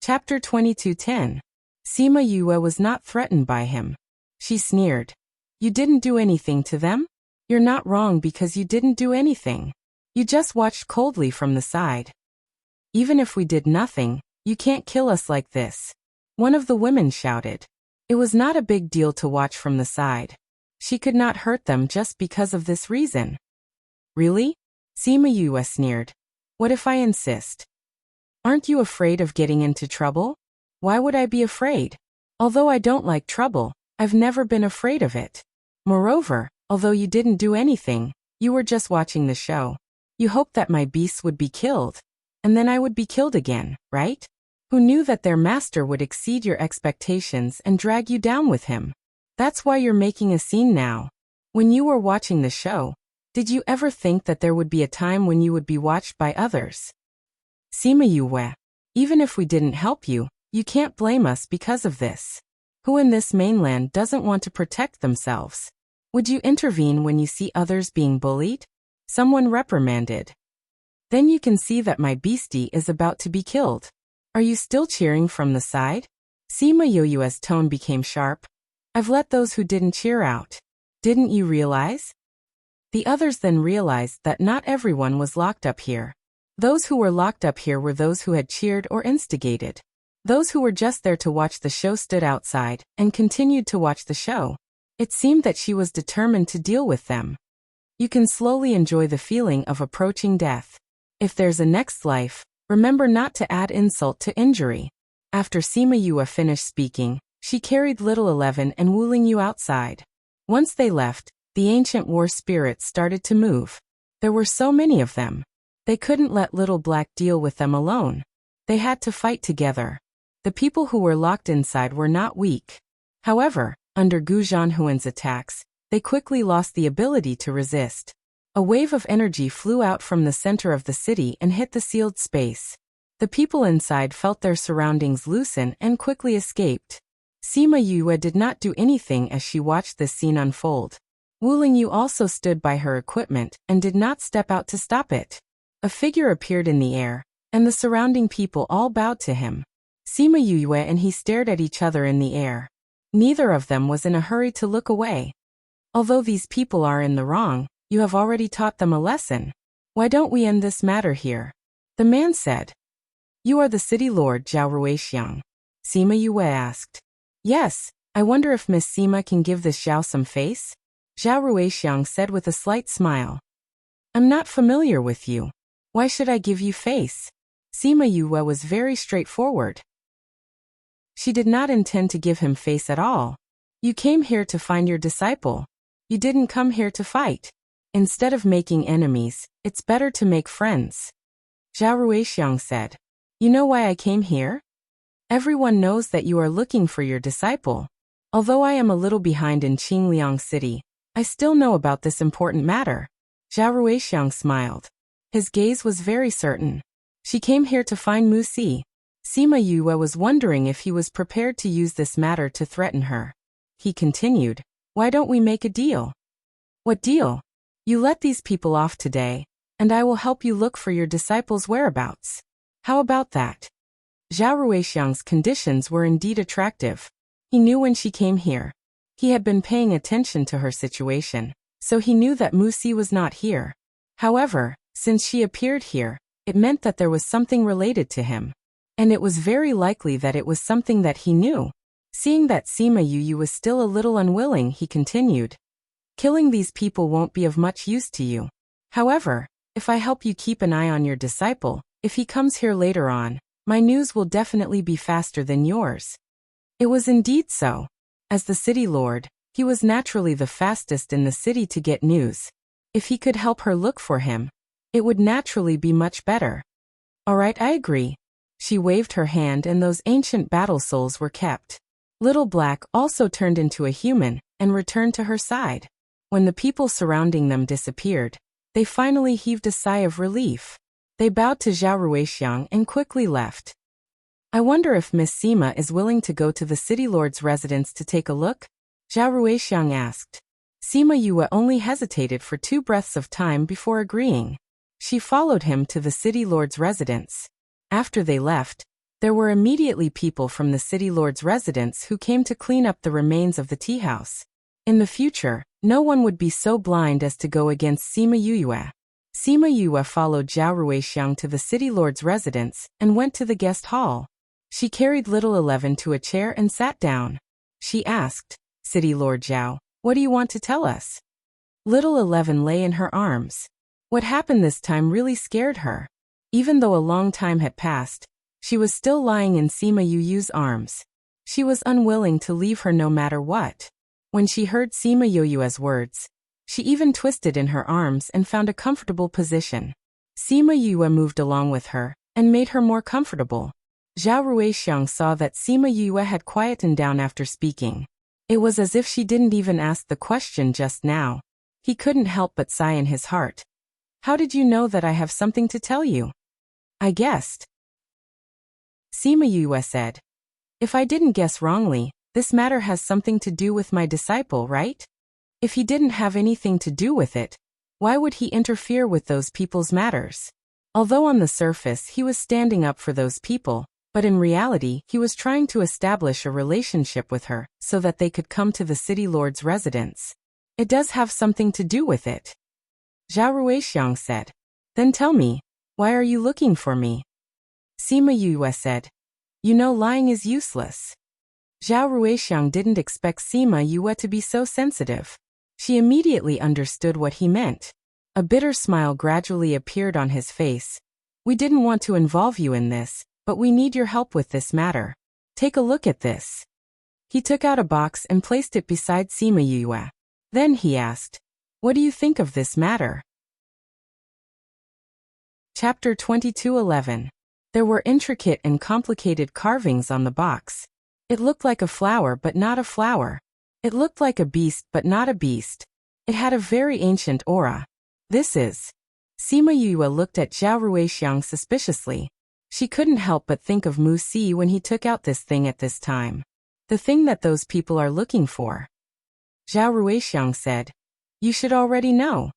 Chapter 22:10. Sima Yue was not threatened by him. She sneered. You didn't do anything to them? You're not wrong because you didn't do anything. You just watched coldly from the side. Even if we did nothing, you can't kill us like this. One of the women shouted. It was not a big deal to watch from the side. She could not hurt them just because of this reason. Really? Sima Yue sneered. What if I insist? Aren't you afraid of getting into trouble? Why would I be afraid? Although I don't like trouble, I've never been afraid of it. Moreover, although you didn't do anything, you were just watching the show. You hoped that my beasts would be killed. And then I would be killed again, right? Who knew that their master would exceed your expectations and drag you down with him? That's why you're making a scene now. When you were watching the show, did you ever think that there would be a time when you would be watched by others? Sima Yue, even if we didn't help you, you can't blame us because of this. Who in this mainland doesn't want to protect themselves? Would you intervene when you see others being bullied? Someone reprimanded. Then you can see that my beastie is about to be killed. Are you still cheering from the side? Sima Yue's tone became sharp. I've let those who didn't cheer out. Didn't you realize? The others then realized that not everyone was locked up here. Those who were locked up here were those who had cheered or instigated. Those who were just there to watch the show stood outside and continued to watch the show. It seemed that she was determined to deal with them. You can slowly enjoy the feeling of approaching death. If there's a next life, remember not to add insult to injury. After Sima Yue finished speaking, she carried little 11 and Wu Lingyu outside. Once they left, the ancient war spirits started to move. There were so many of them. They couldn't let Little Black deal with them alone. They had to fight together. The people who were locked inside were not weak. However, under Gu Zhanhuan's attacks, they quickly lost the ability to resist. A wave of energy flew out from the center of the city and hit the sealed space. The people inside felt their surroundings loosen and quickly escaped. Sima Yue did not do anything as she watched this scene unfold. Wu Lingyu also stood by her equipment and did not step out to stop it. A figure appeared in the air, and the surrounding people all bowed to him. Sima Yue and he stared at each other in the air. Neither of them was in a hurry to look away. Although these people are in the wrong, you have already taught them a lesson. Why don't we end this matter here? The man said. You are the city lord Zhao Ruixiang. Sima Yue asked. Yes, I wonder if Miss Sima can give this Zhao some face? Zhao Ruixiang said with a slight smile. I'm not familiar with you. Why should I give you face? Sima Yue was very straightforward. She did not intend to give him face at all. You came here to find your disciple. You didn't come here to fight. Instead of making enemies, it's better to make friends. Zhao Ruixiang said. You know why I came here? Everyone knows that you are looking for your disciple. Although I am a little behind in Qingliang City, I still know about this important matter. Zhao Ruixiang smiled. His gaze was very certain. She came here to find Mu Si. Sima Yue was wondering if he was prepared to use this matter to threaten her. He continued, why don't we make a deal? What deal? You let these people off today, and I will help you look for your disciple's whereabouts. How about that? Zhao Ruixiang's conditions were indeed attractive. He knew when she came here. He had been paying attention to her situation, so he knew that Mu Si was not here. However, since she appeared here, it meant that there was something related to him. And it was very likely that it was something that he knew. Seeing that Sima Yue was still a little unwilling, he continued. Killing these people won't be of much use to you. However, if I help you keep an eye on your disciple, if he comes here later on, my news will definitely be faster than yours. It was indeed so. As the city lord, he was naturally the fastest in the city to get news. If he could help her look for him, it would naturally be much better. All right, I agree. She waved her hand and those ancient battle souls were kept. Little Black also turned into a human and returned to her side. When the people surrounding them disappeared, they finally heaved a sigh of relief. They bowed to Zhao Ruixiang and quickly left. I wonder if Miss Sima is willing to go to the city lord's residence to take a look? Zhao Ruixiang asked. Sima Yue only hesitated for 2 breaths of time before agreeing. She followed him to the city lord's residence. After they left, There were immediately people from the city lord's residence who came to clean up the remains of the tea house. In the future, no one would be so blind as to go against Sima Yue. Sima Yue followed Zhao Ruixiang to the city lord's residence and went to the guest hall. She carried little 11 to a chair and sat down. She asked, "City Lord Zhao, what do you want to tell us?" Little 11 lay in her arms. What happened this time really scared her. Even though a long time had passed, she was still lying in Sima Yu's arms. She was unwilling to leave her no matter what. When she heard Sima Yu's words, she even twisted in her arms and found a comfortable position. Sima Yue moved along with her and made her more comfortable. Zhao Ruixiang saw that Sima Yue had quietened down after speaking. It was as if she didn't even ask the question just now. He couldn't help but sigh in his heart. "How did you know that I have something to tell you?" "I guessed." Sima Yue said. "If I didn't guess wrongly, this matter has something to do with my disciple, right? If he didn't have anything to do with it, why would he interfere with those people's matters?" Although on the surface he was standing up for those people, but in reality he was trying to establish a relationship with her so that they could come to the city lord's residence. "It does have something to do with it," Zhao Ruixiang said. "Then tell me, why are you looking for me?" Sima Yue said. "You know lying is useless." Zhao Ruixiang didn't expect Sima Yue to be so sensitive. She immediately understood what he meant. A bitter smile gradually appeared on his face. "We didn't want to involve you in this, but we need your help with this matter. Take a look at this." He took out a box and placed it beside Sima Yue. Then he asked, "What do you think of this matter?" Chapter 22:11. There were intricate and complicated carvings on the box. It looked like a flower but not a flower. It looked like a beast but not a beast. It had a very ancient aura. "This is..." Sima Yue looked at Zhao Ruixiang suspiciously. She couldn't help but think of Mu Si when he took out this thing at this time. The thing that those people are looking for. Zhao Ruixiang said, "You should already know."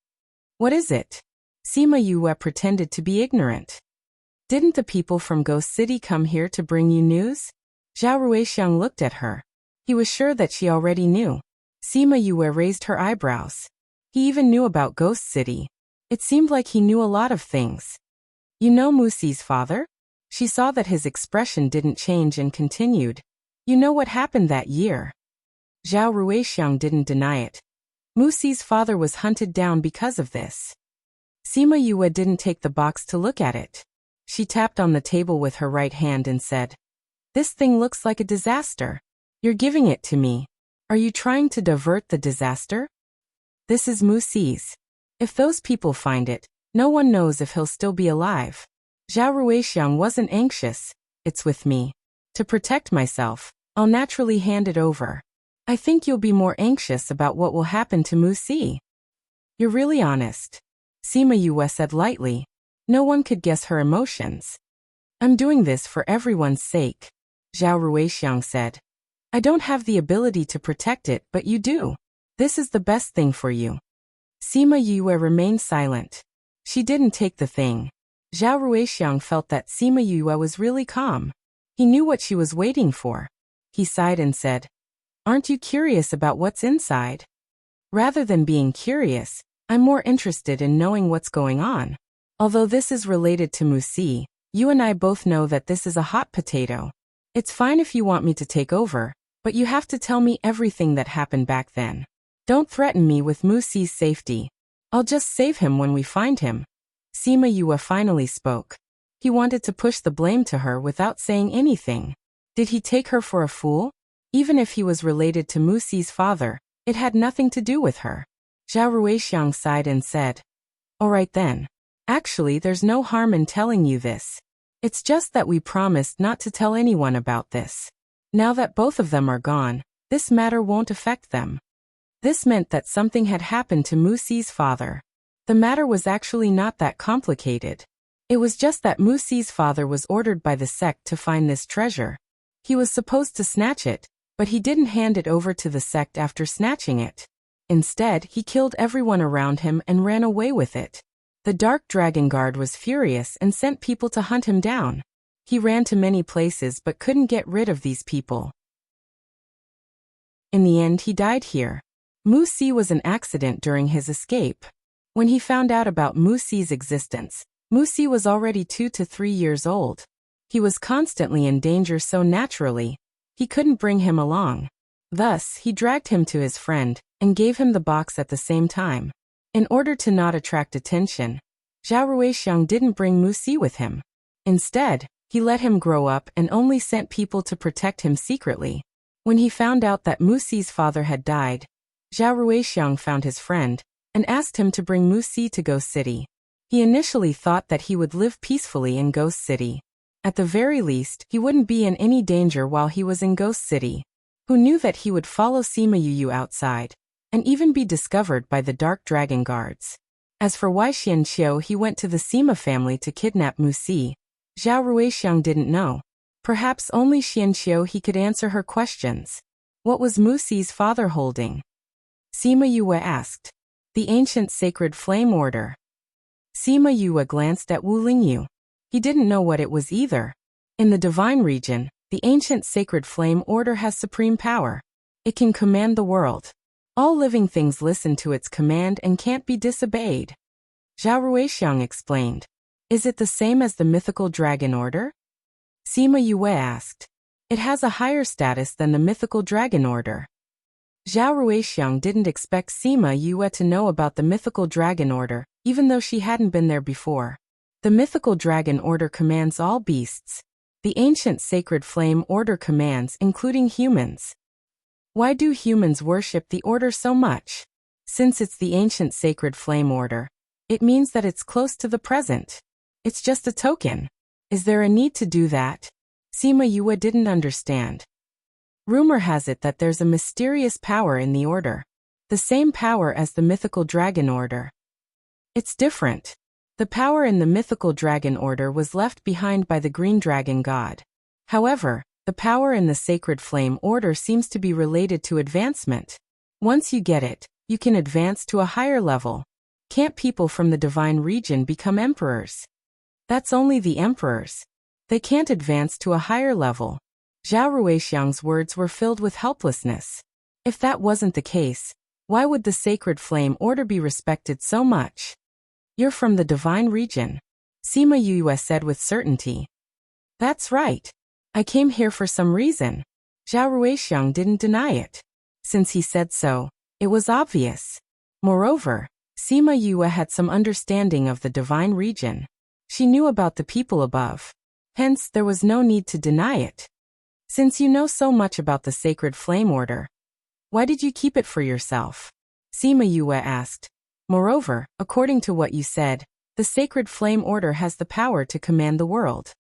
"What is it?" Sima Yue pretended to be ignorant. "Didn't the people from Ghost City come here to bring you news?" Zhao Ruixiang looked at her. He was sure that she already knew. Sima Yue raised her eyebrows. He even knew about Ghost City. It seemed like he knew a lot of things. "You know Mu Si's father?" She saw that his expression didn't change and continued. "You know what happened that year?" Zhao Ruixiang didn't deny it. Mu Si's father was hunted down because of this. Sima Yue didn't take the box to look at it. She tapped on the table with her right hand and said, "This thing looks like a disaster. You're giving it to me. Are you trying to divert the disaster?" "This is Mu Si's. If those people find it, no one knows if he'll still be alive." Zhao Ruixiang wasn't anxious. "It's with me. To protect myself, I'll naturally hand it over. I think you'll be more anxious about what will happen to Mu Si." "You're really honest," Sima Yue said lightly. No one could guess her emotions. "I'm doing this for everyone's sake," Zhao Ruixiang said. "I don't have the ability to protect it, but you do. This is the best thing for you." Sima Yue remained silent. She didn't take the thing. Zhao Ruixiang felt that Sima Yue was really calm. He knew what she was waiting for. He sighed and said, "Aren't you curious about what's inside?" "Rather than being curious, I'm more interested in knowing what's going on. Although this is related to Mu Si, you and I both know that this is a hot potato. It's fine if you want me to take over, but you have to tell me everything that happened back then. Don't threaten me with Mu Si's safety. I'll just save him when we find him." Sima Yue finally spoke. He wanted to push the blame to her without saying anything. Did he take her for a fool? Even if he was related to Mu Si's father, it had nothing to do with her. Zhao Ruixiang sighed and said, "All right then. Actually, there's no harm in telling you this. It's just that we promised not to tell anyone about this. Now that both of them are gone, this matter won't affect them." This meant that something had happened to Mu Si's father. The matter was actually not that complicated. It was just that Mu Si's father was ordered by the sect to find this treasure. He was supposed to snatch it, but he didn't hand it over to the sect after snatching it. Instead, he killed everyone around him and ran away with it. The Dark Dragon Guard was furious and sent people to hunt him down. He ran to many places but couldn't get rid of these people. In the end he died here. Wuxia was an accident during his escape. When he found out about Wuxia's existence, Wuxia was already 2 to 3 years old. He was constantly in danger, so naturally, he couldn't bring him along. Thus, he dragged him to his friend and gave him the box at the same time. In order to not attract attention, Zhao Ruixiang didn't bring Wuxia with him. Instead, he let him grow up and only sent people to protect him secretly. When he found out that Wuxia's father had died, Zhao Ruixiang found his friend and asked him to bring Wuxia to Ghost City. He initially thought that he would live peacefully in Ghost City. At the very least, he wouldn't be in any danger while he was in Ghost City. Who knew that he would follow Sima Yu outside and even be discovered by the Dark Dragon guards? As for Wei Xianqiu, he went to the Sima family to kidnap Wuxia. Zhao Ruixiang didn't know. Perhaps only Xianqiu he could answer her questions. What was Wuxia's father holding? Sima Yue asked. The ancient sacred flame order. Sima Yue glanced at Wu Lingyu. He didn't know what it was either. In the divine region, the ancient sacred flame order has supreme power. It can command the world. All living things listen to its command and can't be disobeyed. Zhao Ruixiang explained. Is it the same as the mythical dragon order? Sima Yue asked. It has a higher status than the mythical dragon order. Zhao Ruixiang didn't expect Sima Yue to know about the mythical dragon order, even though she hadn't been there before. The mythical dragon order commands all beasts. The ancient sacred flame order commands including humans. Why do humans worship the order so much? Since it's the ancient sacred flame order, it means that it's close to the present. It's just a token. Is there a need to do that? Sima Yue didn't understand. Rumor has it that there's a mysterious power in the order. The same power as the mythical dragon order. It's different. The power in the mythical dragon order was left behind by the green dragon god. However, the power in the sacred flame order seems to be related to advancement. Once you get it, you can advance to a higher level. Can't people from the divine region become emperors? That's only the emperors. They can't advance to a higher level. Zhao Ruixiang's words were filled with helplessness. If that wasn't the case, why would the sacred flame order be respected so much? You're from the divine region, Sima Yue said with certainty. That's right. I came here for some reason. Zhao Ruixiang didn't deny it. Since he said so, it was obvious. Moreover, Sima Yue had some understanding of the divine region. She knew about the people above. Hence, there was no need to deny it. Since you know so much about the sacred flame order, why did you keep it for yourself? Sima Yue asked. Moreover, according to what you said, the sacred flame order has the power to command the world.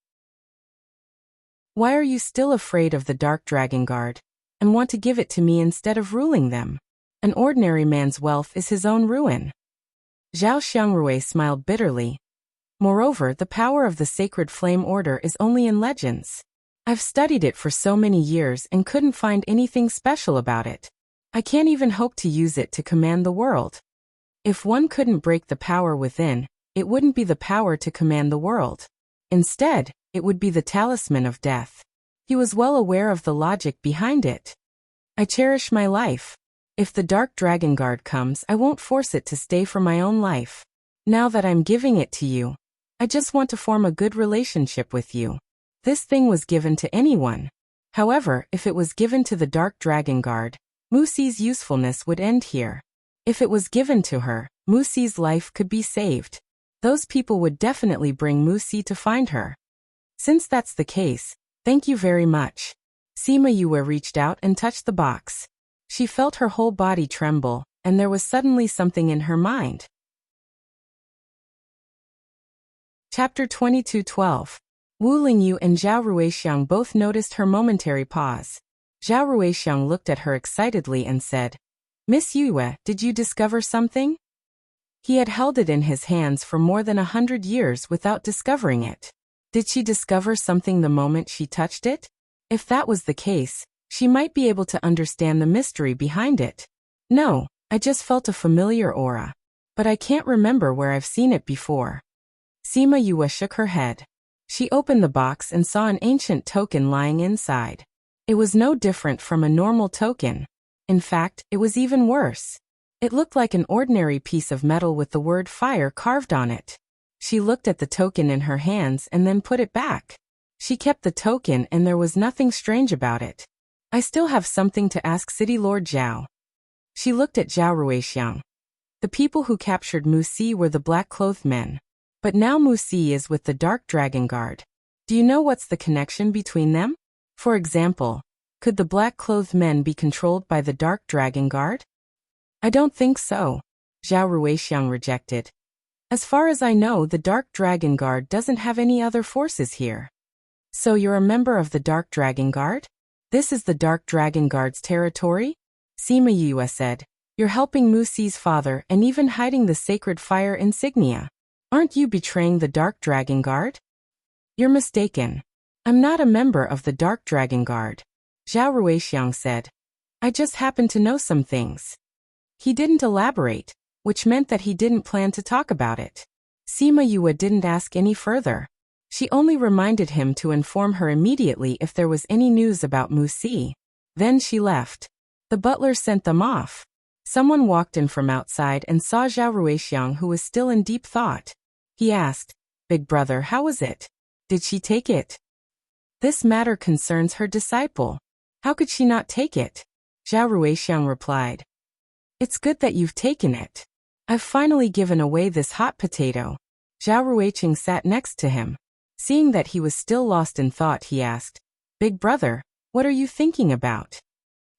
Why are you still afraid of the Dark Dragon Guard, and want to give it to me instead of ruling them? An ordinary man's wealth is his own ruin. Zhao Xiangrui smiled bitterly. Moreover, the power of the sacred flame order is only in legends. I've studied it for so many years and couldn't find anything special about it. I can't even hope to use it to command the world. If one couldn't break the power within, it wouldn't be the power to command the world. Instead, it would be the talisman of death. He was well aware of the logic behind it. I cherish my life. If the Dark Dragon Guard comes, I won't force it to stay for my own life. Now that I'm giving it to you, I just want to form a good relationship with you. This thing was given to anyone. However, if it was given to the Dark Dragon Guard, Wuxia's usefulness would end here. If it was given to her, Wuxia's life could be saved. Those people would definitely bring Wuxia to find her. Since that's the case, thank you very much. Sima Yue reached out and touched the box. She felt her whole body tremble, and there was suddenly something in her mind. Chapter 22:12. Wu Lingyu and Zhao Ruixiang both noticed her momentary pause. Zhao Ruixiang looked at her excitedly and said, Miss Yue, did you discover something? He had held it in his hands for more than 100 years without discovering it. Did she discover something the moment she touched it? If that was the case, she might be able to understand the mystery behind it. No, I just felt a familiar aura. But I can't remember where I've seen it before. Sima Yue shook her head. She opened the box and saw an ancient token lying inside. It was no different from a normal token. In fact, it was even worse. It looked like an ordinary piece of metal with the word fire carved on it. She looked at the token in her hands and then put it back. She kept the token and there was nothing strange about it. I still have something to ask City Lord Zhao. She looked at Zhao Ruixiang. The people who captured Wuxia were the black-clothed men. But now Wuxia is with the Dark Dragon Guard. Do you know what's the connection between them? For example, could the black-clothed men be controlled by the Dark Dragon Guard? I don't think so, Zhao Ruixiang rejected. As far as I know, the Dark Dragon Guard doesn't have any other forces here. So you're a member of the Dark Dragon Guard? This is the Dark Dragon Guard's territory? Sima Yue said. You're helping Wuxia's father and even hiding the sacred fire insignia. Aren't you betraying the Dark Dragon Guard? You're mistaken. I'm not a member of the Dark Dragon Guard, Zhao Ruixiang said. I just happen to know some things. He didn't elaborate, which meant that he didn't plan to talk about it. Sima Yue didn't ask any further. She only reminded him to inform her immediately if there was any news about Wuxia. Then she left. The butler sent them off. Someone walked in from outside and saw Zhao Ruixiang, who was still in deep thought. He asked, Big brother, how was it? Did she take it? This matter concerns her disciple. How could she not take it? Zhao Ruixiang replied. It's good that you've taken it. I've finally given away this hot potato. Zhao Ruixiang sat next to him. Seeing that he was still lost in thought, he asked, Big brother, what are you thinking about?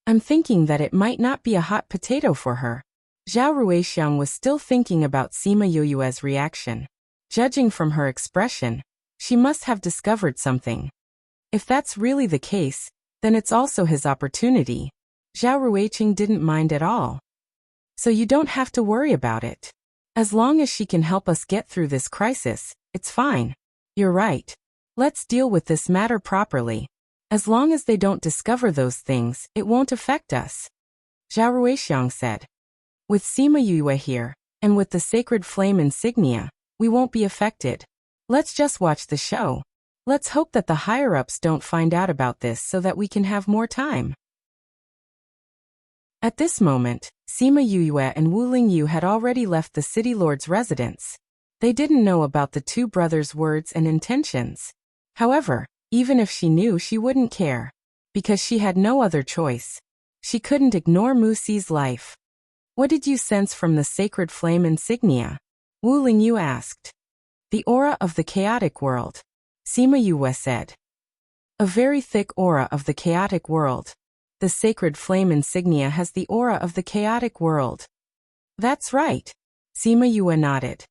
I'm thinking that it might not be a hot potato for her. Zhao Ruixiang was still thinking about Sima Yue's reaction. Judging from her expression, she must have discovered something. If that's really the case, then it's also his opportunity. Zhao Ruixiang didn't mind at all. So you don't have to worry about it. As long as she can help us get through this crisis, it's fine. You're right. Let's deal with this matter properly. As long as they don't discover those things, it won't affect us. Zhao Ruixiang said. With Sima Yue here, and with the sacred flame insignia, we won't be affected. Let's just watch the show. Let's hope that the higher-ups don't find out about this so that we can have more time. At this moment, Sima Yue and Wu Lingyu had already left the city lord's residence. They didn't know about the two brothers' words and intentions. However, even if she knew, she wouldn't care. Because she had no other choice. She couldn't ignore Wuxia's life. What did you sense from the sacred flame insignia? Wu Lingyu asked. The aura of the chaotic world. Sima Yue said. A very thick aura of the chaotic world. The sacred flame insignia has the aura of the chaotic world. That's right. Sima Yue nodded.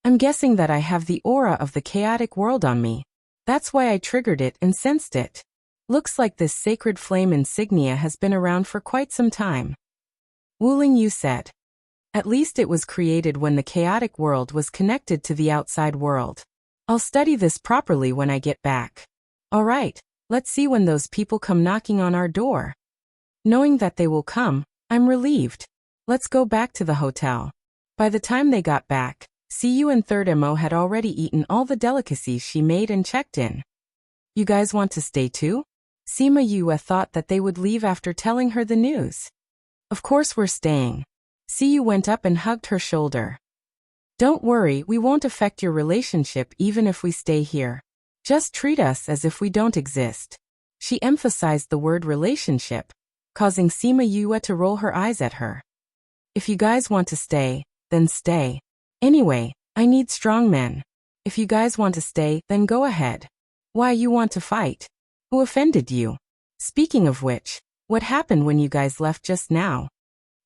I'm guessing that I have the aura of the chaotic world on me. That's why I triggered it and sensed it. Looks like this sacred flame insignia has been around for quite some time. Wu Lingyu said. At least it was created when the chaotic world was connected to the outside world. I'll study this properly when I get back. All right, let's see when those people come knocking on our door. Knowing that they will come, I'm relieved. Let's go back to the hotel. By the time they got back, Siyu and Third Mo had already eaten all the delicacies she made and checked in. You guys want to stay too? Sima Yue thought that they would leave after telling her the news. Of course we're staying. Siyu went up and hugged her shoulder. Don't worry, we won't affect your relationship even if we stay here. Just treat us as if we don't exist. She emphasized the word relationship, causing Sima Yue to roll her eyes at her. If you guys want to stay, then stay. Anyway, I need strong men. If you guys want to stay, then go ahead. Why you want to fight? Who offended you? Speaking of which, what happened when you guys left just now?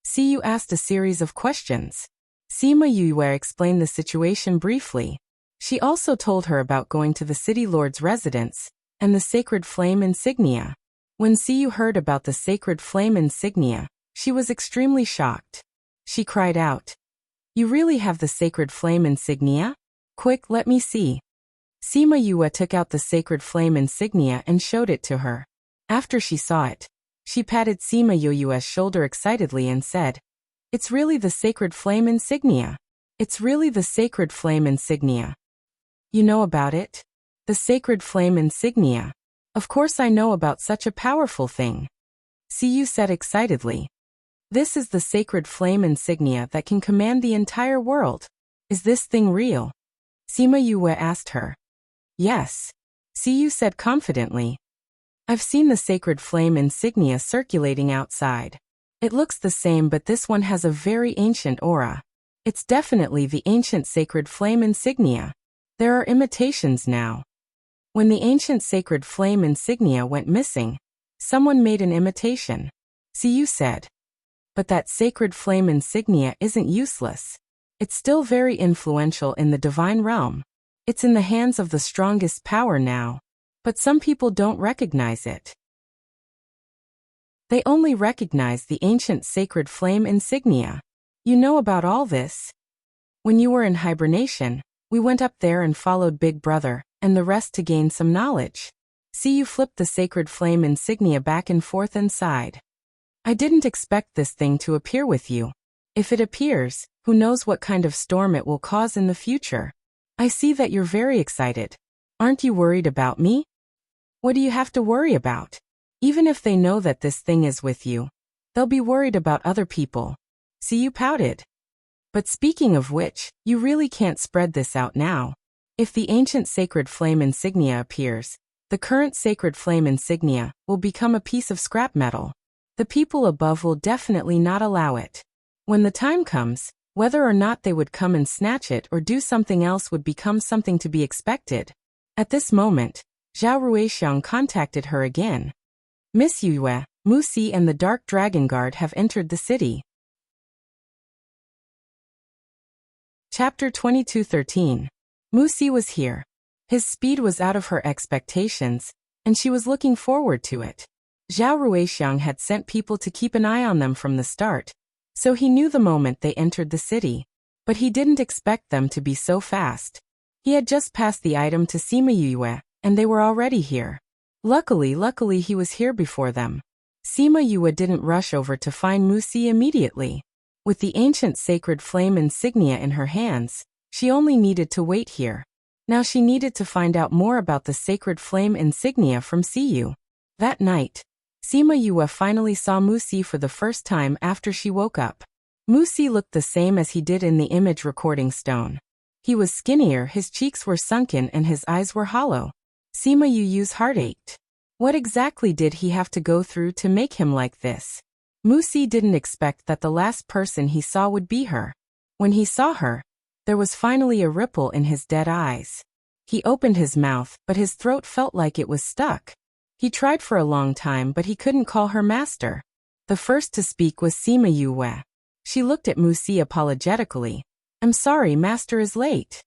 Siyu asked a series of questions. Sima Yue explained the situation briefly. She also told her about going to the city lord's residence, and the sacred flame insignia. When Siyu heard about the sacred flame insignia, she was extremely shocked. She cried out, You really have the sacred flame insignia? Quick, let me see. Sima Yue took out the sacred flame insignia and showed it to her. After she saw it, she patted Sima Yue's shoulder excitedly and said, It's really the sacred flame insignia. It's really the sacred flame insignia. You know about it? The sacred flame insignia. Of course I know about such a powerful thing. Siyu said excitedly. This is the sacred flame insignia that can command the entire world. Is this thing real? Sima Yue asked her. Yes. Siyu said confidently. I've seen the sacred flame insignia circulating outside. It looks the same, but this one has a very ancient aura. It's definitely the ancient sacred flame insignia. There are imitations now. When the ancient sacred flame insignia went missing, someone made an imitation. Siyu said. But that sacred flame insignia isn't useless. It's still very influential in the divine realm. It's in the hands of the strongest power now. But some people don't recognize it. They only recognize the ancient sacred flame insignia. You know about all this? When you were in hibernation, we went up there and followed Big Brother and the rest to gain some knowledge. Siyu flipped the sacred flame insignia back and forth and sighed. I didn't expect this thing to appear with you. If it appears, who knows what kind of storm it will cause in the future. I see that you're very excited. Aren't you worried about me? What do you have to worry about? Even if they know that this thing is with you, they'll be worried about other people. Siyu pouted. But speaking of which, you really can't spread this out now. If the ancient sacred flame insignia appears, the current sacred flame insignia will become a piece of scrap metal. The people above will definitely not allow it. When the time comes, whether or not they would come and snatch it or do something else would become something to be expected. At this moment, Zhao Ruixiang contacted her again. Miss Yue, Musi and the Dark Dragon Guard have entered the city. Chapter 22:13. Musi was here. His speed was out of her expectations, and she was looking forward to it. Zhao Ruixiang had sent people to keep an eye on them from the start, so he knew the moment they entered the city. But he didn't expect them to be so fast. He had just passed the item to Sima Yue, and they were already here. Luckily he was here before them. Sima Yue didn't rush over to find Musi immediately. With the ancient sacred flame insignia in her hands, she only needed to wait here. Now she needed to find out more about the sacred flame insignia from Siyu. That night, Sima Yue finally saw Musi for the first time after she woke up. Musi looked the same as he did in the image recording stone. He was skinnier, his cheeks were sunken and his eyes were hollow. Sima Yue's heart ached. What exactly did he have to go through to make him like this? Musi didn't expect that the last person he saw would be her. When he saw her, there was finally a ripple in his dead eyes. He opened his mouth, but his throat felt like it was stuck. He tried for a long time, but he couldn't call her master. The first to speak was Sima Yue. She looked at Musi apologetically. I'm sorry, master is late.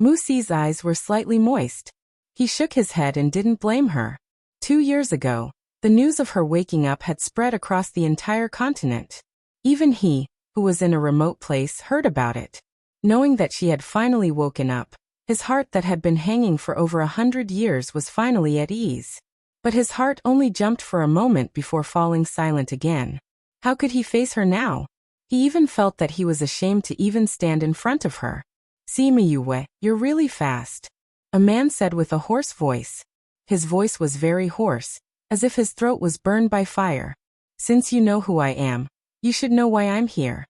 Musi's eyes were slightly moist. He shook his head and didn't blame her. 2 years ago, the news of her waking up had spread across the entire continent. Even he, who was in a remote place, heard about it. Knowing that she had finally woken up, his heart that had been hanging for over 100 years was finally at ease. But his heart only jumped for a moment before falling silent again. How could he face her now? He even felt that he was ashamed to even stand in front of her. Sima Yue, you're really fast. A man said with a hoarse voice. His voice was very hoarse, as if his throat was burned by fire. Since you know who I am, you should know why I'm here.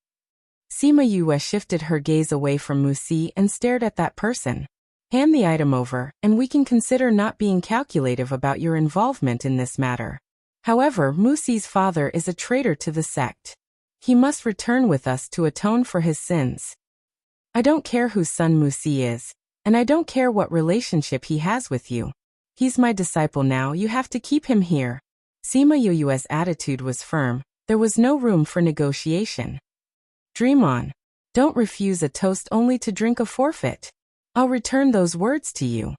Sima Yue shifted her gaze away from Musi and stared at that person. Hand the item over, and we can consider not being calculative about your involvement in this matter. However, Musi's father is a traitor to the sect. He must return with us to atone for his sins. I don't care whose son Musi is, and I don't care what relationship he has with you. He's my disciple now, you have to keep him here. Sima Yue's attitude was firm, there was no room for negotiation. Dream on. Don't refuse a toast only to drink a forfeit. I'll return those words to you.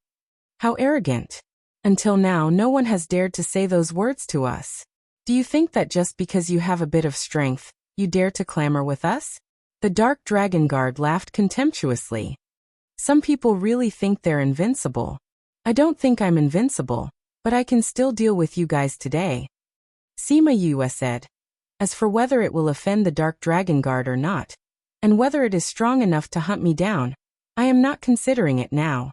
How arrogant. Until now no one has dared to say those words to us. Do you think that just because you have a bit of strength, you dare to clamor with us? The Dark Dragon Guard laughed contemptuously. Some people really think they're invincible. I don't think I'm invincible, but I can still deal with you guys today. Sima Yue said. As for whether it will offend the Dark Dragon Guard or not, and whether it is strong enough to hunt me down, I am not considering it now.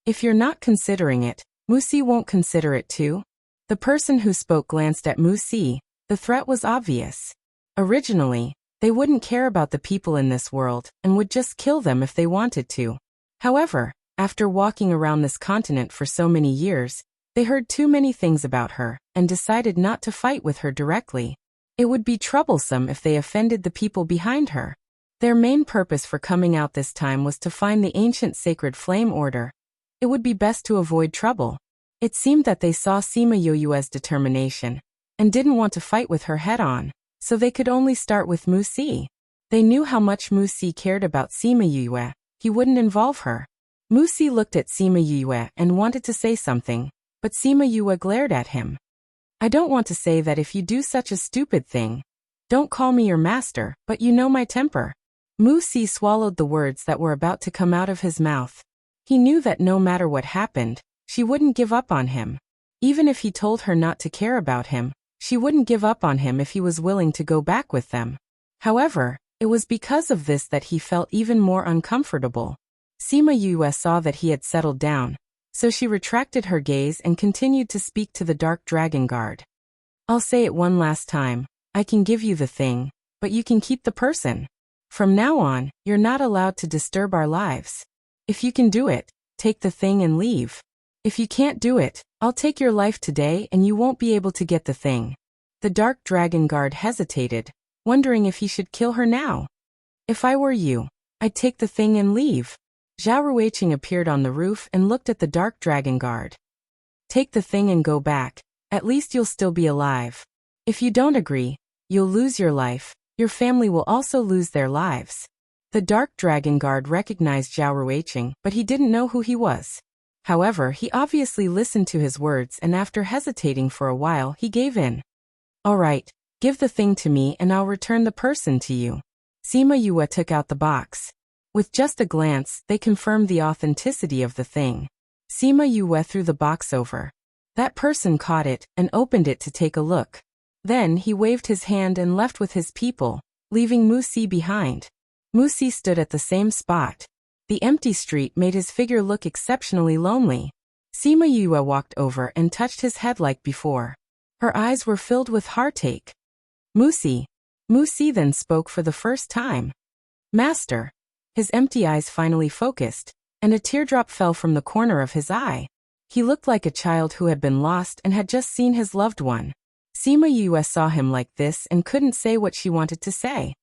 If you're not considering it, Wuxia won't consider it too. The person who spoke glanced at Wuxia. The threat was obvious. Originally, they wouldn't care about the people in this world and would just kill them if they wanted to. However, after walking around this continent for so many years, they heard too many things about her and decided not to fight with her directly. It would be troublesome if they offended the people behind her. Their main purpose for coming out this time was to find the ancient sacred flame order. It would be best to avoid trouble. It seemed that they saw Sima Yoyue's determination and didn't want to fight with her head-on, so they could only start with Wuxia. They knew how much Wuxia cared about Sima Yoyue. He wouldn't involve her. Wuxia looked at Sima Yoyue and wanted to say something, but Sima Yoyue glared at him. I don't want to say that if you do such a stupid thing. Don't call me your master, but you know my temper. Wuxia swallowed the words that were about to come out of his mouth. He knew that no matter what happened, she wouldn't give up on him. Even if he told her not to care about him, she wouldn't give up on him if he was willing to go back with them. However, it was because of this that he felt even more uncomfortable. Sima Yoyue saw that he had settled down, so she retracted her gaze and continued to speak to the Dark Dragon Guard. I'll say it one last time. I can give you the thing, but you can keep the person. From now on, you're not allowed to disturb our lives. If you can do it, take the thing and leave. If you can't do it, I'll take your life today and you won't be able to get the thing. The Dark Dragon Guard hesitated, wondering if he should kill her now. If I were you, I'd take the thing and leave. Zhao Ruiqing appeared on the roof and looked at the Dark Dragon Guard. Take the thing and go back. At least you'll still be alive. If you don't agree, you'll lose your life. Your family will also lose their lives. The Dark Dragon Guard recognized Zhao Ruiqing, but he didn't know who he was. However, he obviously listened to his words and after hesitating for a while, he gave in. All right, give the thing to me and I'll return the person to you. Sima Yoyue took out the box. With just a glance, they confirmed the authenticity of the thing. Sima Yoyue threw the box over. That person caught it and opened it to take a look. Then he waved his hand and left with his people, leaving Wuxia behind. Wuxia stood at the same spot. The empty street made his figure look exceptionally lonely. Sima Yoyue walked over and touched his head like before. Her eyes were filled with heartache. Wuxia. Wuxia then spoke for the first time. Master. His empty eyes finally focused, and a teardrop fell from the corner of his eye. He looked like a child who had been lost and had just seen his loved one. Sima Yoyue saw him like this and couldn't say what she wanted to say.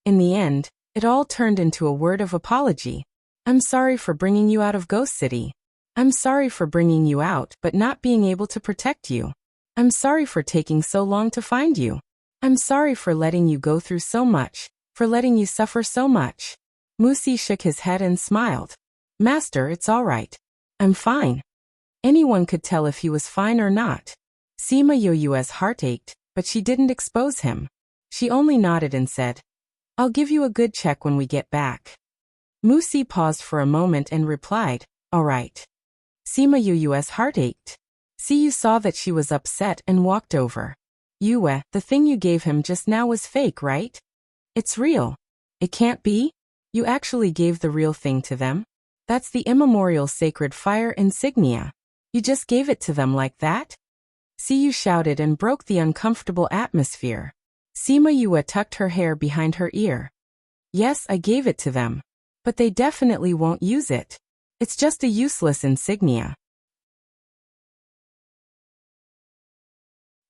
In the end, it all turned into a word of apology. I'm sorry for bringing you out of Ghost City. I'm sorry for bringing you out but not being able to protect you. I'm sorry for taking so long to find you. I'm sorry for letting you go through so much, for letting you suffer so much. Wuxia shook his head and smiled. Master, it's all right. I'm fine. Anyone could tell if he was fine or not. Sima Yoyue's heart ached, but she didn't expose him. She only nodded and said, I'll give you a good check when we get back. Wuxia paused for a moment and replied, all right. Sima Yoyue's heart ached. Siyu saw that she was upset and walked over. Yue, the thing you gave him just now was fake, right? It's real. It can't be? You actually gave the real thing to them? That's the immemorial sacred fire insignia. You just gave it to them like that? Siyu shouted and broke the uncomfortable atmosphere. Sima Yue tucked her hair behind her ear. Yes, I gave it to them. But they definitely won't use it. It's just a useless insignia.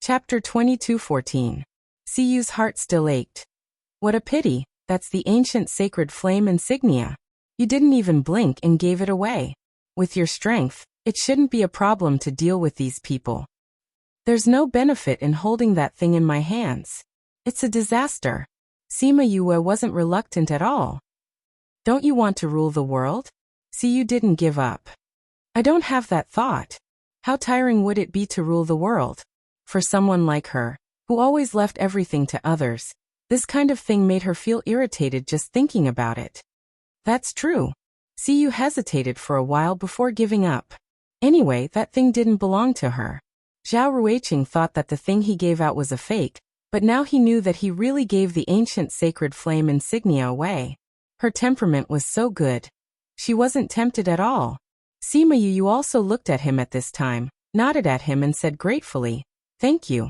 Chapter 22:14. Siyu's heart still ached. What a pity, that's the ancient sacred flame insignia. You didn't even blink and gave it away. With your strength, it shouldn't be a problem to deal with these people. There's no benefit in holding that thing in my hands. It's a disaster. Sima Yue wasn't reluctant at all. Don't you want to rule the world? Siyu didn't give up. I don't have that thought. How tiring would it be to rule the world? For someone like her, who always left everything to others, this kind of thing made her feel irritated just thinking about it. That's true. Siyu hesitated for a while before giving up. Anyway, that thing didn't belong to her. Zhao Ruiqing thought that the thing he gave out was a fake, but now he knew that he really gave the ancient sacred flame insignia away. Her temperament was so good. She wasn't tempted at all. Sima Yu also looked at him at this time, nodded at him and said gratefully, "Thank you."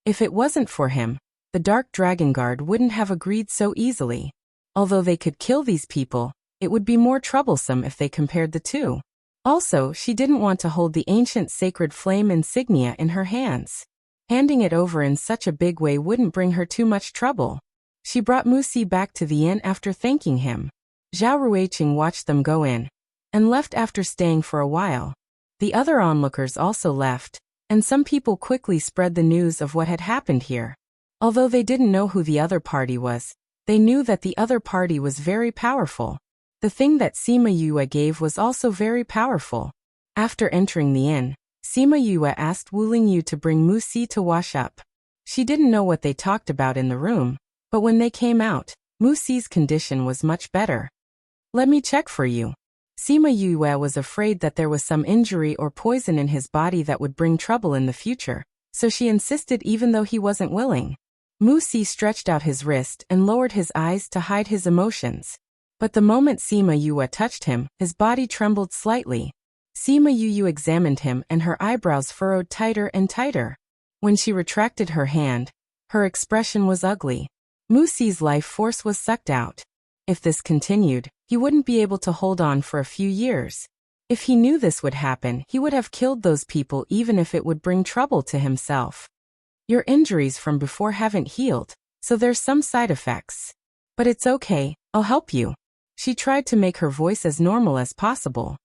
If it wasn't for him, the Dark Dragon Guard wouldn't have agreed so easily. Although they could kill these people, it would be more troublesome if they compared the two. Also, she didn't want to hold the ancient sacred flame insignia in her hands. Handing it over in such a big way wouldn't bring her too much trouble. She brought Musi back to the inn after thanking him. Zhao Ruiqing watched them go in and left after staying for a while. The other onlookers also left, and some people quickly spread the news of what had happened here. Although they didn't know who the other party was, they knew that the other party was very powerful. The thing that Sima Yue gave was also very powerful. After entering the inn, Sima Yue asked Wu Lingyu to bring Musi to wash up. She didn't know what they talked about in the room, but when they came out, Musi's condition was much better. "Let me check for you." Sima Yue was afraid that there was some injury or poison in his body that would bring trouble in the future, so she insisted even though he wasn't willing. Musi stretched out his wrist and lowered his eyes to hide his emotions. But the moment Sima Yue touched him, his body trembled slightly. Sima Yue examined him and her eyebrows furrowed tighter and tighter. When she retracted her hand, her expression was ugly. Musi's life force was sucked out. If this continued, he wouldn't be able to hold on for a few years. If he knew this would happen, he would have killed those people even if it would bring trouble to himself. "Your injuries from before haven't healed, so there's some side effects. But it's okay, I'll help you." She tried to make her voice as normal as possible.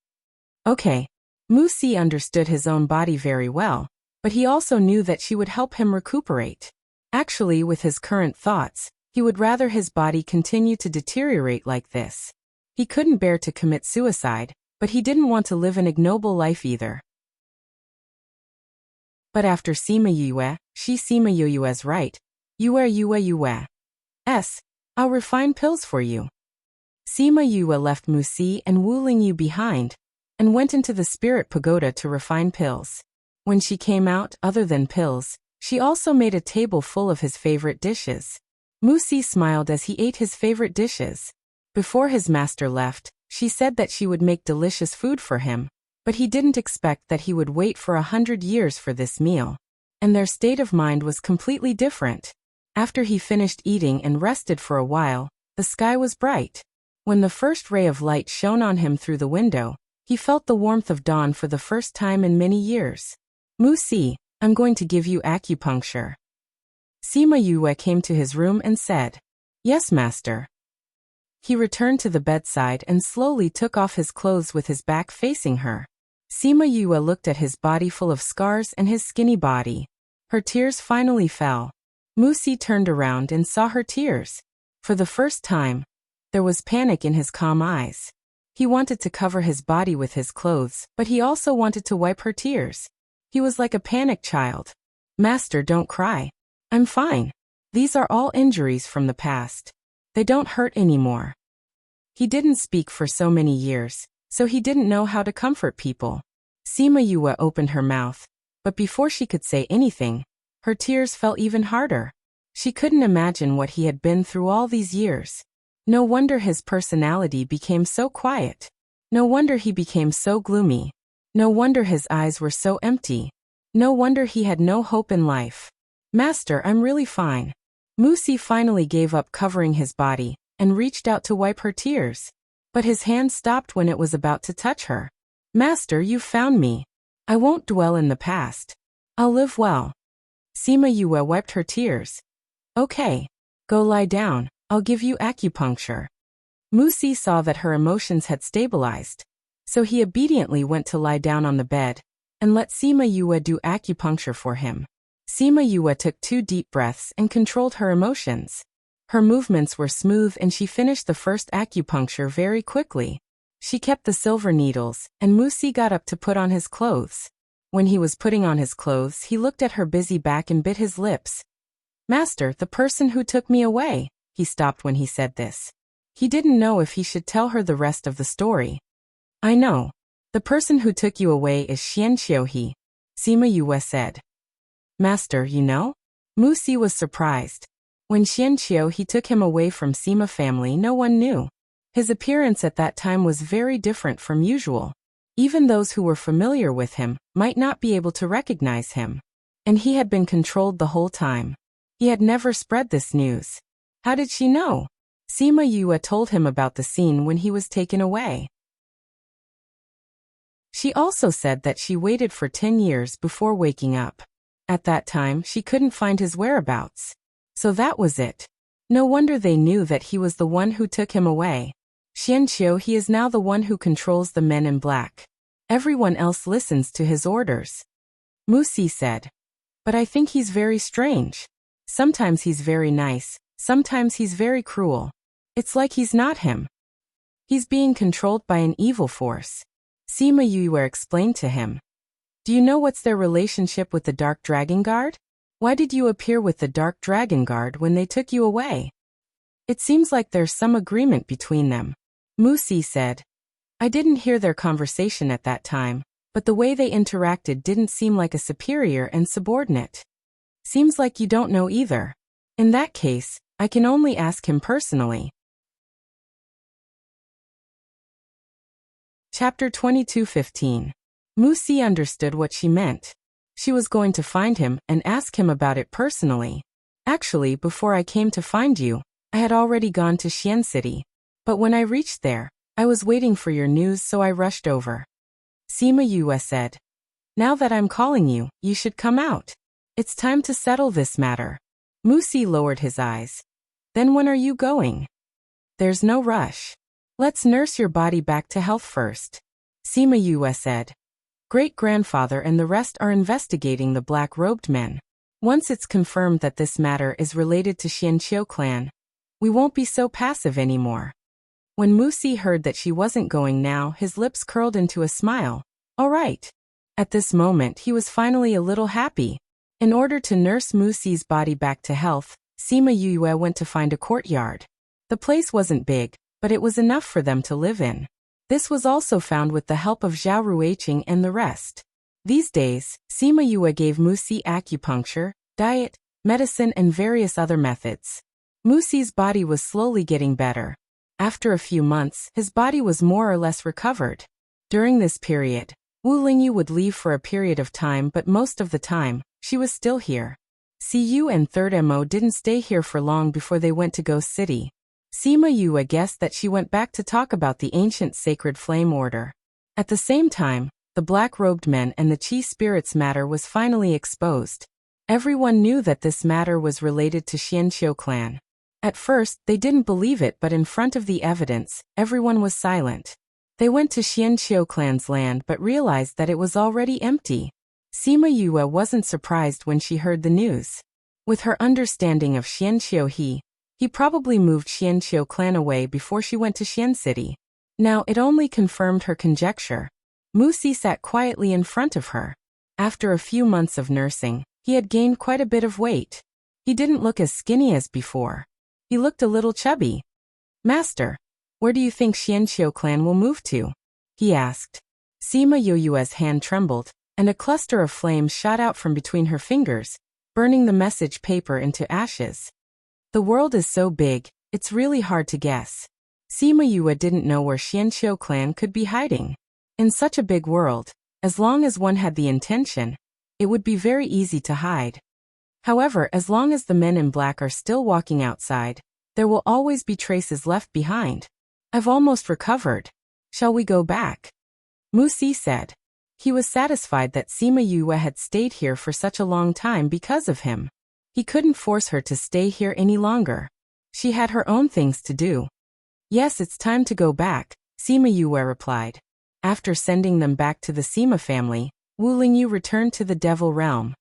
Okay. Musi understood his own body very well, but he also knew that she would help him recuperate. Actually, with his current thoughts, he would rather his body continue to deteriorate like this. He couldn't bear to commit suicide, but he didn't want to live an ignoble life either. But after Sima Yue, she Sima Yue's right. Yue. I'll refine pills for you. Sima Yue left Musi and Wu Lingyu behind, and went into the spirit pagoda to refine pills. When she came out, other than pills, she also made a table full of his favorite dishes. Musi smiled as he ate his favorite dishes. Before his master left, she said that she would make delicious food for him, but he didn't expect that he would wait for 100 years for this meal. And their state of mind was completely different. After he finished eating and rested for a while, the sky was bright. When the first ray of light shone on him through the window, he felt the warmth of dawn for the first time in many years. "Musi, I'm going to give you acupuncture." Sima Yue came to his room and said, "Yes, master." He returned to the bedside and slowly took off his clothes with his back facing her. Sima Yue looked at his body full of scars and his skinny body. Her tears finally fell. Musi turned around and saw her tears. For the first time, there was panic in his calm eyes. He wanted to cover his body with his clothes, but he also wanted to wipe her tears. He was like a panicked child. "Master, don't cry. I'm fine. These are all injuries from the past. They don't hurt anymore." He didn't speak for so many years, so he didn't know how to comfort people. Sima Yue opened her mouth, but before she could say anything, her tears fell even harder. She couldn't imagine what he had been through all these years. No wonder his personality became so quiet. No wonder he became so gloomy. No wonder his eyes were so empty. No wonder he had no hope in life. "Master, I'm really fine." Musi finally gave up covering his body and reached out to wipe her tears. But his hand stopped when it was about to touch her. "Master, you've found me. I won't dwell in the past. I'll live well." Sima Yue wiped her tears. "Okay. Go lie down. I'll give you acupuncture." Musi saw that her emotions had stabilized, so he obediently went to lie down on the bed and let Sima Yue do acupuncture for him. Sima Yue took 2 deep breaths and controlled her emotions. Her movements were smooth and she finished the first acupuncture very quickly. She kept the silver needles, and Musi got up to put on his clothes. When he was putting on his clothes, he looked at her busy back and bit his lips. "Master, the person who took me away." He stopped when he said this. He didn't know if he should tell her the rest of the story. "I know. The person who took you away is Xian Xiuhe," Sima Yue said. "Master, you know?" Musi was surprised. When Xian Xiuhe took him away from Sima family, no one knew. His appearance at that time was very different from usual. Even those who were familiar with him might not be able to recognize him. And he had been controlled the whole time. He had never spread this news. How did she know? Sima Yue told him about the scene when he was taken away. She also said that she waited for 10 years before waking up. At that time, she couldn't find his whereabouts. So that was it. No wonder they knew that he was the one who took him away. Xianqiu, he is now the one who controls the men in black. Everyone else listens to his orders. Musi said. But I think he's very strange. Sometimes he's very nice, sometimes he's very cruel. It's like he's not him. He's being controlled by an evil force. Sima Yue explained to him. Do you know what's their relationship with the Dark Dragon Guard? Why did you appear with the Dark Dragon Guard when they took you away? It seems like there's some agreement between them. Musi said. I didn't hear their conversation at that time, but the way they interacted didn't seem like a superior and subordinate. Seems like you don't know either. In that case, I can only ask him personally. Chapter 22:15. Musi understood what she meant. She was going to find him and ask him about it personally. Actually, before I came to find you, I had already gone to Xian City. But when I reached there, I was waiting for your news, so I rushed over. Sima Yue said. Now that I'm calling you, you should come out. It's time to settle this matter. Musi lowered his eyes. Then when are you going? There's no rush. Let's nurse your body back to health first. Sima Yue said. Great-grandfather and the rest are investigating the black-robed men. Once it's confirmed that this matter is related to Xianqiu clan, we won't be so passive anymore. When Musi heard that she wasn't going now, his lips curled into a smile. All right. At this moment, he was finally a little happy. In order to nurse Musi's body back to health, Sima Yue went to find a courtyard. The place wasn't big, but it was enough for them to live in. This was also found with the help of Zhao Ruiqing and the rest. These days, Sima Yue gave Musi acupuncture, diet, medicine and various other methods. Musi's body was slowly getting better. After a few months, his body was more or less recovered. During this period, Wu Lingyu would leave for a period of time, but most of the time, she was still here. Siyu and Third Mo didn't stay here for long before they went to Ghost City. Sima Yue guessed that she went back to talk about the ancient sacred flame order. At the same time, the black-robed men and the Qi spirits matter was finally exposed. Everyone knew that this matter was related to Xianqiu clan. At first, they didn't believe it, but in front of the evidence, everyone was silent. They went to Xianqiu clan's land but realized that it was already empty. Sima Yue wasn't surprised when she heard the news. With her understanding of Xianqiu he probably moved Xianqiu clan away before she went to Xian City. Now it only confirmed her conjecture. Musi sat quietly in front of her. After a few months of nursing, he had gained quite a bit of weight. He didn't look as skinny as before. He looked a little chubby. Master, where do you think Xianqiu clan will move to? He asked. Sima Yue's hand trembled, and a cluster of flames shot out from between her fingers, burning the message paper into ashes. The world is so big, it's really hard to guess. Sima Yue didn't know where Xianqiu clan could be hiding. In such a big world, as long as one had the intention, it would be very easy to hide. However, as long as the men in black are still walking outside, there will always be traces left behind. I've almost recovered. Shall we go back? Musi said. He was satisfied that Sima Yue had stayed here for such a long time because of him. He couldn't force her to stay here any longer. She had her own things to do. Yes, it's time to go back, Sima Yue replied. After sending them back to the Sima family, Wu Lingyu returned to the Devil Realm.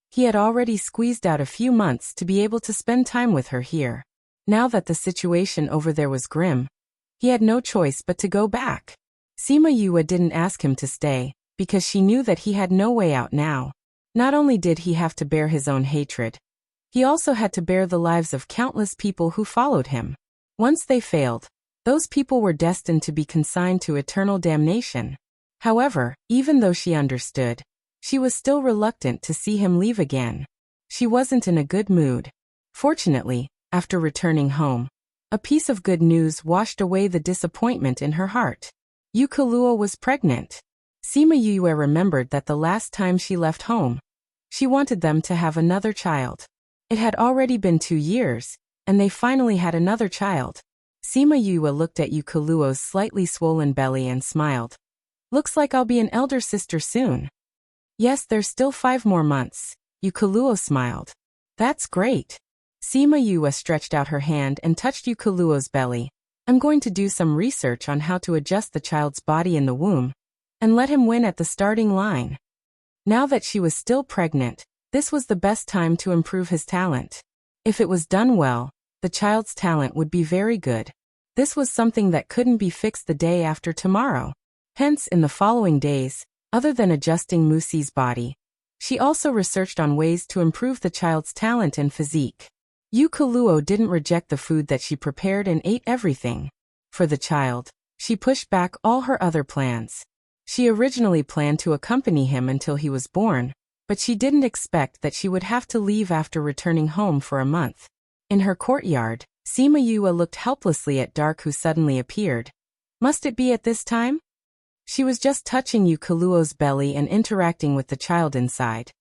He had already squeezed out a few months to be able to spend time with her here. Now that the situation over there was grim, he had no choice but to go back. Sima Yue didn't ask him to stay, because she knew that he had no way out now. Not only did he have to bear his own hatred, he also had to bear the lives of countless people who followed him. Once they failed, those people were destined to be consigned to eternal damnation. However, even though she understood, she was still reluctant to see him leave again. She wasn't in a good mood. Fortunately, after returning home, A piece of good news washed away the disappointment in her heart. Yukaluo was pregnant. Sima Yue remembered that the last time she left home, she wanted them to have another child. It had already been 2 years, and they finally had another child. Sima Yue looked at Yukaluo's slightly swollen belly and smiled. Looks like I'll be an elder sister soon. Yes, there's still 5 more months. Yukaluo smiled. That's great. Sima Yue stretched out her hand and touched Yukaluo's belly. I'm going to do some research on how to adjust the child's body in the womb, and let him win at the starting line. Now that she was still pregnant, this was the best time to improve his talent. If it was done well, the child's talent would be very good. This was something that couldn't be fixed the day after tomorrow. Hence, in the following days, other than adjusting Musi's body, she also researched on ways to improve the child's talent and physique. Yukaluo didn't reject the food that she prepared and ate everything. For the child, she pushed back all her other plans. She originally planned to accompany him until he was born, but she didn't expect that she would have to leave after returning home for a month. In her courtyard, Sima Yue looked helplessly at Dark, who suddenly appeared. Must it be at this time? She was just touching Yukaluo's belly and interacting with the child inside.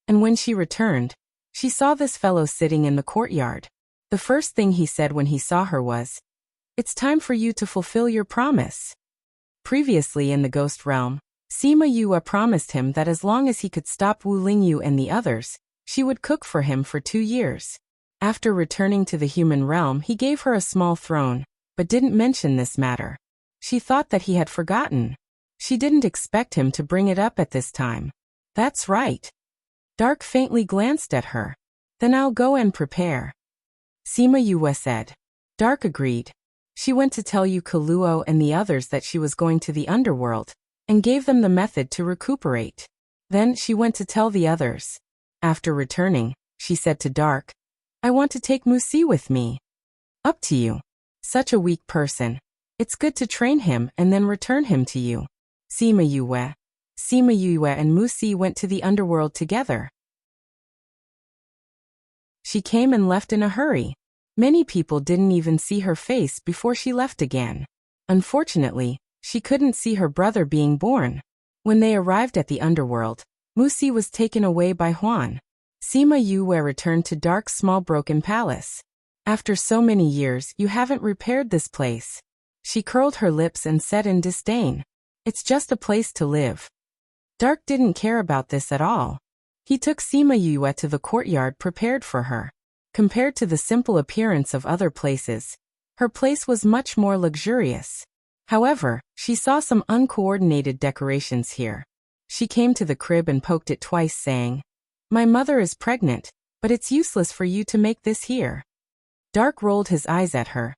And when she returned, she saw this fellow sitting in the courtyard. The first thing he said when he saw her was, "It's time for you to fulfill your promise." Previously in the ghost realm, Sima Yue promised him that as long as he could stop Wu Lingyu and the others, she would cook for him for 2 years. After returning to the human realm, he gave her a small throne, but didn't mention this matter. She thought that he had forgotten. She didn't expect him to bring it up at this time. That's right. Dark faintly glanced at her. Then I'll go and prepare. Sima Yue said. Dark agreed. She went to tell Yukaluo and the others that she was going to the underworld, and gave them the method to recuperate. Then she went to tell the others. After returning, she said to Dark, I want to take Musi with me. Up to you. Such a weak person. It's good to train him and then return him to you. Sima Yue and Musi went to the underworld together. She came and left in a hurry. Many people didn't even see her face before she left again. Unfortunately, she couldn't see her brother being born. When they arrived at the underworld, Musi was taken away by Huan. Sima Yue returned to Dark's small broken palace. After so many years, you haven't repaired this place. She curled her lips and said in disdain. It's just a place to live. Dark didn't care about this at all. He took Sima Yue to the courtyard prepared for her. Compared to the simple appearance of other places, her place was much more luxurious. However, she saw some uncoordinated decorations here. She came to the crib and poked it twice, saying, My mother is pregnant, but it's useless for you to make this here. Dark rolled his eyes at her.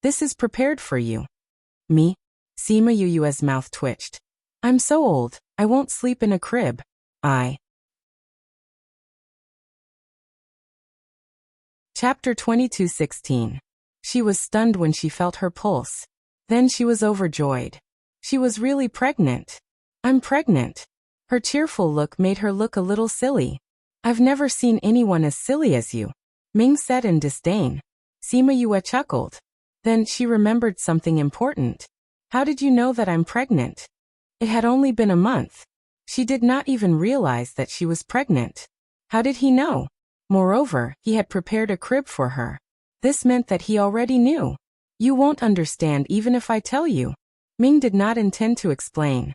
This is prepared for you. Me? Sima Yue's mouth twitched. I'm so old, I won't sleep in a crib. Chapter 22:16. She was stunned when she felt her pulse. Then she was overjoyed. She was really pregnant. I'm pregnant. Her cheerful look made her look a little silly. I've never seen anyone as silly as you, Ming said in disdain. Sima Yue chuckled. Then she remembered something important. How did you know that I'm pregnant? It had only been a month. She did not even realize that she was pregnant. How did he know? Moreover, he had prepared a crib for her. This meant that he already knew. You won't understand even if I tell you. Ming did not intend to explain.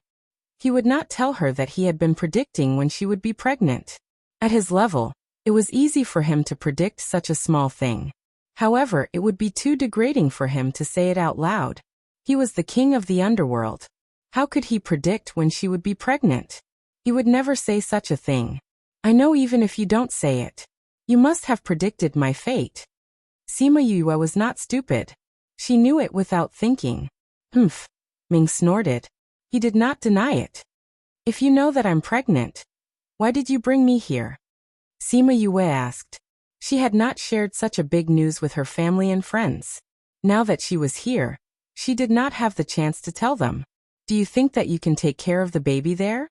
He would not tell her that he had been predicting when she would be pregnant. At his level, it was easy for him to predict such a small thing. However, it would be too degrading for him to say it out loud. He was the king of the underworld. How could he predict when she would be pregnant? He would never say such a thing. I know even if you don't say it. You must have predicted my fate. Sima Yue was not stupid. She knew it without thinking. Humph. Ming snorted. He did not deny it. If you know that I'm pregnant, why did you bring me here? Sima Yue asked. She had not shared such a big news with her family and friends. Now that she was here, she did not have the chance to tell them. Do you think that you can take care of the baby there?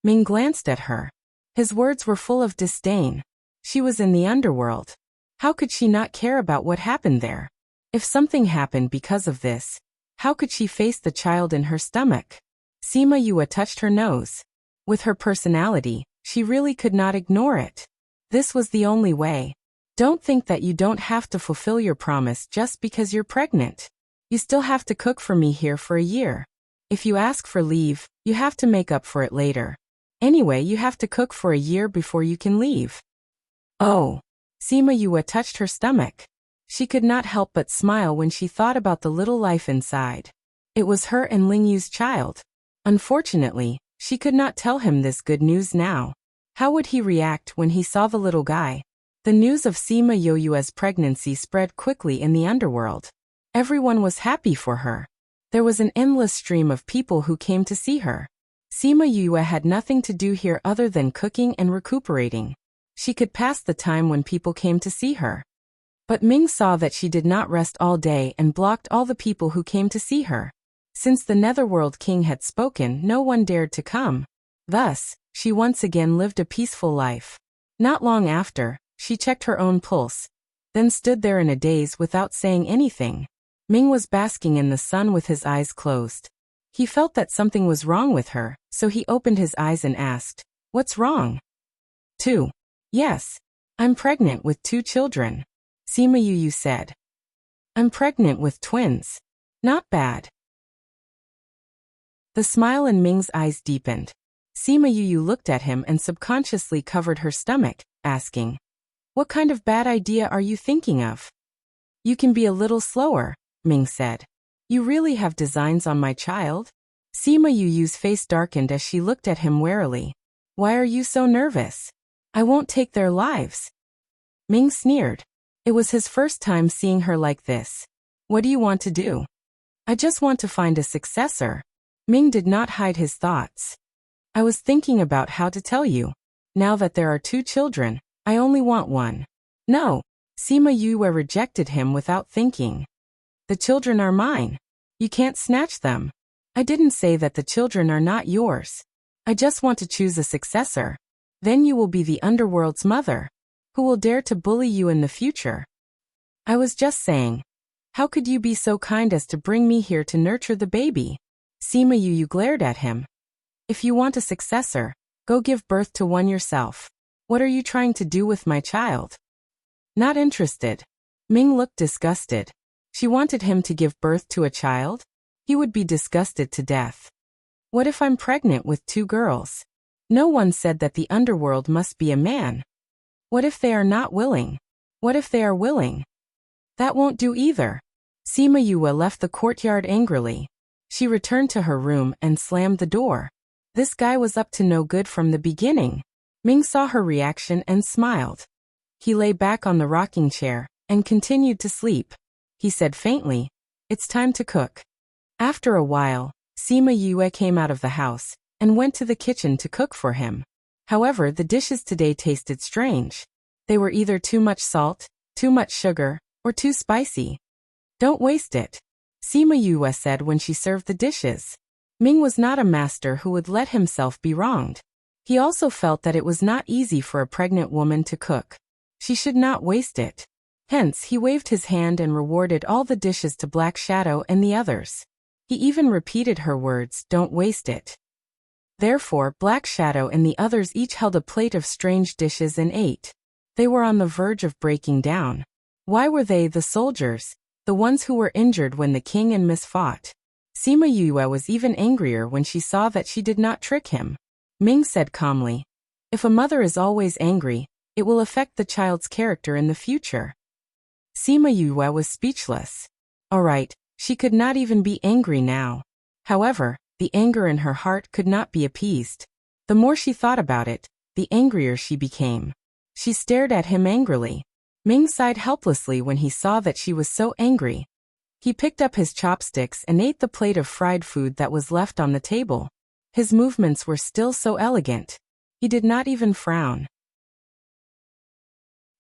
Ming glanced at her. His words were full of disdain. She was in the underworld. How could she not care about what happened there? If something happened because of this, how could she face the child in her stomach? Sima Yue touched her nose. With her personality, she really could not ignore it. This was the only way. Don't think that you don't have to fulfill your promise just because you're pregnant. You still have to cook for me here for a year. If you ask for leave, you have to make up for it later. Anyway, you have to cook for a year before you can leave. Oh. Sima Yue touched her stomach. She could not help but smile when she thought about the little life inside. It was her and Ling Yu's child. Unfortunately, she could not tell him this good news now. How would he react when he saw the little guy? The news of Sima Yue's pregnancy spread quickly in the underworld. Everyone was happy for her. There was an endless stream of people who came to see her. Sima Yue had nothing to do here other than cooking and recuperating. She could pass the time when people came to see her. But Ming saw that she did not rest all day and blocked all the people who came to see her. Since the Netherworld King had spoken, no one dared to come. Thus, she once again lived a peaceful life. Not long after, she checked her own pulse, then stood there in a daze without saying anything. Ming was basking in the sun with his eyes closed. He felt that something was wrong with her, so he opened his eyes and asked, "What's wrong?" 2. Yes. I'm pregnant with 2 children. Sima Yue said. I'm pregnant with twins. Not bad. The smile in Ming's eyes deepened. Sima Yue looked at him and subconsciously covered her stomach, asking, "What kind of bad idea are you thinking of?" You can be a little slower, Ming said. You really have designs on my child? Sima Yue's face darkened as she looked at him warily. Why are you so nervous? I won't take their lives. Ming sneered. It was his first time seeing her like this. What do you want to do? I just want to find a successor. Ming did not hide his thoughts. I was thinking about how to tell you. Now that there are 2 children, I only want one. No. Sima Yue rejected him without thinking. The children are mine. You can't snatch them. I didn't say that the children are not yours. I just want to choose a successor. Then you will be the underworld's mother. Who will dare to bully you in the future? I was just saying. How could you be so kind as to bring me here to nurture the baby? Sima Yue glared at him. If you want a successor, go give birth to one yourself. What are you trying to do with my child? Not interested. Ming looked disgusted. She wanted him to give birth to a child? He would be disgusted to death. What if I'm pregnant with 2 girls? No one said that the underworld must be a man. What if they are not willing? What if they are willing? That won't do either. Sima Yue left the courtyard angrily. She returned to her room and slammed the door. This guy was up to no good from the beginning. Ming saw her reaction and smiled. He lay back on the rocking chair and continued to sleep. He said faintly, "It's time to cook." After a while, Sima Yue came out of the house and went to the kitchen to cook for him. However, the dishes today tasted strange. They were either too much salt, too much sugar, or too spicy. Don't waste it, Sima Yue said when she served the dishes. Ming was not a master who would let himself be wronged. He also felt that it was not easy for a pregnant woman to cook. She should not waste it. Hence, he waved his hand and rewarded all the dishes to Black Shadow and the others. He even repeated her words, "Don't waste it." Therefore, Black Shadow and the others each held a plate of strange dishes and ate. They were on the verge of breaking down. Why were they the soldiers, the ones who were injured when the king and Miss fought? Sima Yue was even angrier when she saw that she did not trick him. Ming said calmly, "If a mother is always angry, it will affect the child's character in the future." Sima Yue was speechless. Alright, she could not even be angry now. However, the anger in her heart could not be appeased. The more she thought about it, the angrier she became. She stared at him angrily. Ming sighed helplessly when he saw that she was so angry. He picked up his chopsticks and ate the plate of fried food that was left on the table. His movements were still so elegant. He did not even frown.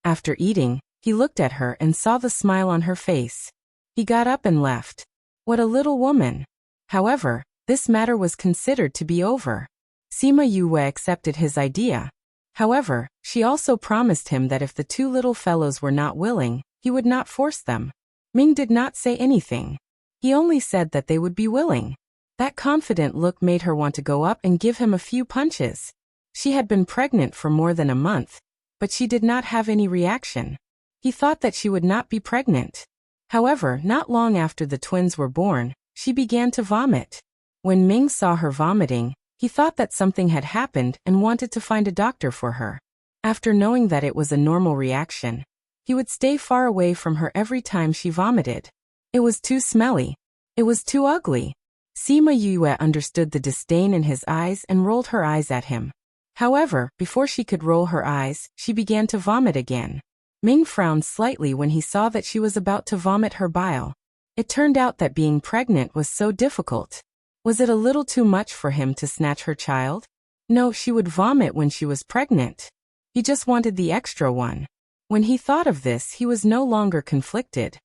After eating, he looked at her and saw the smile on her face. He got up and left. What a little woman. However, this matter was considered to be over. Sima Yue accepted his idea. However, she also promised him that if the 2 little fellows were not willing, he would not force them. Ming did not say anything. He only said that they would be willing. That confident look made her want to go up and give him a few punches. She had been pregnant for more than a month, but she did not have any reaction. He thought that she would not be pregnant. However, not long after the twins were born, she began to vomit. When Ming saw her vomiting, he thought that something had happened and wanted to find a doctor for her. After knowing that it was a normal reaction, he would stay far away from her every time she vomited. It was too smelly. It was too ugly. Sima Yue understood the disdain in his eyes and rolled her eyes at him. However, before she could roll her eyes, she began to vomit again. Ming frowned slightly when he saw that she was about to vomit her bile. It turned out that being pregnant was so difficult. Was it a little too much for him to snatch her child? No, she would vomit when she was pregnant. He just wanted the extra one. When he thought of this, he was no longer conflicted.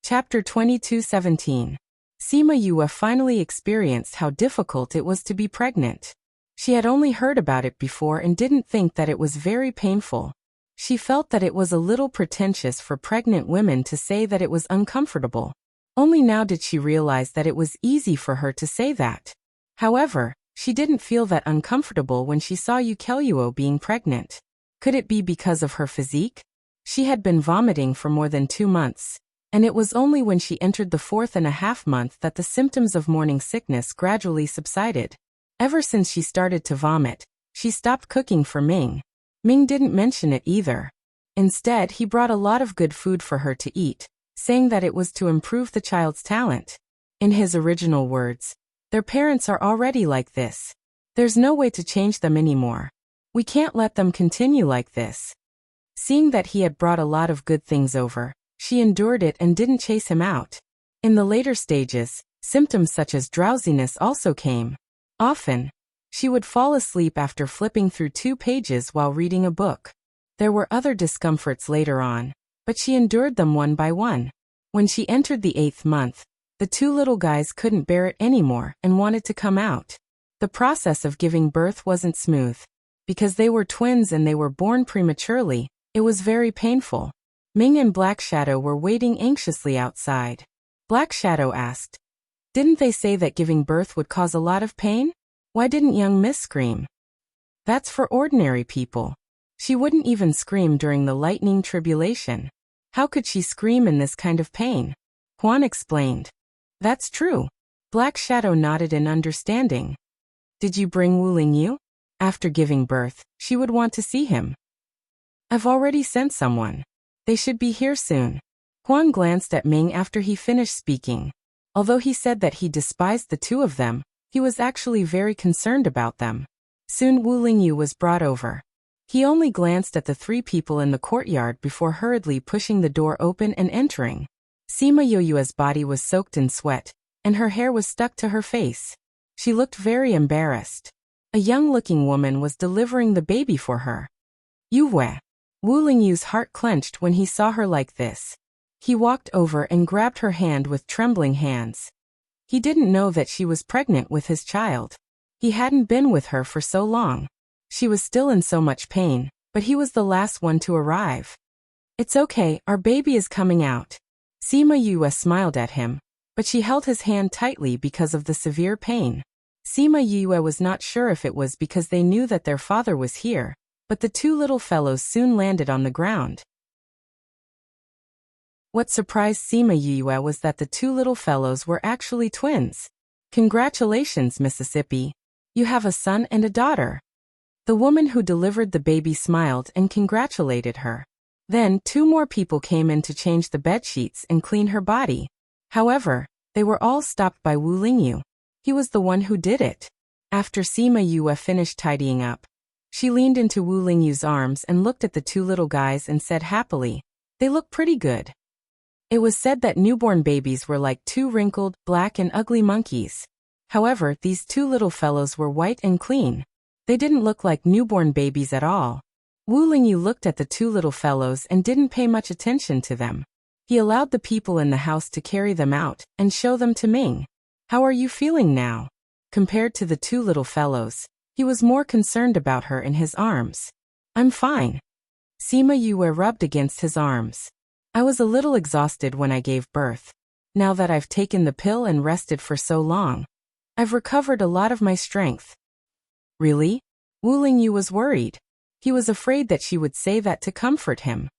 Chapter 22:17. Sima Yue finally experienced how difficult it was to be pregnant. She had only heard about it before and didn't think that it was very painful. She felt that it was a little pretentious for pregnant women to say that it was uncomfortable. Only now did she realize that it was easy for her to say that. However, she didn't feel that uncomfortable when she saw Yukelyuo being pregnant. Could it be because of her physique? She had been vomiting for more than 2 months, and it was only when she entered the 4.5 month that the symptoms of morning sickness gradually subsided. Ever since she started to vomit, she stopped cooking for Ming. Ming didn't mention it either. Instead, he brought a lot of good food for her to eat, saying that it was to improve the child's talent. In his original words, "Their parents are already like this. There's no way to change them anymore. We can't let them continue like this." Seeing that he had brought a lot of good things over, she endured it and didn't chase him out. In the later stages, symptoms such as drowsiness also came. Often, she would fall asleep after flipping through 2 pages while reading a book. There were other discomforts later on, but she endured them one by one. When she entered the 8th month, the 2 little guys couldn't bear it anymore and wanted to come out. The process of giving birth wasn't smooth. Because they were twins and they were born prematurely, it was very painful. Ming and Black Shadow were waiting anxiously outside. Black Shadow asked, "Didn't they say that giving birth would cause a lot of pain? Why didn't young Miss scream?" "That's for ordinary people. She wouldn't even scream during the lightning tribulation. How could she scream in this kind of pain?" Huan explained. "That's true." Black Shadow nodded in understanding. "Did you bring Wu Lingyu?" After giving birth, she would want to see him. "I've already sent someone. They should be here soon." Huan glanced at Ming after he finished speaking. Although he said that he despised the 2 of them, he was actually very concerned about them. Soon Wu Lingyu was brought over. He only glanced at the 3 people in the courtyard before hurriedly pushing the door open and entering. Sima Yoyue's body was soaked in sweat, and her hair was stuck to her face. She looked very embarrassed. A young-looking woman was delivering the baby for her. Yue. Wu Lingyu's heart clenched when he saw her like this. He walked over and grabbed her hand with trembling hands. He didn't know that she was pregnant with his child. He hadn't been with her for so long. She was still in so much pain, but he was the last one to arrive. "It's okay, our baby is coming out." Sima Yue smiled at him, but she held his hand tightly because of the severe pain. Sima Yue was not sure if it was because they knew that their father was here, but the 2 little fellows soon landed on the ground. What surprised Sima Yue was that the 2 little fellows were actually twins. "Congratulations, Mississippi. You have a son and a daughter." The woman who delivered the baby smiled and congratulated her. Then 2 more people came in to change the bedsheets and clean her body. However, they were all stopped by Wu Lingyu. He was the one who did it. After Sima Yue finished tidying up, she leaned into Wu Lingyu's arms and looked at the 2 little guys and said happily, "They look pretty good." It was said that newborn babies were like 2 wrinkled, black and ugly monkeys. However, these 2 little fellows were white and clean. They didn't look like newborn babies at all. Wu Lingyu looked at the 2 little fellows and didn't pay much attention to them. He allowed the people in the house to carry them out and show them to Ming. "How are you feeling now?" Compared to the 2 little fellows, he was more concerned about her in his arms. "I'm fine." Sima Yue rubbed against his arms. I was a little exhausted when I gave birth. Now that I've taken the pill and rested for so long, I've recovered a lot of my strength. Really? Wu Lingyu was worried. He was afraid that she would say that to comfort him.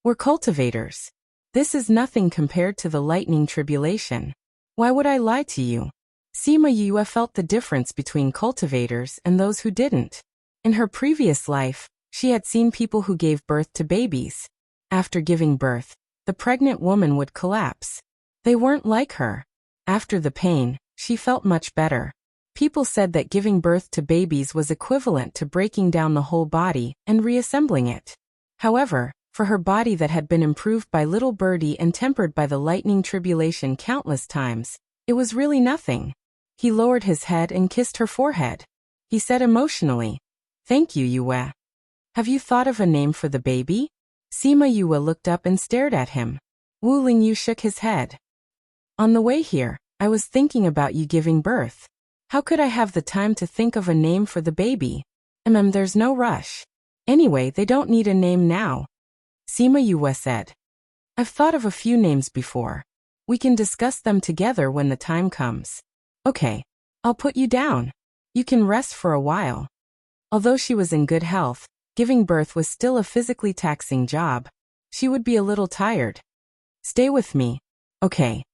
We're cultivators. This is nothing compared to the lightning tribulation. Why would I lie to you? Sima Yue felt the difference between cultivators and those who didn't. In her previous life, she had seen people who gave birth to babies. After giving birth, the pregnant woman would collapse. They weren't like her. After the pain, she felt much better. People said that giving birth to babies was equivalent to breaking down the whole body and reassembling it. However, for her body that had been improved by little birdie and tempered by the lightning tribulation countless times, it was really nothing. He lowered his head and kissed her forehead. He said emotionally, "Thank you, Yue. Have you thought of a name for the baby?" Sima Yue looked up and stared at him. Wu Lingyu shook his head. On the way here, I was thinking about you giving birth. How could I have the time to think of a name for the baby? There's no rush. Anyway, they don't need a name now. Sima Yue said. I've thought of a few names before. We can discuss them together when the time comes. Okay. I'll put you down. You can rest for a while. Although she was in good health, giving birth was still a physically taxing job. She would be a little tired. Stay with me. Okay.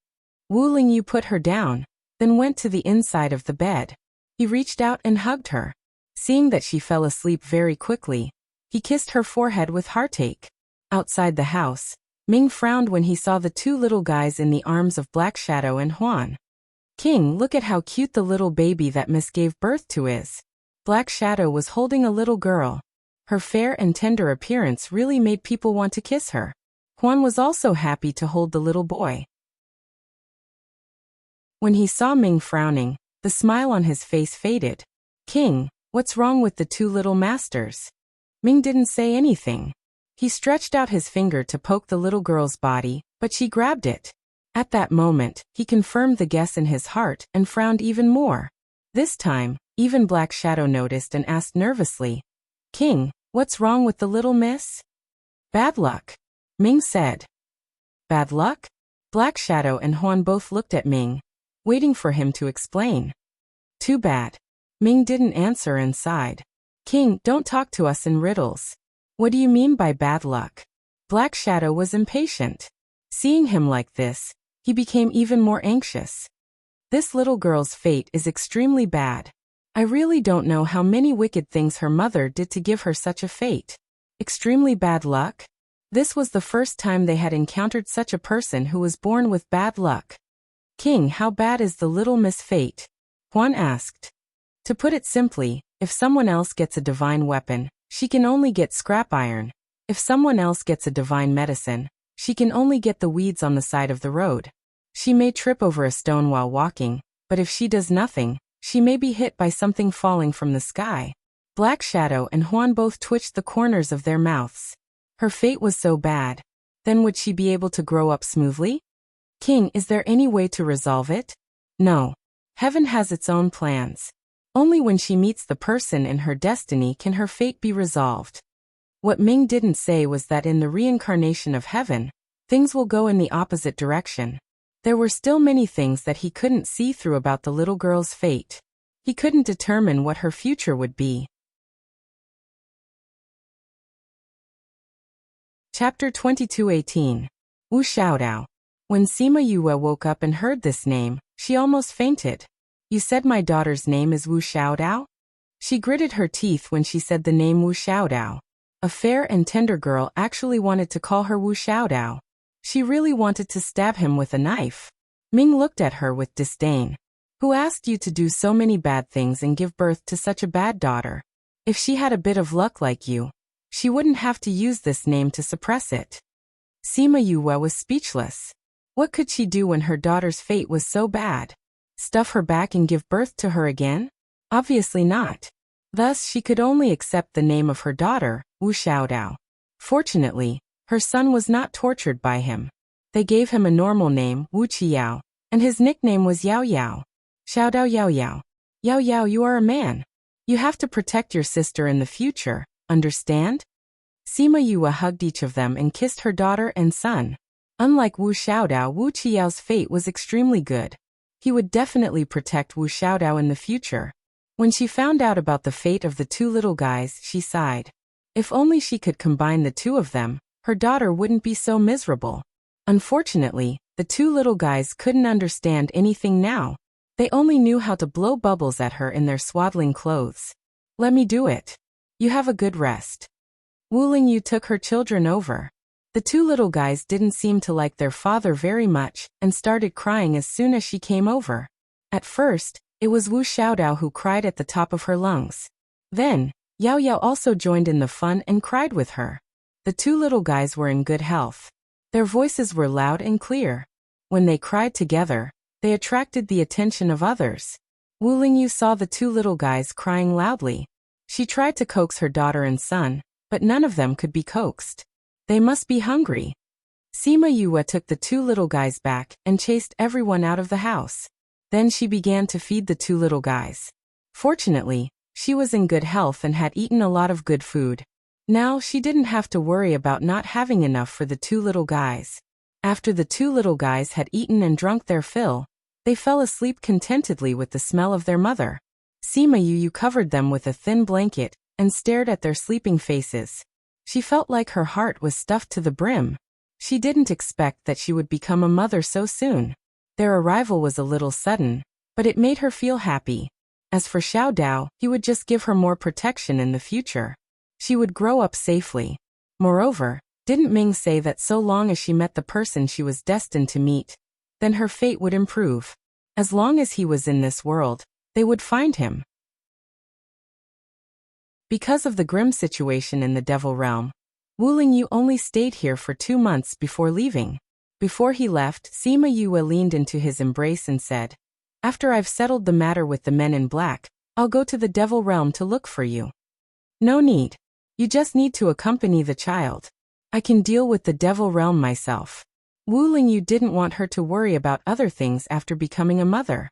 Wu Lingyu put her down, then went to the inside of the bed. He reached out and hugged her. Seeing that she fell asleep very quickly, he kissed her forehead with heartache. Outside the house, Ming frowned when he saw the two little guys in the arms of Black Shadow and Huan. King, look at how cute the little baby that Miss gave birth to is. Black Shadow was holding a little girl. Her fair and tender appearance really made people want to kiss her. Huan was also happy to hold the little boy. When he saw Ming frowning, the smile on his face faded. King, what's wrong with the two little masters? Ming didn't say anything. He stretched out his finger to poke the little girl's body, but she grabbed it. At that moment, he confirmed the guess in his heart and frowned even more. This time, even Black Shadow noticed and asked nervously, King, what's wrong with the little miss? Bad luck, Ming said. Bad luck? Black Shadow and Huan both looked at Ming, waiting for him to explain. Too bad. Ming didn't answer and sighed. King, don't talk to us in riddles. What do you mean by bad luck? Black Shadow was impatient. Seeing him like this, he became even more anxious. This little girl's fate is extremely bad. I really don't know how many wicked things her mother did to give her such a fate. Extremely bad luck? This was the first time they had encountered such a person who was born with bad luck. King, how bad is the little miss fate? Huan asked. To put it simply, if someone else gets a divine weapon, she can only get scrap iron. If someone else gets a divine medicine, she can only get the weeds on the side of the road. She may trip over a stone while walking, but if she does nothing, she may be hit by something falling from the sky. Black Shadow and Huan both twitched the corners of their mouths. Her fate was so bad. Then would she be able to grow up smoothly? King, is there any way to resolve it? No. Heaven has its own plans. Only when she meets the person in her destiny can her fate be resolved. What Ming didn't say was that in the reincarnation of heaven, things will go in the opposite direction. There were still many things that he couldn't see through about the little girl's fate. He couldn't determine what her future would be. Chapter 22:18. Wu Xiaodao. When Sima Yue woke up and heard this name, she almost fainted. You said my daughter's name is Wu Xiaodao? She gritted her teeth when she said the name Wu Xiaodao. A fair and tender girl actually wanted to call her Wu Xiaodao. She really wanted to stab him with a knife. Ming looked at her with disdain. Who asked you to do so many bad things and give birth to such a bad daughter? If she had a bit of luck like you, she wouldn't have to use this name to suppress it. Sima Yue was speechless. What could she do when her daughter's fate was so bad? Stuff her back and give birth to her again? Obviously not. Thus she could only accept the name of her daughter, Wu Xiaodao. Fortunately, her son was not tortured by him. They gave him a normal name, Wu Qiao, and his nickname was Yao Yao. Xiaodao Yao Yao. Yao Yao, you are a man. You have to protect your sister in the future, understand? Sima Yue hugged each of them and kissed her daughter and son. Unlike Wu Xiaodao, Wu Qiao's fate was extremely good. He would definitely protect Wu Xiaodao in the future. When she found out about the fate of the two little guys, she sighed. If only she could combine the two of them, her daughter wouldn't be so miserable. Unfortunately, the two little guys couldn't understand anything now. They only knew how to blow bubbles at her in their swaddling clothes. Let me do it. You have a good rest. Wu Lingyu took her children over. The two little guys didn't seem to like their father very much and started crying as soon as she came over. At first, it was Wu Xiaodao who cried at the top of her lungs. Then, Yao Yao also joined in the fun and cried with her. The two little guys were in good health. Their voices were loud and clear. When they cried together, they attracted the attention of others. Wu Lingyu saw the two little guys crying loudly. She tried to coax her daughter and son, but none of them could be coaxed. They must be hungry. Sima Yue took the two little guys back and chased everyone out of the house. Then she began to feed the two little guys. Fortunately, she was in good health and had eaten a lot of good food. Now she didn't have to worry about not having enough for the two little guys. After the two little guys had eaten and drunk their fill, they fell asleep contentedly with the smell of their mother. Sima Yue covered them with a thin blanket and stared at their sleeping faces. She felt like her heart was stuffed to the brim. She didn't expect that she would become a mother so soon. Their arrival was a little sudden, but it made her feel happy. As for Xiao Dao, he would just give her more protection in the future. She would grow up safely. Moreover, didn't Ming say that so long as she met the person she was destined to meet, then her fate would improve? As long as he was in this world, they would find him. Because of the grim situation in the Devil Realm, Wu Lingyu only stayed here for 2 months before leaving. Before he left, Sima Yue leaned into his embrace and said, "After I've settled the matter with the men in black, I'll go to the Devil Realm to look for you." "No need. You just need to accompany the child. I can deal with the Devil Realm myself." Wu Lingyu didn't want her to worry about other things after becoming a mother.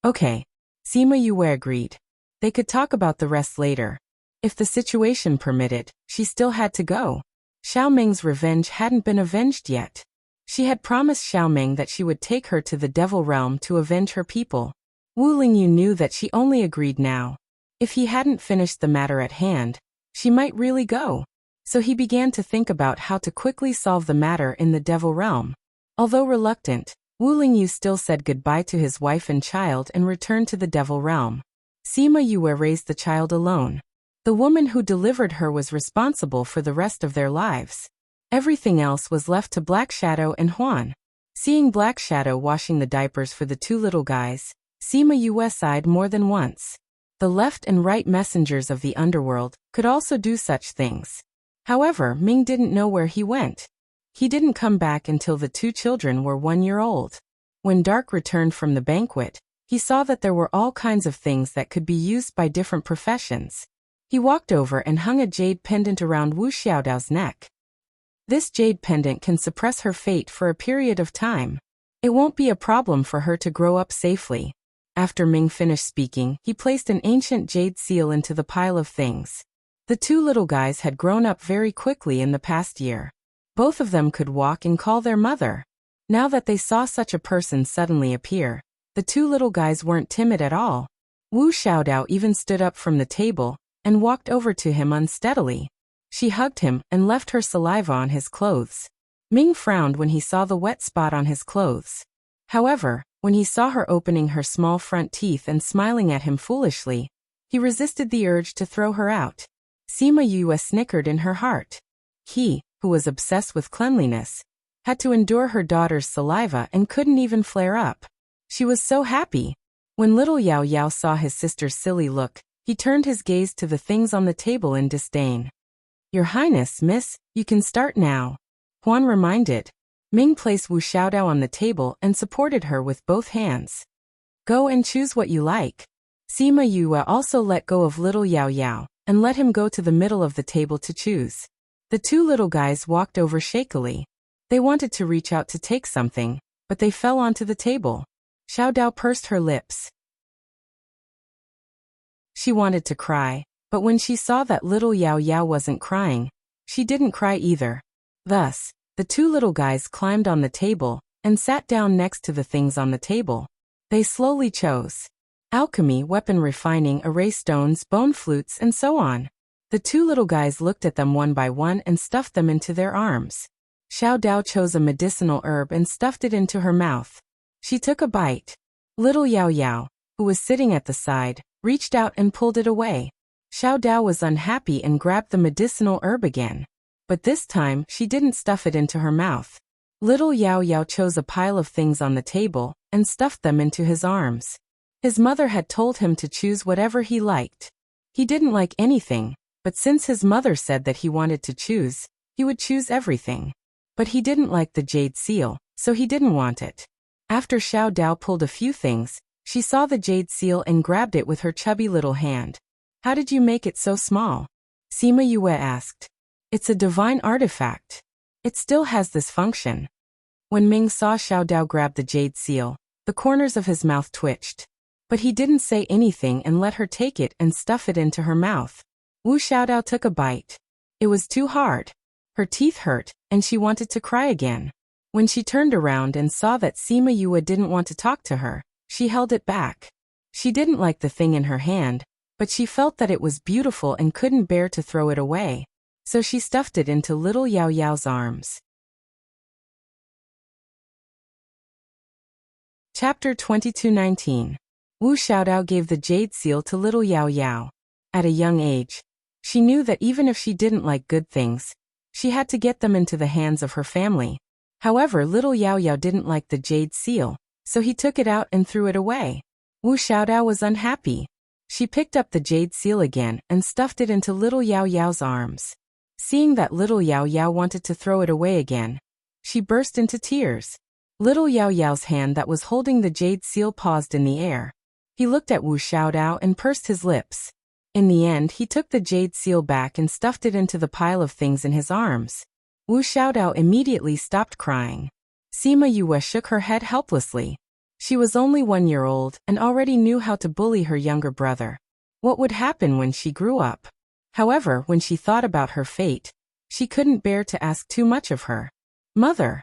Okay. Sima Yue agreed. They could talk about the rest later. If the situation permitted, she still had to go. Xiao Ming's revenge hadn't been avenged yet. She had promised Xiao Ming that she would take her to the Devil Realm to avenge her people. Wu Lingyu knew that she only agreed now. If he hadn't finished the matter at hand, she might really go. So he began to think about how to quickly solve the matter in the Devil Realm. Although reluctant, Wu Lingyu still said goodbye to his wife and child and returned to the Devil Realm. Sima Yue raised the child alone. The woman who delivered her was responsible for the rest of their lives. Everything else was left to Black Shadow and Huan. Seeing Black Shadow washing the diapers for the two little guys, Sima Yue sighed more than once. The left and right messengers of the underworld could also do such things. However, Ming didn't know where he went. He didn't come back until the two children were 1 year old. When Dark returned from the banquet, he saw that there were all kinds of things that could be used by different professions. He walked over and hung a jade pendant around Wu Xiaodao's neck. This jade pendant can suppress her fate for a period of time. It won't be a problem for her to grow up safely. After Ming finished speaking, he placed an ancient jade seal into the pile of things. The two little guys had grown up very quickly in the past year. Both of them could walk and call their mother. Now that they saw such a person suddenly appear, the two little guys weren't timid at all. Wu Xiaodao even stood up from the table and walked over to him unsteadily. She hugged him and left her saliva on his clothes. Ming frowned when he saw the wet spot on his clothes. However, when he saw her opening her small front teeth and smiling at him foolishly, he resisted the urge to throw her out. Sima Yue snickered in her heart. He, who was obsessed with cleanliness, had to endure her daughter's saliva and couldn't even flare up. She was so happy. When little Yao Yao saw his sister's silly look, he turned his gaze to the things on the table in disdain. "Your Highness, miss, you can start now," Huan reminded. Ming placed Wu Xiaodao on the table and supported her with both hands. "Go and choose what you like." Sima Yue also let go of little Yao Yao and let him go to the middle of the table to choose. The two little guys walked over shakily. They wanted to reach out to take something, but they fell onto the table. Xiao Dao pursed her lips. She wanted to cry, but when she saw that little Yao Yao wasn't crying, She didn't cry either. Thus, the two little guys climbed on the table and sat down next to the things on the table. They slowly chose alchemy, weapon refining, array stones, bone flutes, and so on. The two little guys looked at them one by one and stuffed them into their arms. Xiao Dao chose a medicinal herb and stuffed it into her mouth. She took a bite. Little Yao Yao, who was sitting at the side, reached out and pulled it away. Xiao Dao was unhappy and grabbed the medicinal herb again. But this time, she didn't stuff it into her mouth. Little Yao Yao chose a pile of things on the table and stuffed them into his arms. His mother had told him to choose whatever he liked. He didn't like anything, but since his mother said that he wanted to choose, he would choose everything. But he didn't like the jade seal, so he didn't want it. After Xiao Dao pulled a few things, she saw the jade seal and grabbed it with her chubby little hand. How did you make it so small? Sima Yue asked. It's a divine artifact. It still has this function. When Ming saw Xiao Dao grab the jade seal, the corners of his mouth twitched. But he didn't say anything and let her take it and stuff it into her mouth. Wu Xiaodao took a bite. It was too hard. Her teeth hurt, and she wanted to cry again. When she turned around and saw that Sima Yue didn't want to talk to her, she held it back. She didn't like the thing in her hand, but she felt that it was beautiful and couldn't bear to throw it away. So she stuffed it into little Yao Yao's arms. Chapter 22:19. Wu Xiaodao gave the jade seal to little Yao Yao. At a young age, she knew that even if she didn't like good things, she had to get them into the hands of her family. However, little Yao Yao didn't like the jade seal, so he took it out and threw it away. Wu Xiaodao was unhappy. She picked up the jade seal again and stuffed it into little Yao Yao's arms. Seeing that little Yao Yao wanted to throw it away again, she burst into tears. Little Yao Yao's hand that was holding the jade seal paused in the air. He looked at Wu Xiaodao and pursed his lips. In the end, he took the jade seal back and stuffed it into the pile of things in his arms. Wu Xiaodao immediately stopped crying. Sima Yue shook her head helplessly. She was only 1 year old and already knew how to bully her younger brother. What would happen when she grew up? However, when she thought about her fate, she couldn't bear to ask too much of her. Mother.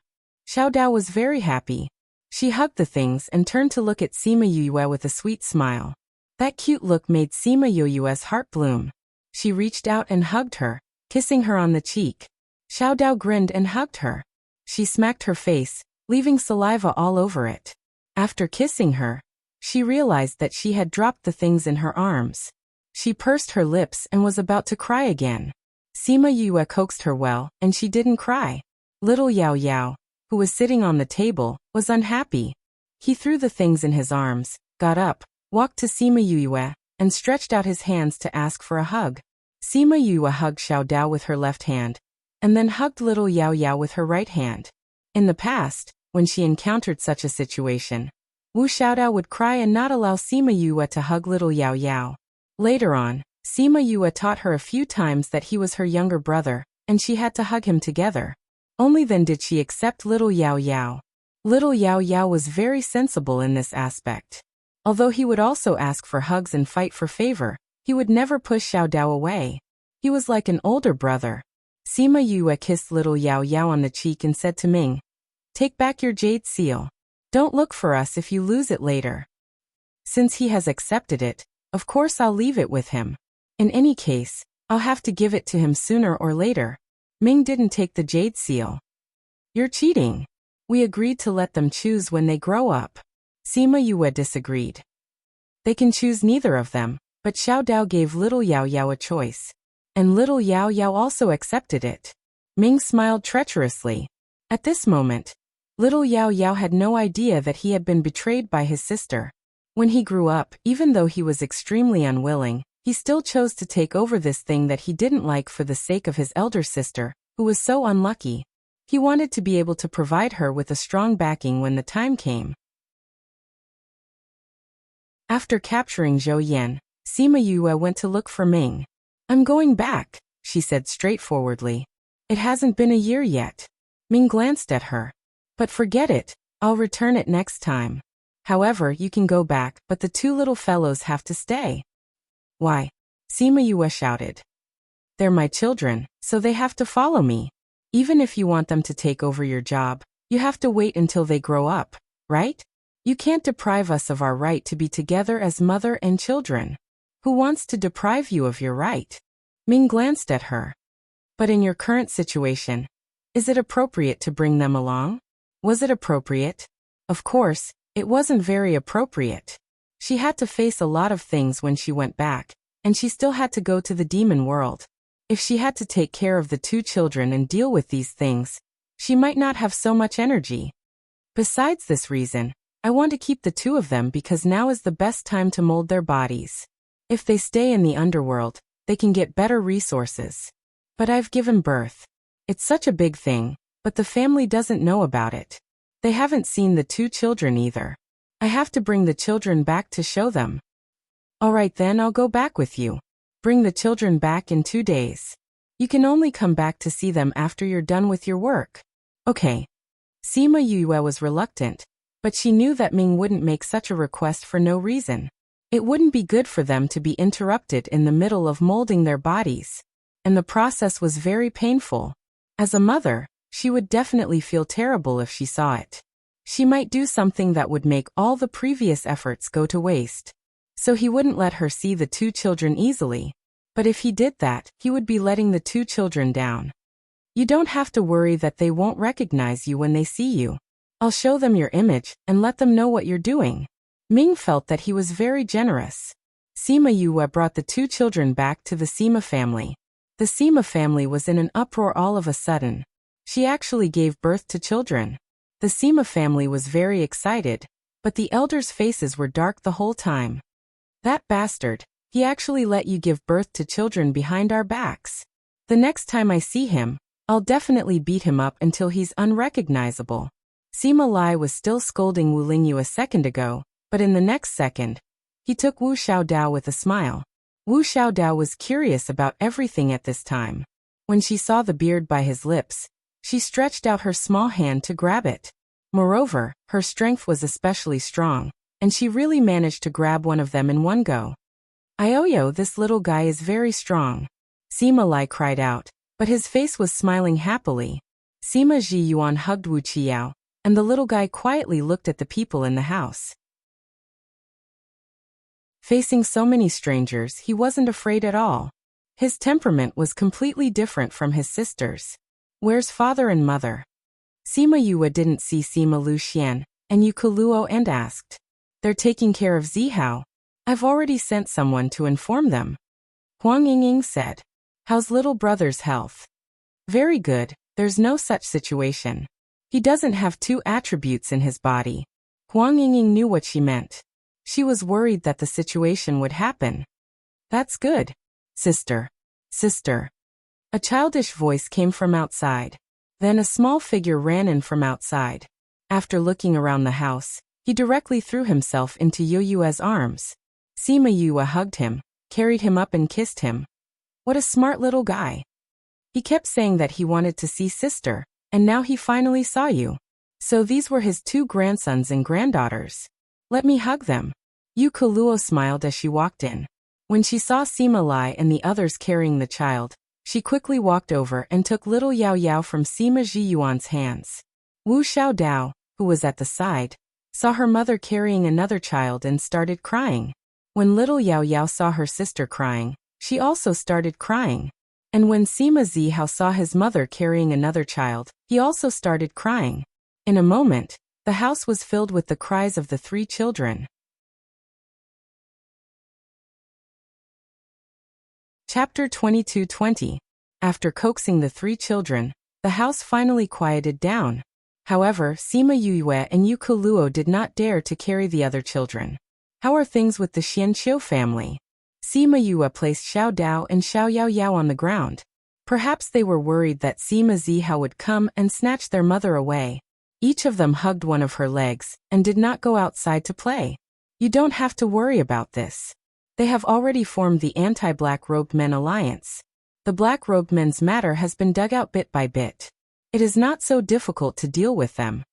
Xiao Dao was very happy. She hugged the things and turned to look at Sima Yue with a sweet smile. That cute look made Sima Yue's heart bloom. She reached out and hugged her, kissing her on the cheek. Xiao Dao grinned and hugged her. She smacked her face, leaving saliva all over it. After kissing her, she realized that she had dropped the things in her arms. She pursed her lips and was about to cry again. Sima Yue coaxed her well, and she didn't cry. Little Yao Yao, who was sitting on the table, was unhappy. He threw the things in his arms, got up, walked to Sima Yue, and stretched out his hands to ask for a hug. Sima Yue hugged Xiao Dao with her left hand, and then hugged little Yao Yao with her right hand. In the past, when she encountered such a situation, Wu Xiaodao would cry and not allow Sima Yue to hug little Yao Yao. Later on, Sima Yue taught her a few times that he was her younger brother, and she had to hug him together. Only then did she accept little Yao Yao. Little Yao Yao was very sensible in this aspect. Although he would also ask for hugs and fight for favor, he would never push Xiao Dao away. He was like an older brother. Sima Yue kissed little Yao Yao on the cheek and said to Ming, "Take back your jade seal. Don't look for us if you lose it later." Since he has accepted it, of course I'll leave it with him. In any case, I'll have to give it to him sooner or later. Ming didn't take the jade seal. You're cheating. We agreed to let them choose when they grow up. Sima Yue disagreed. They can choose neither of them, but Xiao Dao gave little Yao Yao a choice. And little Yao Yao also accepted it. Ming smiled treacherously. At this moment, little Yao Yao had no idea that he had been betrayed by his sister. When he grew up, even though he was extremely unwilling, he still chose to take over this thing that he didn't like for the sake of his elder sister, who was so unlucky. He wanted to be able to provide her with a strong backing when the time came. After capturing Zhou Yan, Sima Yue went to look for Ming. "I'm going back," she said straightforwardly. "It hasn't been a year yet." Ming glanced at her. "But forget it, I'll return it next time. However, you can go back, but the two little fellows have to stay." "Why?" Sima Yue shouted. They're my children, so they have to follow me. Even if you want them to take over your job, you have to wait until they grow up, right? You can't deprive us of our right to be together as mother and children. Who wants to deprive you of your right? Ming glanced at her. But in your current situation, is it appropriate to bring them along? Was it appropriate? Of course, it wasn't very appropriate. She had to face a lot of things when she went back, and she still had to go to the demon world. If she had to take care of the 2 children and deal with these things, she might not have so much energy. Besides this reason, I want to keep the 2 of them because now is the best time to mold their bodies. If they stay in the underworld, they can get better resources. But I've given birth. It's such a big thing, but the family doesn't know about it. They haven't seen the 2 children either. I have to bring the children back to show them. All right then, I'll go back with you. Bring the children back in 2 days. You can only come back to see them after you're done with your work. Okay. Sima Yue was reluctant, but she knew that Ming wouldn't make such a request for no reason. It wouldn't be good for them to be interrupted in the middle of molding their bodies. And the process was very painful. As a mother, she would definitely feel terrible if she saw it. She might do something that would make all the previous efforts go to waste. So he wouldn't let her see the 2 children easily. But if he did that, he would be letting the 2 children down. You don't have to worry that they won't recognize you when they see you. I'll show them your image and let them know what you're doing. Ming felt that he was very generous. Sima Yue brought the 2 children back to the Sima family. The Sima family was in an uproar all of a sudden. She actually gave birth to children. The Sima family was very excited, but the elders' faces were dark the whole time. That bastard, he actually let you give birth to children behind our backs. The next time I see him, I'll definitely beat him up until he's unrecognizable. Sima Lai was still scolding Wu Lingyu a second ago, but in the next second, he took Wu Xiaodao with a smile. Wu Xiaodao was curious about everything at this time. When she saw the beard by his lips, she stretched out her small hand to grab it. Moreover, her strength was especially strong, and she really managed to grab one of them in one go. Ioyo, this little guy is very strong. Sima Lai cried out, but his face was smiling happily. Sima Ji Yuan hugged Wu Qiao, and the little guy quietly looked at the people in the house. Facing so many strangers, he wasn't afraid at all. His temperament was completely different from his sister's. Where's father and mother? Sima Yue didn't see Sima Lu Xian and Yu Luo and asked. They're taking care of Zihao. I've already sent someone to inform them. Huang Yingying said. How's little brother's health? Very good, there's no such situation. He doesn't have 2 attributes in his body. Huang Yingying knew what she meant. She was worried that the situation would happen. That's good. Sister. Sister. A childish voice came from outside. Then a small figure ran in from outside. After looking around the house, he directly threw himself into Yu Yue's arms. Sima Yue hugged him, carried him up and kissed him. What a smart little guy. He kept saying that he wanted to see sister, and now he finally saw you. So these were his 2 grandsons and granddaughters. Let me hug them. Yu Luo smiled as she walked in. When she saw Sima Lai and the others carrying the child, she quickly walked over and took little Yao Yao from Sima Ji Yuan's hands. Wu Xiaodao, who was at the side, saw her mother carrying another child and started crying. When little Yao Yao saw her sister crying, she also started crying. And when Sima Zihao saw his mother carrying another child, he also started crying. In a moment, the house was filled with the cries of the 3 children. Chapter 22:20. After coaxing the 3 children, the house finally quieted down. However, Sima Yue and Yu Luo did not dare to carry the other children. How are things with the Xianqiu family? Sima Yue placed Xiao Dao and Xiao Yao Yao on the ground. Perhaps they were worried that Sima Zihao would come and snatch their mother away. Each of them hugged one of her legs and did not go outside to play. You don't have to worry about this. They have already formed the anti-black-robed men alliance. The black-robed men's matter has been dug out bit by bit. It is not so difficult to deal with them.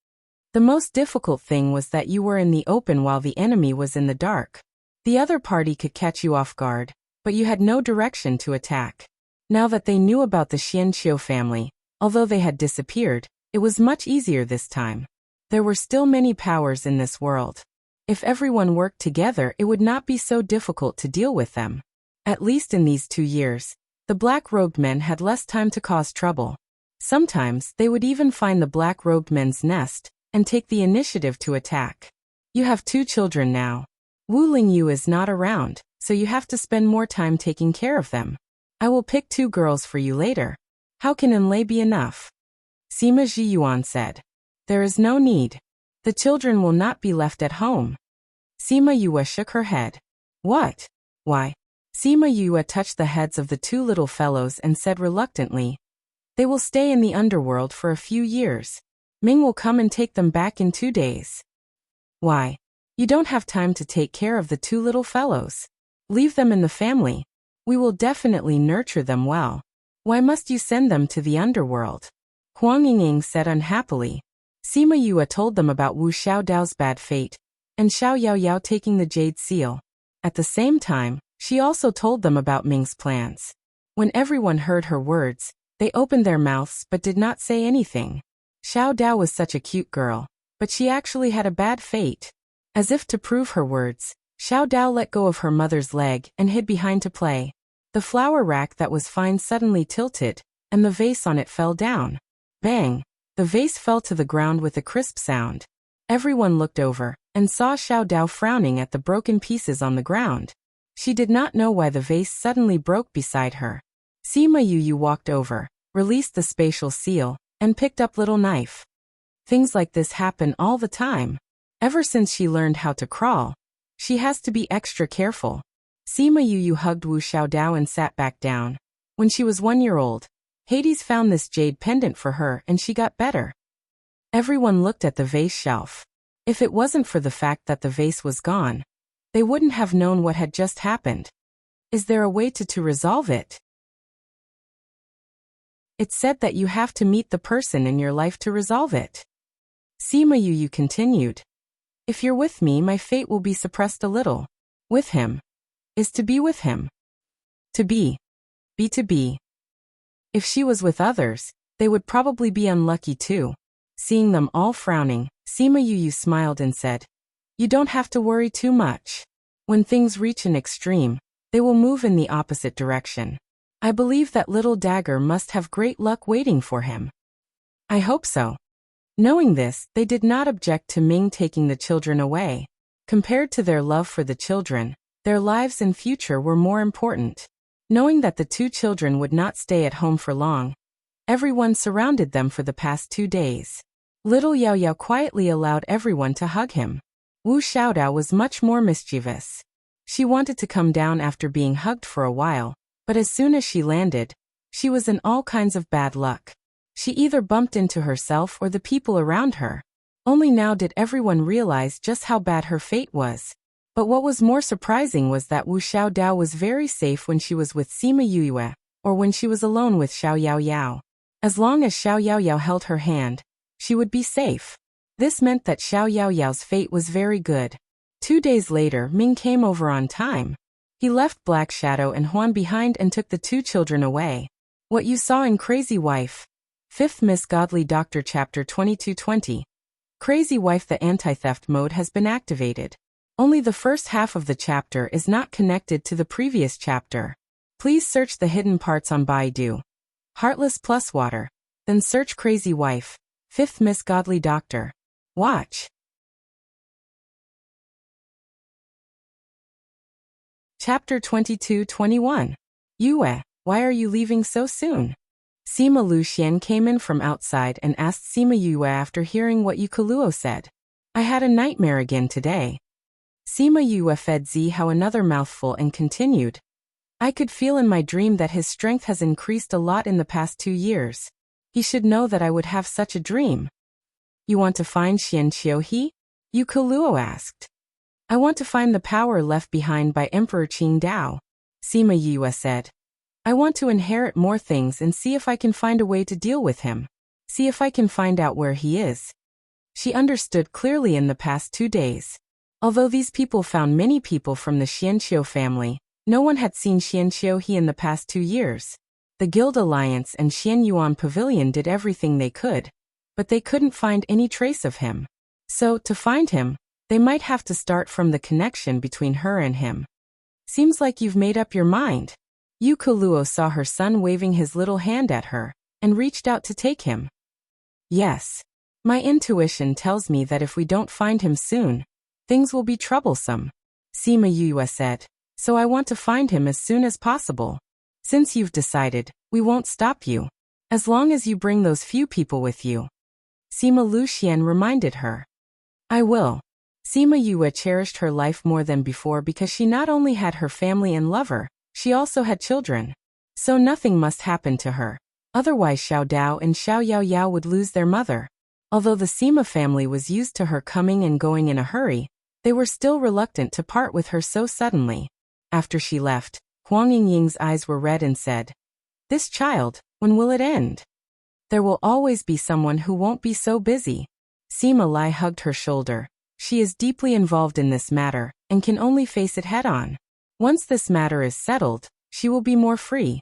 The most difficult thing was that you were in the open while the enemy was in the dark. The other party could catch you off guard, but you had no direction to attack. Now that they knew about the Xianqiu family, although they had disappeared, it was much easier this time. There were still many powers in this world. If everyone worked together, it would not be so difficult to deal with them. At least in these 2 years, the black-robed men had less time to cause trouble. Sometimes, they would even find the black-robed men's nest and take the initiative to attack. You have 2 children now. Wu Lingyu is not around, so you have to spend more time taking care of them. I will pick 2 girls for you later. How can Enlai be enough? Sima Zhiyuan said. There is no need. The children will not be left at home. Sima Yue shook her head. What? Why? Sima Yue touched the heads of the 2 little fellows and said reluctantly, they will stay in the underworld for a few years. Ming will come and take them back in 2 days. Why? You don't have time to take care of the 2 little fellows. Leave them in the family. We will definitely nurture them well. Why must you send them to the underworld? Huang Yingying said unhappily. Sima Yue told them about Wu Xiaodao's bad fate, and Xiao Yaoyao taking the jade seal. At the same time, she also told them about Ming's plans. When everyone heard her words, they opened their mouths but did not say anything. Xiao Dao was such a cute girl, but she actually had a bad fate. As if to prove her words, Xiao Dao let go of her mother's leg and hid behind to play. The flower rack that was fine suddenly tilted, and the vase on it fell down. Bang! The vase fell to the ground with a crisp sound. Everyone looked over, and saw Xiao Dao frowning at the broken pieces on the ground. She did not know why the vase suddenly broke beside her. Sima Yu walked over, released the spatial seal, and picked up little knife. Things like this happen all the time. Ever since she learned how to crawl, she has to be extra careful. Sima Yu hugged Wu Xiaodao and sat back down. When she was 1 year old, Hades found this jade pendant for her and she got better. Everyone looked at the vase shelf. If it wasn't for the fact that the vase was gone, they wouldn't have known what had just happened. Is there a way to resolve it? It's said that you have to meet the person in your life to resolve it. Sima Yu continued. If you're with me, my fate will be suppressed a little. With him. Is to be with him. To be. Be to be. If she was with others, they would probably be unlucky too. Seeing them all frowning, Sima Yu smiled and said, you don't have to worry too much. When things reach an extreme, they will move in the opposite direction. I believe that little dagger must have great luck waiting for him. I hope so. Knowing this, they did not object to Ming taking the children away. Compared to their love for the children, their lives and future were more important. Knowing that the 2 children would not stay at home for long, everyone surrounded them for the past 2 days. Little Yao Yao quietly allowed everyone to hug him. Wu Xiaodao was much more mischievous. She wanted to come down after being hugged for a while, but as soon as she landed, she was in all kinds of bad luck. She either bumped into herself or the people around her. Only now did everyone realize just how bad her fate was. But what was more surprising was that Wu Xiaodao was very safe when she was with Sima Yue, or when she was alone with Xiao Yaoyao. As long as Xiao Yaoyao held her hand, she would be safe. This meant that Xiao Yaoyao's fate was very good. 2 days later, Ming came over on time. He left Black Shadow and Huan behind and took the 2 children away. What you saw in Crazy Wife. 5th Miss Godly Doctor Chapter 2220. Crazy Wife. The anti-theft mode has been activated. Only the first half of the chapter is not connected to the previous chapter. Please search the hidden parts on Baidu. Heartless plus water. Then search Crazy Wife. 5th Miss Godly Doctor. Watch. Chapter 2221. Yue, why are you leaving so soon? Sima Luxian came in from outside and asked Sima Yue after hearing what Yukoluo said. I had a nightmare again today. Sima Yue fed Zihao another mouthful and continued. I could feel in my dream that his strength has increased a lot in the past 2 years. He should know that I would have such a dream. You want to find Xianqiu He? Yukoluo asked. I want to find the power left behind by Emperor Qingdao, Sima Yue said. I want to inherit more things and see if I can find a way to deal with him. See if I can find out where he is. She understood clearly in the past 2 days. Although these people found many people from the Xianqiu family, no one had seen Xianqiu He in the past 2 years. The Guild Alliance and Xianyuan Pavilion did everything they could, but they couldn't find any trace of him. So, to find him, they might have to start from the connection between her and him. Seems like you've made up your mind. Yu Kuluo saw her son waving his little hand at her, and reached out to take him. Yes. My intuition tells me that if we don't find him soon, things will be troublesome, Sima Yue said, so I want to find him as soon as possible. Since you've decided, we won't stop you. As long as you bring those few people with you. Sima Luxian reminded her. I will. Sima Yue cherished her life more than before because she not only had her family and lover, she also had children. So nothing must happen to her. Otherwise Xiao Dao and Xiao Yao Yao would lose their mother. Although the Sima family was used to her coming and going in a hurry, they were still reluctant to part with her so suddenly. After she left, Huang Yingying's eyes were red and said, "This child, when will it end? There will always be someone who won't be so busy." Sima Lai hugged her shoulder. She is deeply involved in this matter, and can only face it head-on. Once this matter is settled, she will be more free.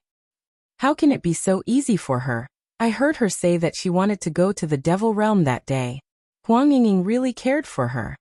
How can it be so easy for her? I heard her say that she wanted to go to the Devil Realm that day. Huang Yingying really cared for her.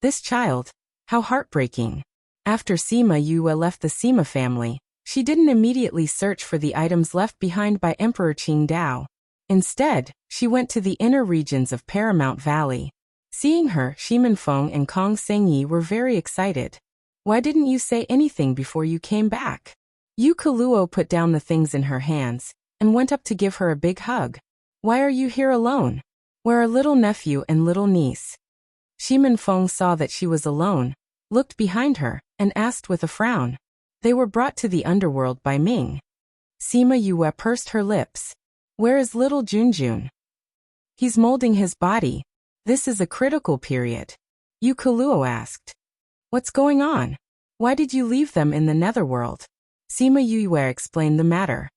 This child, how heartbreaking. After Sima Yue left the Sima family, she didn't immediately search for the items left behind by Emperor Qing Dao. Instead, she went to the inner regions of Paramount Valley. Seeing her, Shimen Feng and Kong Sengyi were very excited. Why didn't you say anything before you came back? Yu Kuluo put down the things in her hands, and went up to give her a big hug. Why are you here alone? Where are little nephew and little niece? Shimen Feng saw that she was alone, looked behind her, and asked with a frown. They were brought to the underworld by Ming. Sima Yue pursed her lips. Where is little Junjun? He's molding his body. This is a critical period. Yu Kuluo asked. What's going on? Why did you leave them in the netherworld? Sima Yue explained the matter.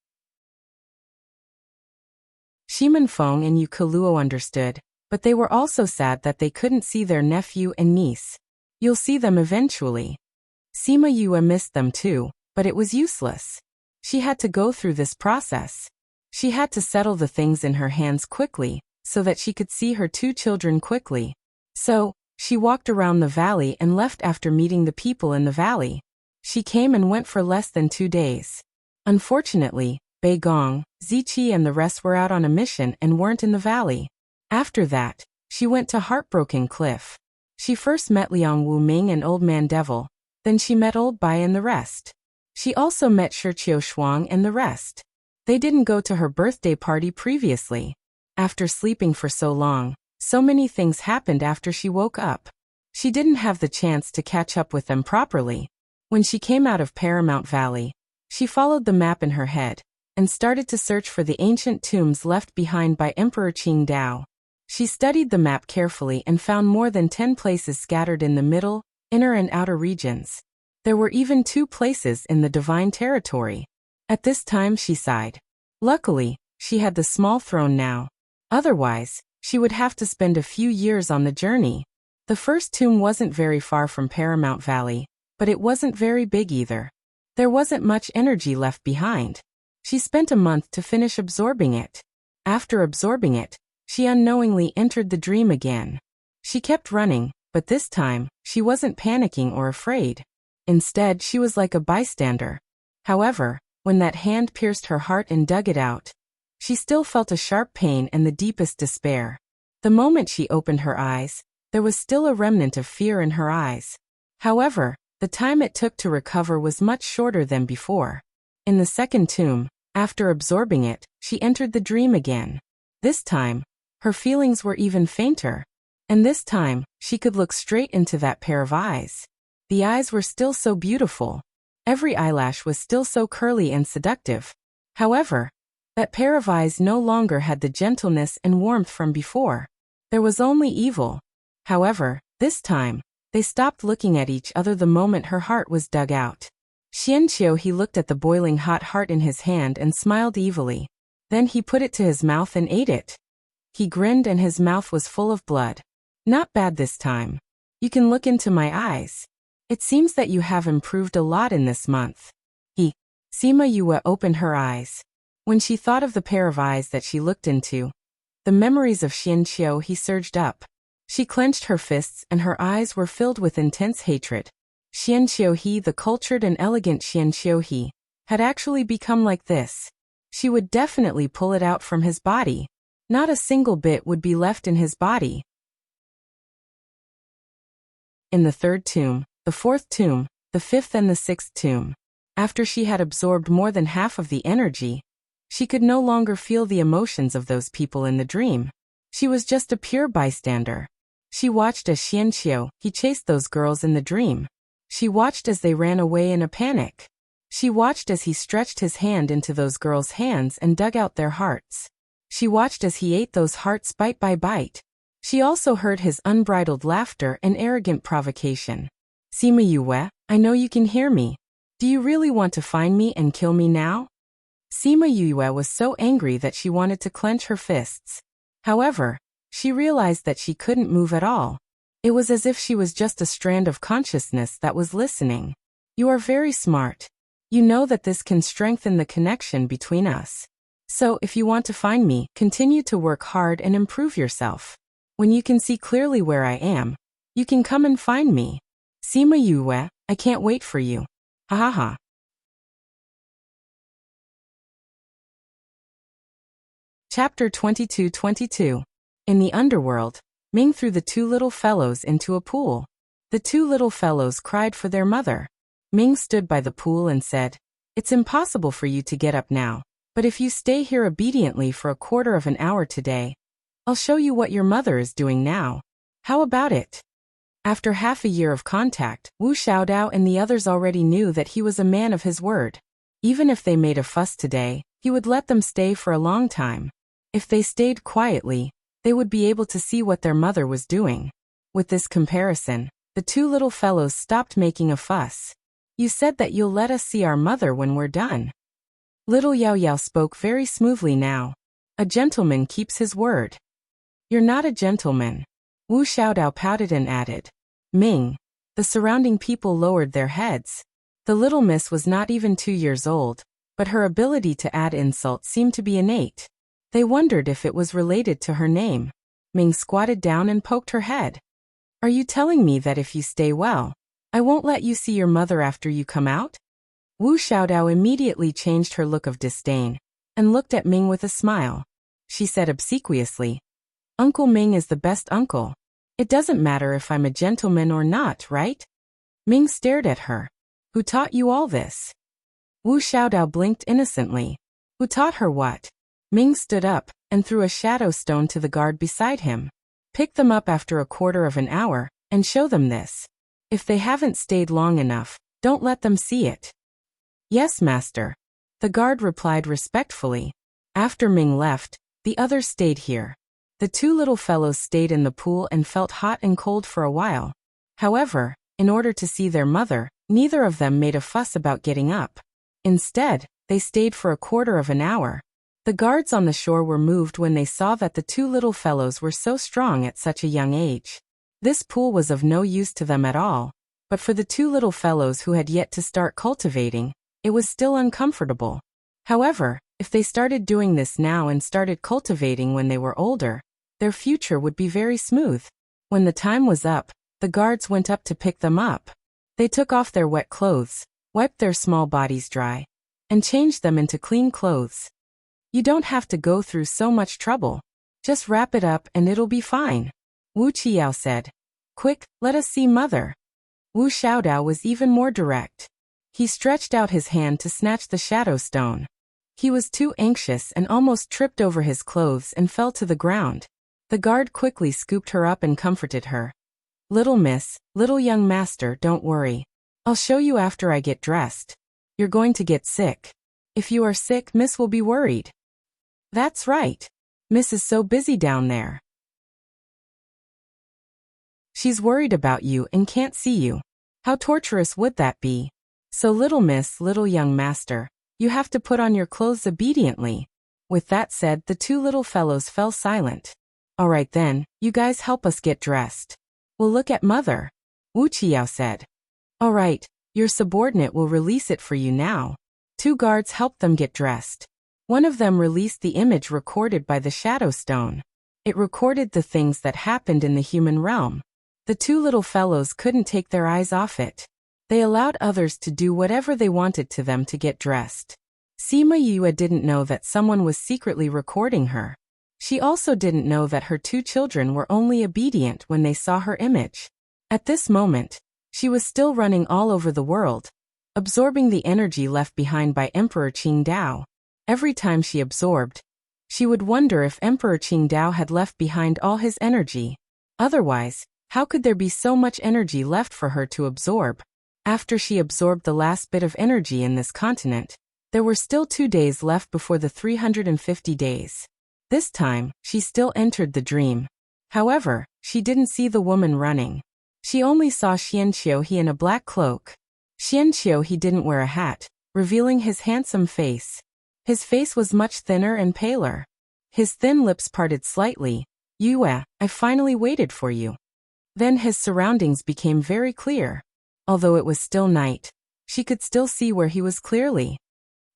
Shimen Feng and Yu Kuluo understood, but they were also sad that they couldn't see their nephew and niece. You'll see them eventually. Sima Yue missed them too, but it was useless. She had to go through this process. She had to settle the things in her hands quickly, so that she could see her two children quickly. So, she walked around the valley and left after meeting the people in the valley. She came and went for less than 2 days. Unfortunately, Bei Gong, Ziqi and the rest were out on a mission and weren't in the valley. After that, she went to Heartbroken Cliff. She first met Liang Wu Ming and Old Man Devil, then she met Old Bai and the rest. She also met Shiqiu Shuang and the rest. They didn't go to her birthday party previously. After sleeping for so long, so many things happened after she woke up. She didn't have the chance to catch up with them properly. When she came out of Paramount Valley, she followed the map in her head, and started to search for the ancient tombs left behind by Emperor Qing Dao. She studied the map carefully and found more than 10 places scattered in the middle, inner and outer regions. There were even 2 places in the divine territory. At this time she sighed. Luckily, she had the small throne now. Otherwise, she would have to spend a few years on the journey. The first tomb wasn't very far from Paramount Valley, but it wasn't very big either. There wasn't much energy left behind. She spent a month to finish absorbing it. After absorbing it, she unknowingly entered the dream again. She kept running, but this time, she wasn't panicking or afraid. Instead, she was like a bystander. However, when that hand pierced her heart and dug it out, she still felt a sharp pain and the deepest despair. The moment she opened her eyes, there was still a remnant of fear in her eyes. However, the time it took to recover was much shorter than before. In the second tomb, after absorbing it, she entered the dream again. This time, her feelings were even fainter. And this time, she could look straight into that pair of eyes. The eyes were still so beautiful. Every eyelash was still so curly and seductive. However, that pair of eyes no longer had the gentleness and warmth from before. There was only evil. However, this time, they stopped looking at each other the moment her heart was dug out. Xianqiu he looked at the boiling hot heart in his hand and smiled evilly. Then he put it to his mouth and ate it. He grinned and his mouth was full of blood. Not bad this time. You can look into my eyes. It seems that you have improved a lot in this month. Sima Yue opened her eyes. When she thought of the pair of eyes that she looked into, the memories of Xianqiu he surged up. She clenched her fists and her eyes were filled with intense hatred. Xianqiu he, the cultured and elegant Xianqiu he, had actually become like this. She would definitely pull it out from his body. Not a single bit would be left in his body. In the third tomb, the fourth tomb, the fifth and the sixth tomb, after she had absorbed more than half of the energy, she could no longer feel the emotions of those people in the dream. She was just a pure bystander. She watched as Xianqiu he chased those girls in the dream. She watched as they ran away in a panic. She watched as he stretched his hand into those girls' hands and dug out their hearts. She watched as he ate those hearts bite by bite. She also heard his unbridled laughter and arrogant provocation. Sima Yue, I know you can hear me. Do you really want to find me and kill me now? Sima Yue was so angry that she wanted to clench her fists. However, she realized that she couldn't move at all. It was as if she was just a strand of consciousness that was listening. You are very smart. You know that this can strengthen the connection between us. So if you want to find me, continue to work hard and improve yourself. When you can see clearly where I am, you can come and find me. Sima Yue, I can't wait for you. Ha ha ha. Chapter 22-22. In the underworld, Ming threw the two little fellows into a pool. The two little fellows cried for their mother. Ming stood by the pool and said, It's impossible for you to get up now, but if you stay here obediently for a quarter of an hour today, I'll show you what your mother is doing now. How about it? After half a year of contact, Wu Xiaodao and the others already knew that he was a man of his word. Even if they made a fuss today, he would let them stay for a long time. If they stayed quietly, they would be able to see what their mother was doing. With this comparison, the two little fellows stopped making a fuss. You said that you'll let us see our mother when we're done. Little Yao Yao spoke very smoothly now. A gentleman keeps his word. You're not a gentleman. Wu Xiaodao pouted and added. Ming. The surrounding people lowered their heads. The little miss was not even 2 years old, but her ability to add insult seemed to be innate. They wondered if it was related to her name. Ming squatted down and poked her head. Are you telling me that if you stay well, I won't let you see your mother after you come out? Wu Xiaodao immediately changed her look of disdain and looked at Ming with a smile. She said obsequiously, Uncle Ming is the best uncle. It doesn't matter if I'm a gentleman or not, right? Ming stared at her. Who taught you all this? Wu Xiaodao blinked innocently. Who taught her what? Ming stood up and threw a shadow stone to the guard beside him. Pick them up after a quarter of an hour and show them this. If they haven't stayed long enough, don't let them see it. Yes, master. The guard replied respectfully. After Ming left, the others stayed here. The two little fellows stayed in the pool and felt hot and cold for a while. However, in order to see their mother, neither of them made a fuss about getting up. Instead, they stayed for a quarter of an hour. The guards on the shore were moved when they saw that the two little fellows were so strong at such a young age. This pool was of no use to them at all, but for the two little fellows who had yet to start cultivating, it was still uncomfortable. However, if they started doing this now and started cultivating when they were older, their future would be very smooth. When the time was up, the guards went up to pick them up. They took off their wet clothes, wiped their small bodies dry, and changed them into clean clothes. You don't have to go through so much trouble. Just wrap it up and it'll be fine. Wu Qiao said. Quick, let us see mother. Wu Xiaodao was even more direct. He stretched out his hand to snatch the shadow stone. He was too anxious and almost tripped over his clothes and fell to the ground. The guard quickly scooped her up and comforted her. Little miss, little young master, don't worry. I'll show you after I get dressed. You're going to get sick. If you are sick, miss will be worried. That's right. Miss is so busy down there. She's worried about you and can't see you. How torturous would that be? So little miss, little young master, you have to put on your clothes obediently. With that said, the two little fellows fell silent. All right then, you guys help us get dressed. We'll look at mother. Wu Qiao said. All right, your subordinate will release it for you now. Two guards helped them get dressed. One of them released the image recorded by the Shadow Stone. It recorded the things that happened in the human realm. The two little fellows couldn't take their eyes off it. They allowed others to do whatever they wanted to them to get dressed. Sima Yue didn't know that someone was secretly recording her. She also didn't know that her two children were only obedient when they saw her image. At this moment, she was still running all over the world, absorbing the energy left behind by Emperor Qingdao. Every time she absorbed, she would wonder if Emperor Qingdao had left behind all his energy. Otherwise, how could there be so much energy left for her to absorb? After she absorbed the last bit of energy in this continent, there were still 2 days left before the 350 days. This time, she still entered the dream. However, she didn't see the woman running. She only saw Xianqiuhe in a black cloak. Xianqiuhe didn't wear a hat, revealing his handsome face. His face was much thinner and paler. His thin lips parted slightly. Yue, I finally waited for you. Then his surroundings became very clear. Although it was still night, she could still see where he was clearly.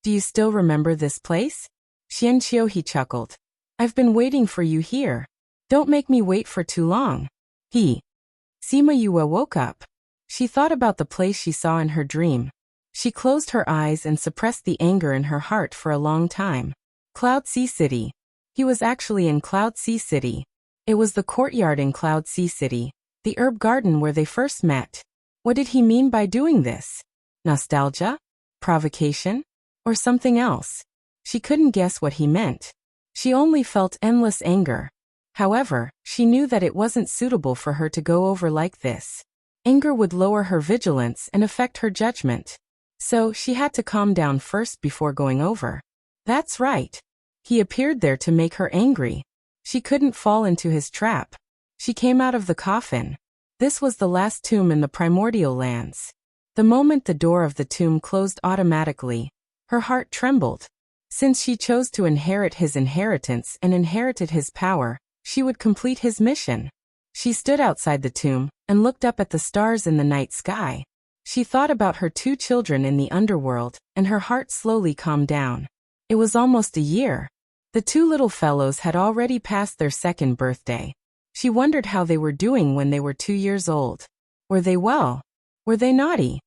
Do you still remember this place? Xianqiuhe chuckled. I've been waiting for you here. Don't make me wait for too long. Sima Yue woke up. She thought about the place she saw in her dream. She closed her eyes and suppressed the anger in her heart for a long time. Cloud Sea City. He was actually in Cloud Sea City. It was the courtyard in Cloud Sea City, the herb garden where they first met. What did he mean by doing this? Nostalgia? Provocation? Or something else? She couldn't guess what he meant. She only felt endless anger. However, she knew that it wasn't suitable for her to go over like this. Anger would lower her vigilance and affect her judgment. So, she had to calm down first before going over. That's right. He appeared there to make her angry. She couldn't fall into his trap. She came out of the coffin. This was the last tomb in the primordial lands. The moment the door of the tomb closed automatically, her heart trembled. Since she chose to inherit his inheritance and inherited his power, she would complete his mission. She stood outside the tomb and looked up at the stars in the night sky. She thought about her 2 children in the underworld, and her heart slowly calmed down. It was almost a year. The 2 little fellows had already passed their 2nd birthday. She wondered how they were doing when they were 2 years old. Were they well? Were they naughty?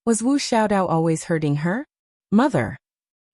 Was Wu Xiaodao always hurting her? Mother.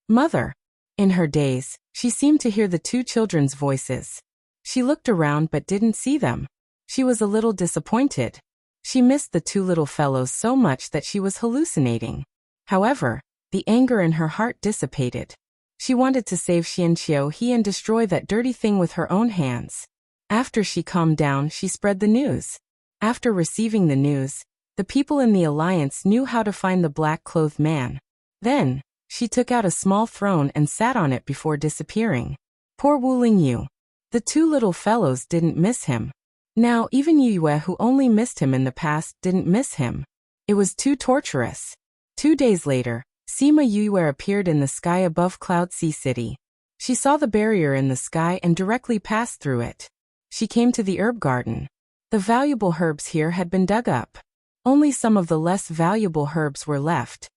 Mother. In her daze, she seemed to hear the 2 children's voices. She looked around but didn't see them. She was a little disappointed. She missed the 2 little fellows so much that she was hallucinating. However, the anger in her heart dissipated. She wanted to save Xianqiuhe and destroy that dirty thing with her own hands. After she calmed down, she spread the news. After receiving the news, the people in the alliance knew how to find the black-clothed man. Then, she took out a small throne and sat on it before disappearing. Poor Wu Lingyu. The 2 little fellows didn't miss him. Now, even Yue, who only missed him in the past, didn't miss him. It was too torturous. 2 days later, Sima Yue appeared in the sky above Cloud Sea City. She saw the barrier in the sky and directly passed through it. She came to the herb garden. The valuable herbs here had been dug up. Only some of the less valuable herbs were left.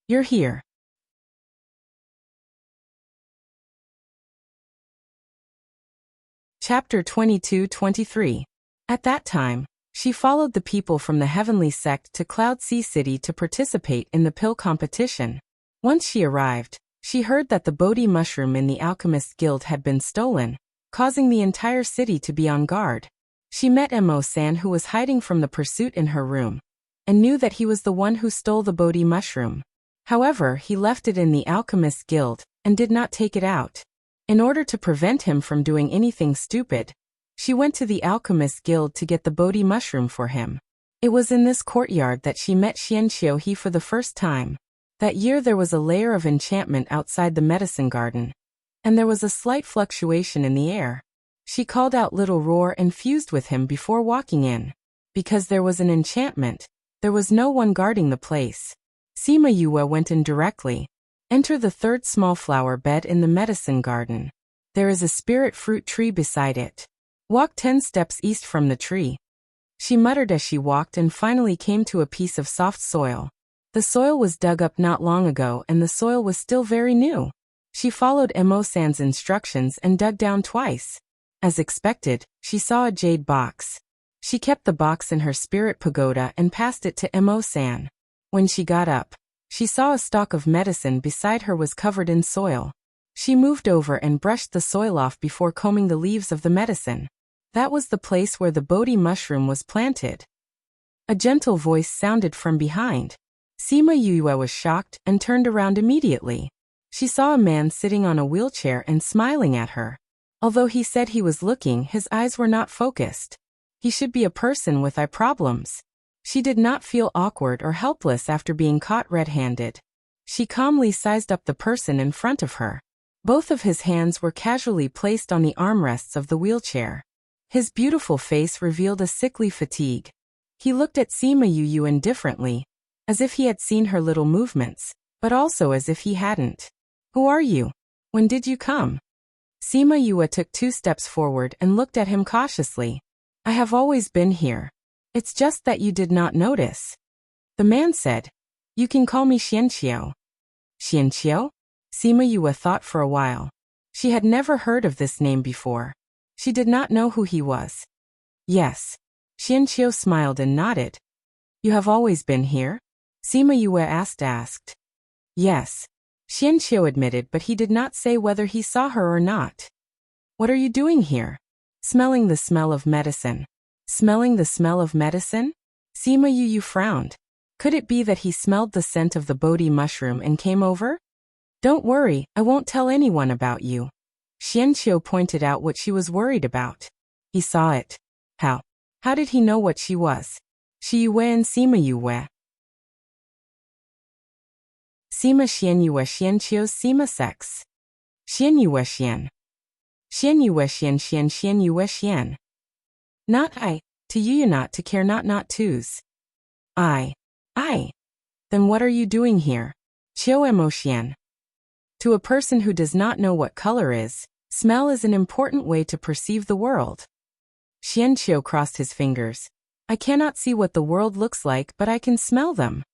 You're here. Chapter 22-23. At that time, she followed the people from the heavenly sect to Cloud Sea City to participate in the pill competition. Once she arrived, she heard that the Bodhi mushroom in the Alchemist Guild had been stolen, causing the entire city to be on guard. She met Mo-san, who was hiding from the pursuit in her room, and knew that he was the one who stole the Bodhi mushroom. However, he left it in the Alchemist Guild and did not take it out. In order to prevent him from doing anything stupid, she went to the Alchemist Guild to get the Bodhi mushroom for him. It was in this courtyard that she met Xianqiuhe for the first time. That year there was a layer of enchantment outside the medicine garden, and there was a slight fluctuation in the air. She called out Little Roar and fused with him before walking in. Because there was an enchantment, there was no one guarding the place. Sima Yue went in directly. Enter the 3rd small flower bed in the medicine garden. There is a spirit fruit tree beside it. Walk 10 steps east from the tree. She muttered as she walked and finally came to a piece of soft soil. The soil was dug up not long ago and the soil was still very new. She followed Emo-san's instructions and dug down twice. As expected, she saw a jade box. She kept the box in her spirit pagoda and passed it to Emo-san. When she got up, she saw a stalk of medicine beside her was covered in soil. She moved over and brushed the soil off before combing the leaves of the medicine. That was the place where the Bodhi mushroom was planted. A gentle voice sounded from behind. Sima Yue was shocked and turned around immediately. She saw a man sitting on a wheelchair and smiling at her. Although he said he was looking, his eyes were not focused. He should be a person with eye problems. She did not feel awkward or helpless after being caught red-handed. She calmly sized up the person in front of her. Both of his hands were casually placed on the armrests of the wheelchair. His beautiful face revealed a sickly fatigue. He looked at Sima Yue indifferently, as if he had seen her little movements, but also as if he hadn't. Who are you? When did you come? Sima Yue took 2 steps forward and looked at him cautiously. I have always been here. It's just that you did not notice. The man said, You can call me Xianqiu. Xianqiu? Sima Yue thought for a while. She had never heard of this name before. She did not know who he was. Yes. Xianqiu smiled and nodded. You have always been here? Sima Yue asked. Yes. Xianqiu admitted, but he did not say whether he saw her or not. What are you doing here? Smelling the smell of medicine. Smelling the smell of medicine? Sima Yue frowned. Could it be that he smelled the scent of the Bodhi mushroom and came over? Don't worry, I won't tell anyone about you. Xianqiu pointed out what she was worried about. He saw it. How? How did he know what she was? Shi Yue and Sima Yue. Sima Xian Yue Xianqiu's Sima sex. Xian Yue Xian. Xian Yue Xian Xian Xian Yue Xian. Not I, to you not to care not twos. I. Then what are you doing here? Qiu Emo Xian. To a person who does not know what color is, smell is an important way to perceive the world. Xianqiu crossed his fingers. I cannot see what the world looks like, but I can smell them.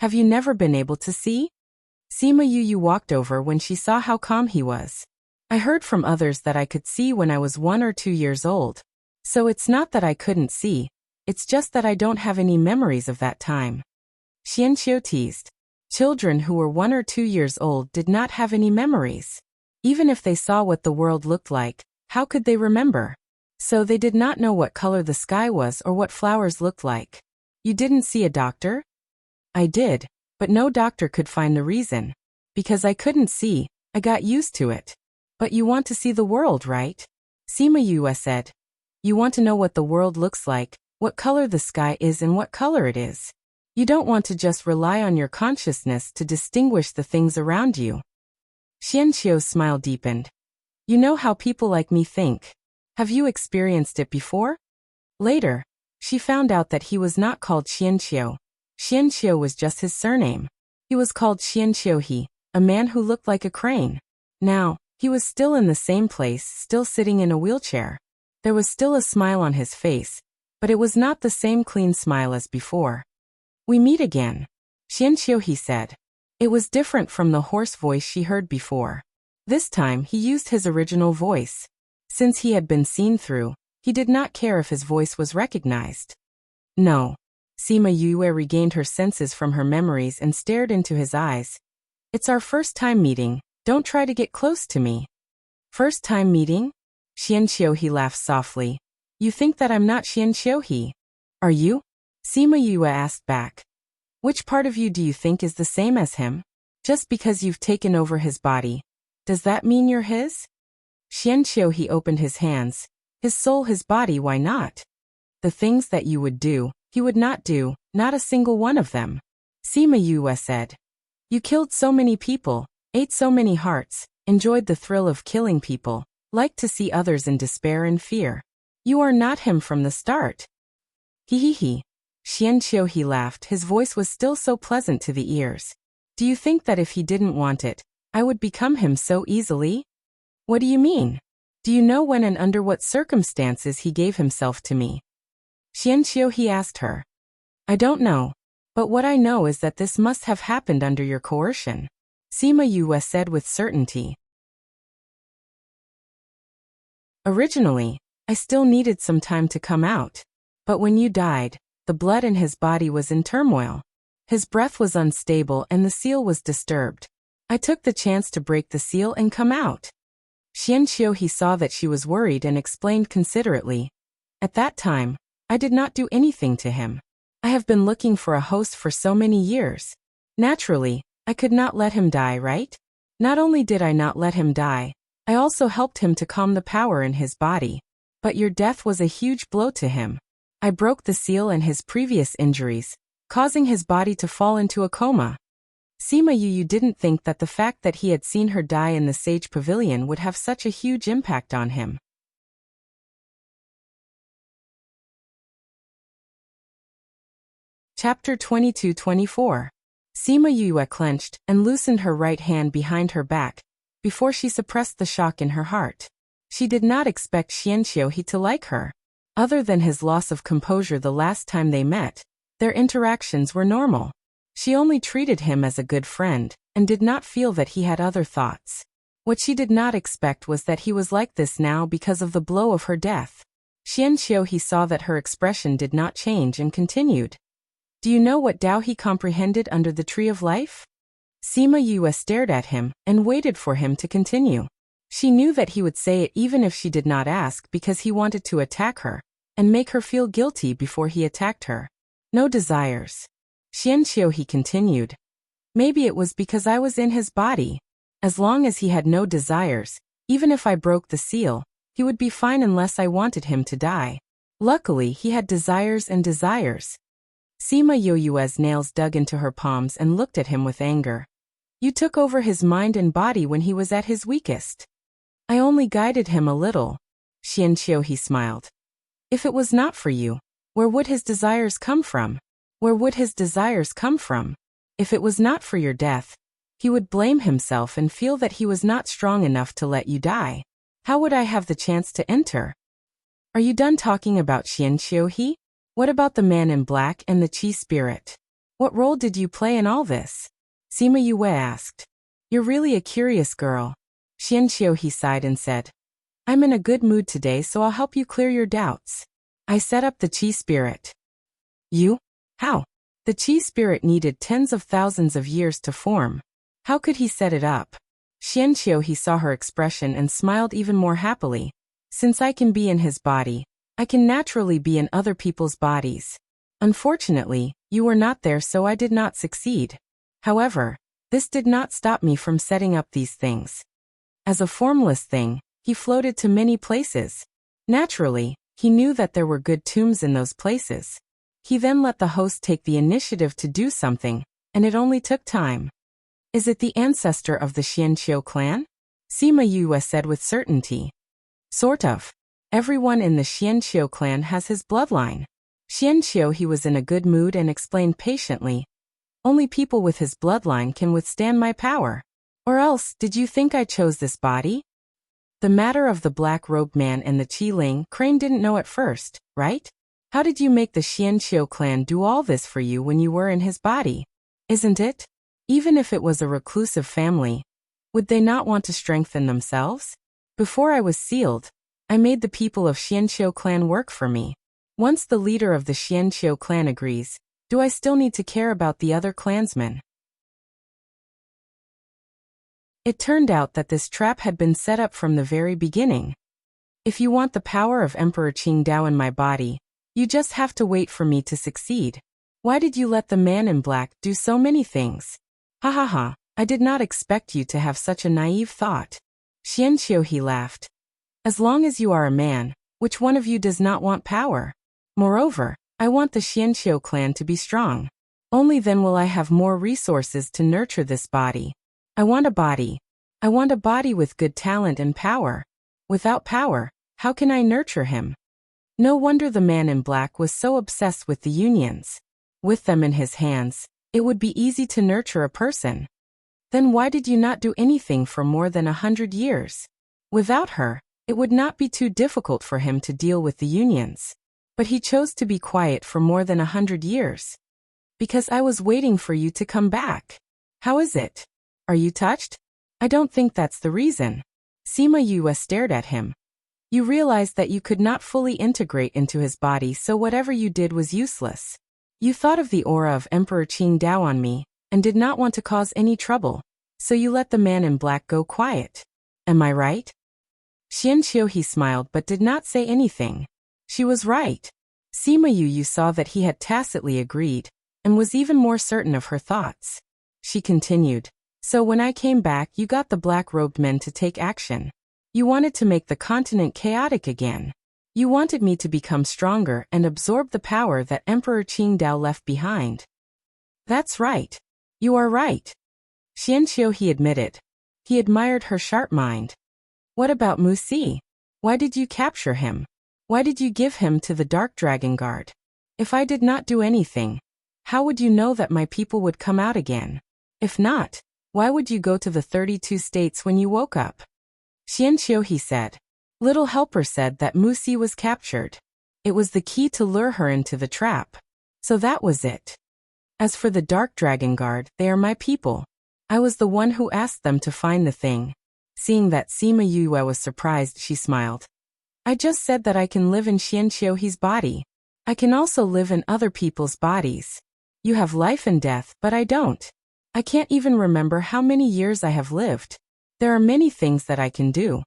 Have you never been able to see? Sima Yue walked over when she saw how calm he was. I heard from others that I could see when I was 1 or 2 years old. So it's not that I couldn't see, it's just that I don't have any memories of that time. Xianqiu teased. Children who were 1 or 2 years old did not have any memories. Even if they saw what the world looked like, how could they remember? So they did not know what color the sky was or what flowers looked like. You didn't see a doctor? I did, but no doctor could find the reason. Because I couldn't see, I got used to it. But you want to see the world, right? Sima Yue said. You want to know what the world looks like, what color the sky is and what color it is. You don't want to just rely on your consciousness to distinguish the things around you. Xianqiu's smile deepened. You know how people like me think. Have you experienced it before? Later, she found out that he was not called Xianqiu. Xianqiu was just his surname. He was called Xianqiuhe, a man who looked like a crane. Now, he was still in the same place, still sitting in a wheelchair. There was still a smile on his face, but it was not the same clean smile as before. We meet again. Xianqiuhe said. It was different from the hoarse voice she heard before. This time he used his original voice. Since he had been seen through, he did not care if his voice was recognized. No. Sima Yue regained her senses from her memories and stared into his eyes. It's our first time meeting, don't try to get close to me. First time meeting? Xianqiuhe laughed softly. You think that I'm not Xianqiuhe? Are you? Sima Yue asked back. Which part of you do you think is the same as him? Just because you've taken over his body, does that mean you're his? Xianqiuhe opened his hands. His soul, his body, why not? The things that you would do, he would not do, not a single one of them. Sima Yue said. You killed so many people, ate so many hearts, enjoyed the thrill of killing people, liked to see others in despair and fear. You are not him from the start. He. Xianqiuhe laughed, his voice was still so pleasant to the ears. Do you think that if he didn't want it, I would become him so easily? What do you mean? Do you know when and under what circumstances he gave himself to me? Xianqiuhe asked her. I don't know. But what I know is that this must have happened under your coercion. Sima Yue said with certainty. Originally, I still needed some time to come out. But when you died, the blood in his body was in turmoil. His breath was unstable and the seal was disturbed. I took the chance to break the seal and come out. Xianqiu saw that she was worried and explained considerately. At that time, I did not do anything to him. I have been looking for a host for so many years. Naturally, I could not let him die, right? Not only did I not let him die, I also helped him to calm the power in his body. But your death was a huge blow to him. I broke the seal and his previous injuries, causing his body to fall into a coma. Sima Yu didn't think that the fact that he had seen her die in the Sage Pavilion would have such a huge impact on him. Chapter 22-24. Sima Yue clenched and loosened her right hand behind her back, before she suppressed the shock in her heart. She did not expect Xianqiu to like her. Other than his loss of composure the last time they met, their interactions were normal. She only treated him as a good friend, and did not feel that he had other thoughts. What she did not expect was that he was like this now because of the blow of her death. Xianqiu saw that her expression did not change and continued. Do you know what Dao he comprehended under the Tree of Life? Sima Yue stared at him and waited for him to continue. She knew that he would say it even if she did not ask because he wanted to attack her and make her feel guilty before he attacked her. No desires. Xianqiu he continued. Maybe it was because I was in his body. As long as he had no desires, even if I broke the seal, he would be fine unless I wanted him to die. Luckily he had desires and desires. Sima Yue's nails dug into her palms and looked at him with anger. You took over his mind and body when he was at his weakest. I only guided him a little. Xianqiu smiled. If it was not for you, where would his desires come from? Where would his desires come from? If it was not for your death, he would blame himself and feel that he was not strong enough to let you die. How would I have the chance to enter? Are you done talking about Xianqiu? What about the man in black and the Qi spirit? What role did you play in all this? Sima Yue asked. You're really a curious girl. Xianqiu sighed and said. I'm in a good mood today, so I'll help you clear your doubts. I set up the Qi spirit. You? How? The Qi spirit needed tens of thousands of years to form. How could he set it up? Xianqiu saw her expression and smiled even more happily. Since I can be in his body, I can naturally be in other people's bodies. Unfortunately, you were not there, so I did not succeed. However, this did not stop me from setting up these things. As a formless thing, he floated to many places. Naturally, he knew that there were good tombs in those places. He then let the host take the initiative to do something, and it only took time. Is it the ancestor of the Xianqiu clan? Sima Yue said with certainty. Sort of. Everyone in the Xianqiu clan has his bloodline. Xianqiu was in a good mood and explained patiently. Only people with his bloodline can withstand my power. Or else, did you think I chose this body? The matter of the black-robed man and the Qiling Crane didn't know at first, right? How did you make the Xianqiu clan do all this for you when you were in his body? Isn't it? Even if it was a reclusive family, would they not want to strengthen themselves? Before I was sealed, I made the people of Xianqiu clan work for me. Once the leader of the Xianqiu clan agrees, do I still need to care about the other clansmen? It turned out that this trap had been set up from the very beginning. If you want the power of Emperor Qingdao in my body, you just have to wait for me to succeed. Why did you let the man in black do so many things? Ha ha ha, I did not expect you to have such a naive thought. Xianqiu laughed. As long as you are a man, which one of you does not want power? Moreover, I want the Xianqiu clan to be strong. Only then will I have more resources to nurture this body. I want a body. I want a body with good talent and power. Without power, how can I nurture him? No wonder the man in black was so obsessed with the unions. With them in his hands, it would be easy to nurture a person. Then why did you not do anything for more than 100 years? Without her, it would not be too difficult for him to deal with the unions. But he chose to be quiet for more than 100 years. Because I was waiting for you to come back. How is it? Are you touched? I don't think that's the reason. Sima Yue stared at him. You realized that you could not fully integrate into his body, so whatever you did was useless. You thought of the aura of Emperor Qingdao on me, and did not want to cause any trouble, so you let the man in black go quiet. Am I right? Xian Qiuhe smiled but did not say anything. She was right. Sima Yue saw that he had tacitly agreed, and was even more certain of her thoughts. She continued, so when I came back you got the black-robed men to take action. You wanted to make the continent chaotic again. You wanted me to become stronger and absorb the power that Emperor Qingdao left behind. That's right. You are right. Xian Qiuhe admitted. He admired her sharp mind. What about Mu Si? Why did you capture him? Why did you give him to the Dark Dragon Guard? If I did not do anything, how would you know that my people would come out again? If not, why would you go to the 32 states when you woke up? Xian Qiuhe said. Little Helper said that Mu Si was captured. It was the key to lure her into the trap. So that was it. As for the Dark Dragon Guard, they are my people. I was the one who asked them to find the thing. Seeing that Sima Yue was surprised, she smiled. I just said that I can live in Xian Qiuhe's body. I can also live in other people's bodies. You have life and death, but I don't. I can't even remember how many years I have lived. There are many things that I can do.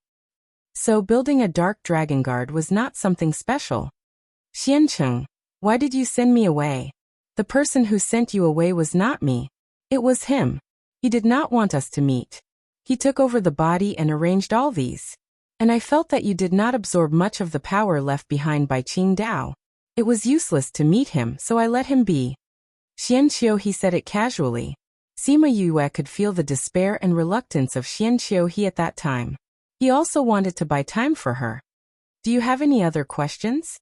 So building a Dark Dragon Guard was not something special. Xiancheng, why did you send me away? The person who sent you away was not me. It was him. He did not want us to meet. He took over the body and arranged all these. And I felt that you did not absorb much of the power left behind by Qingdao. It was useless to meet him, so I let him be. Xian Qiuhe said it casually. Sima Yue could feel the despair and reluctance of Xian Qiuhe at that time. He also wanted to buy time for her. Do you have any other questions?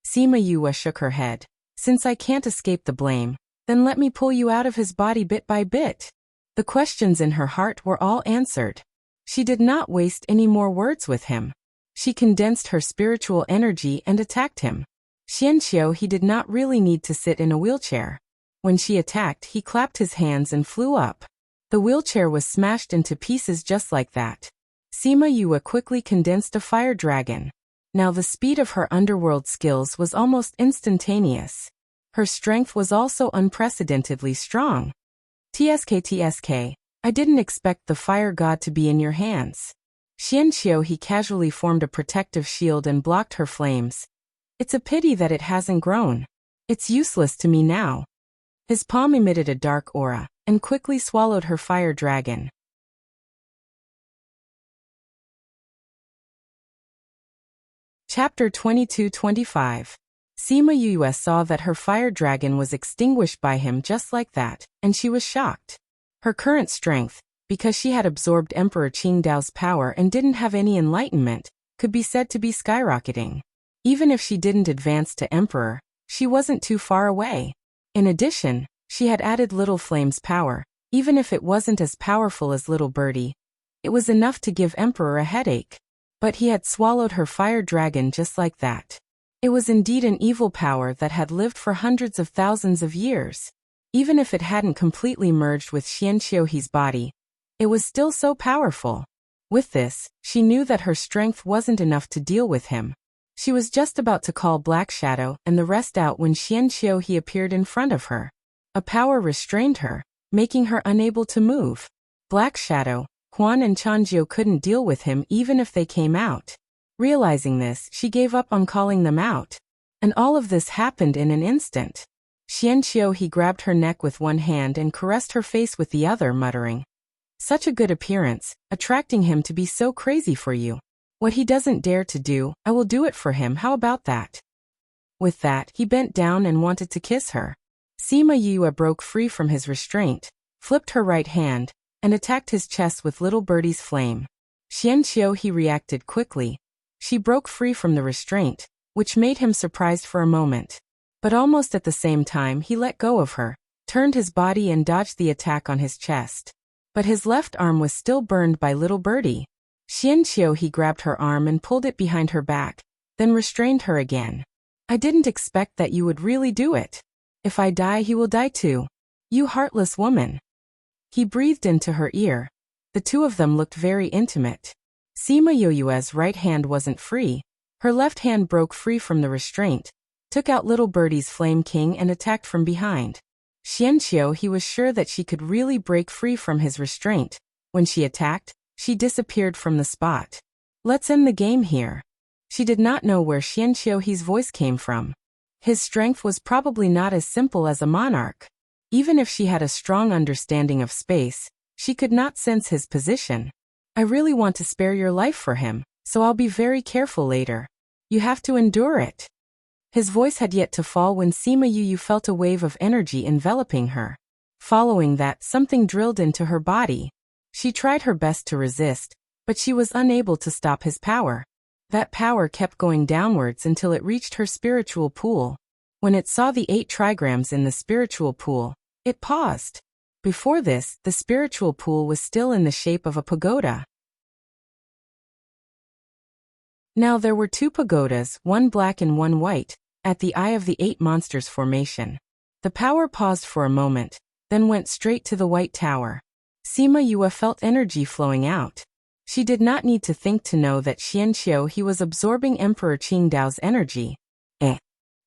Sima Yue shook her head. Since I can't escape the blame, then let me pull you out of his body bit by bit. The questions in her heart were all answered. She did not waste any more words with him. She condensed her spiritual energy and attacked him. Xian Qiuhe did not really need to sit in a wheelchair. When she attacked, he clapped his hands and flew up. The wheelchair was smashed into pieces just like that. Sima Yue quickly condensed a fire dragon. Now the speed of her underworld skills was almost instantaneous. Her strength was also unprecedentedly strong. TSK, I didn't expect the fire god to be in your hands. Xian Qiuhe casually formed a protective shield and blocked her flames. It's a pity that it hasn't grown. It's useless to me now. His palm emitted a dark aura, and quickly swallowed her fire dragon. Chapter 22-25. Sima Yue saw that her fire dragon was extinguished by him just like that, and she was shocked. Her current strength, because she had absorbed Emperor Qingdao's power and didn't have any enlightenment, could be said to be skyrocketing. Even if she didn't advance to Emperor, she wasn't too far away. In addition, she had added Little Flame's power. Even if it wasn't as powerful as Little Birdie, it was enough to give Emperor a headache. But he had swallowed her fire dragon just like that. It was indeed an evil power that had lived for hundreds of thousands of years. Even if it hadn't completely merged with Xian Qiuhe's body, it was still so powerful. With this, she knew that her strength wasn't enough to deal with him. She was just about to call Black Shadow and the rest out when Xian Qiuhe appeared in front of her. A power restrained her, making her unable to move. Black Shadow, Quan and Chanjiu couldn't deal with him even if they came out. Realizing this, she gave up on calling them out. And all of this happened in an instant. Xian Qiuhe grabbed her neck with one hand and caressed her face with the other, muttering, "Such a good appearance, attracting him to be so crazy for you. What he doesn't dare to do, I will do it for him, how about that?" With that, he bent down and wanted to kiss her. Sima Yue broke free from his restraint, flipped her right hand, and attacked his chest with Little Birdie's flame. Xian Qiuhe reacted quickly. She broke free from the restraint, which made him surprised for a moment. But almost at the same time he let go of her, turned his body and dodged the attack on his chest. But his left arm was still burned by Little Birdie. Xian Qiuhe grabbed her arm and pulled it behind her back, then restrained her again. I didn't expect that you would really do it. If I die, he will die too. You heartless woman. He breathed into her ear. The two of them looked very intimate. Sima Yoyue's right hand wasn't free. Her left hand broke free from the restraint, took out little birdie's flame king and attacked from behind. Xianqiu, he was sure that she could really break free from his restraint. When she attacked, she disappeared from the spot. Let's end the game here. She did not know where Xianqiu's voice came from. His strength was probably not as simple as a monarch. Even if she had a strong understanding of space, she could not sense his position. I really want to spare your life for him, so I'll be very careful later. You have to endure it. His voice had yet to fall when Sima Yu felt a wave of energy enveloping her. Following that, something drilled into her body. She tried her best to resist, but she was unable to stop his power. That power kept going downwards until it reached her spiritual pool. When it saw the 8 trigrams in the spiritual pool, it paused. Before this, the spiritual pool was still in the shape of a pagoda. Now there were 2 pagodas, one black and one white, at the eye of the 8 monsters formation. The power paused for a moment, then went straight to the white tower. Sima Yue felt energy flowing out. She did not need to think to know that Xianqiu he was absorbing Emperor Qingdao's energy.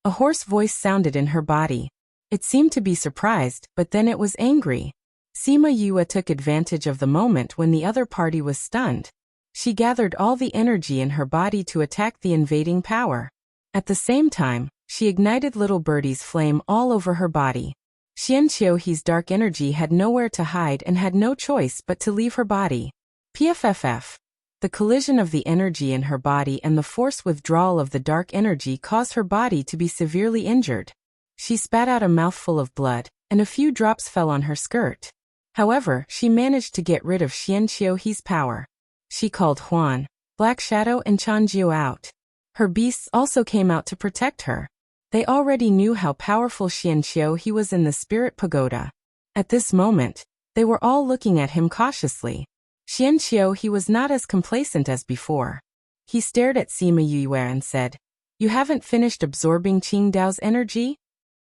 A hoarse voice sounded in her body. It seemed to be surprised, but then it was angry. Sima Yue took advantage of the moment when the other party was stunned. She gathered all the energy in her body to attack the invading power. At the same time, she ignited little birdie's flame all over her body. Xianqiu's dark energy had nowhere to hide and had no choice but to leave her body. PFFF. The collision of the energy in her body and the forced withdrawal of the dark energy caused her body to be severely injured. She spat out a mouthful of blood, and a few drops fell on her skirt. However, she managed to get rid of Xianqiu's power. She called Huan, Black Shadow and Chanjiu out. Her beasts also came out to protect her. They already knew how powerful Xianqiu was in the spirit pagoda. At this moment, they were all looking at him cautiously. Xianqiu was not as complacent as before. He stared at Sima Yue and said, "You haven't finished absorbing Qingdao's energy?"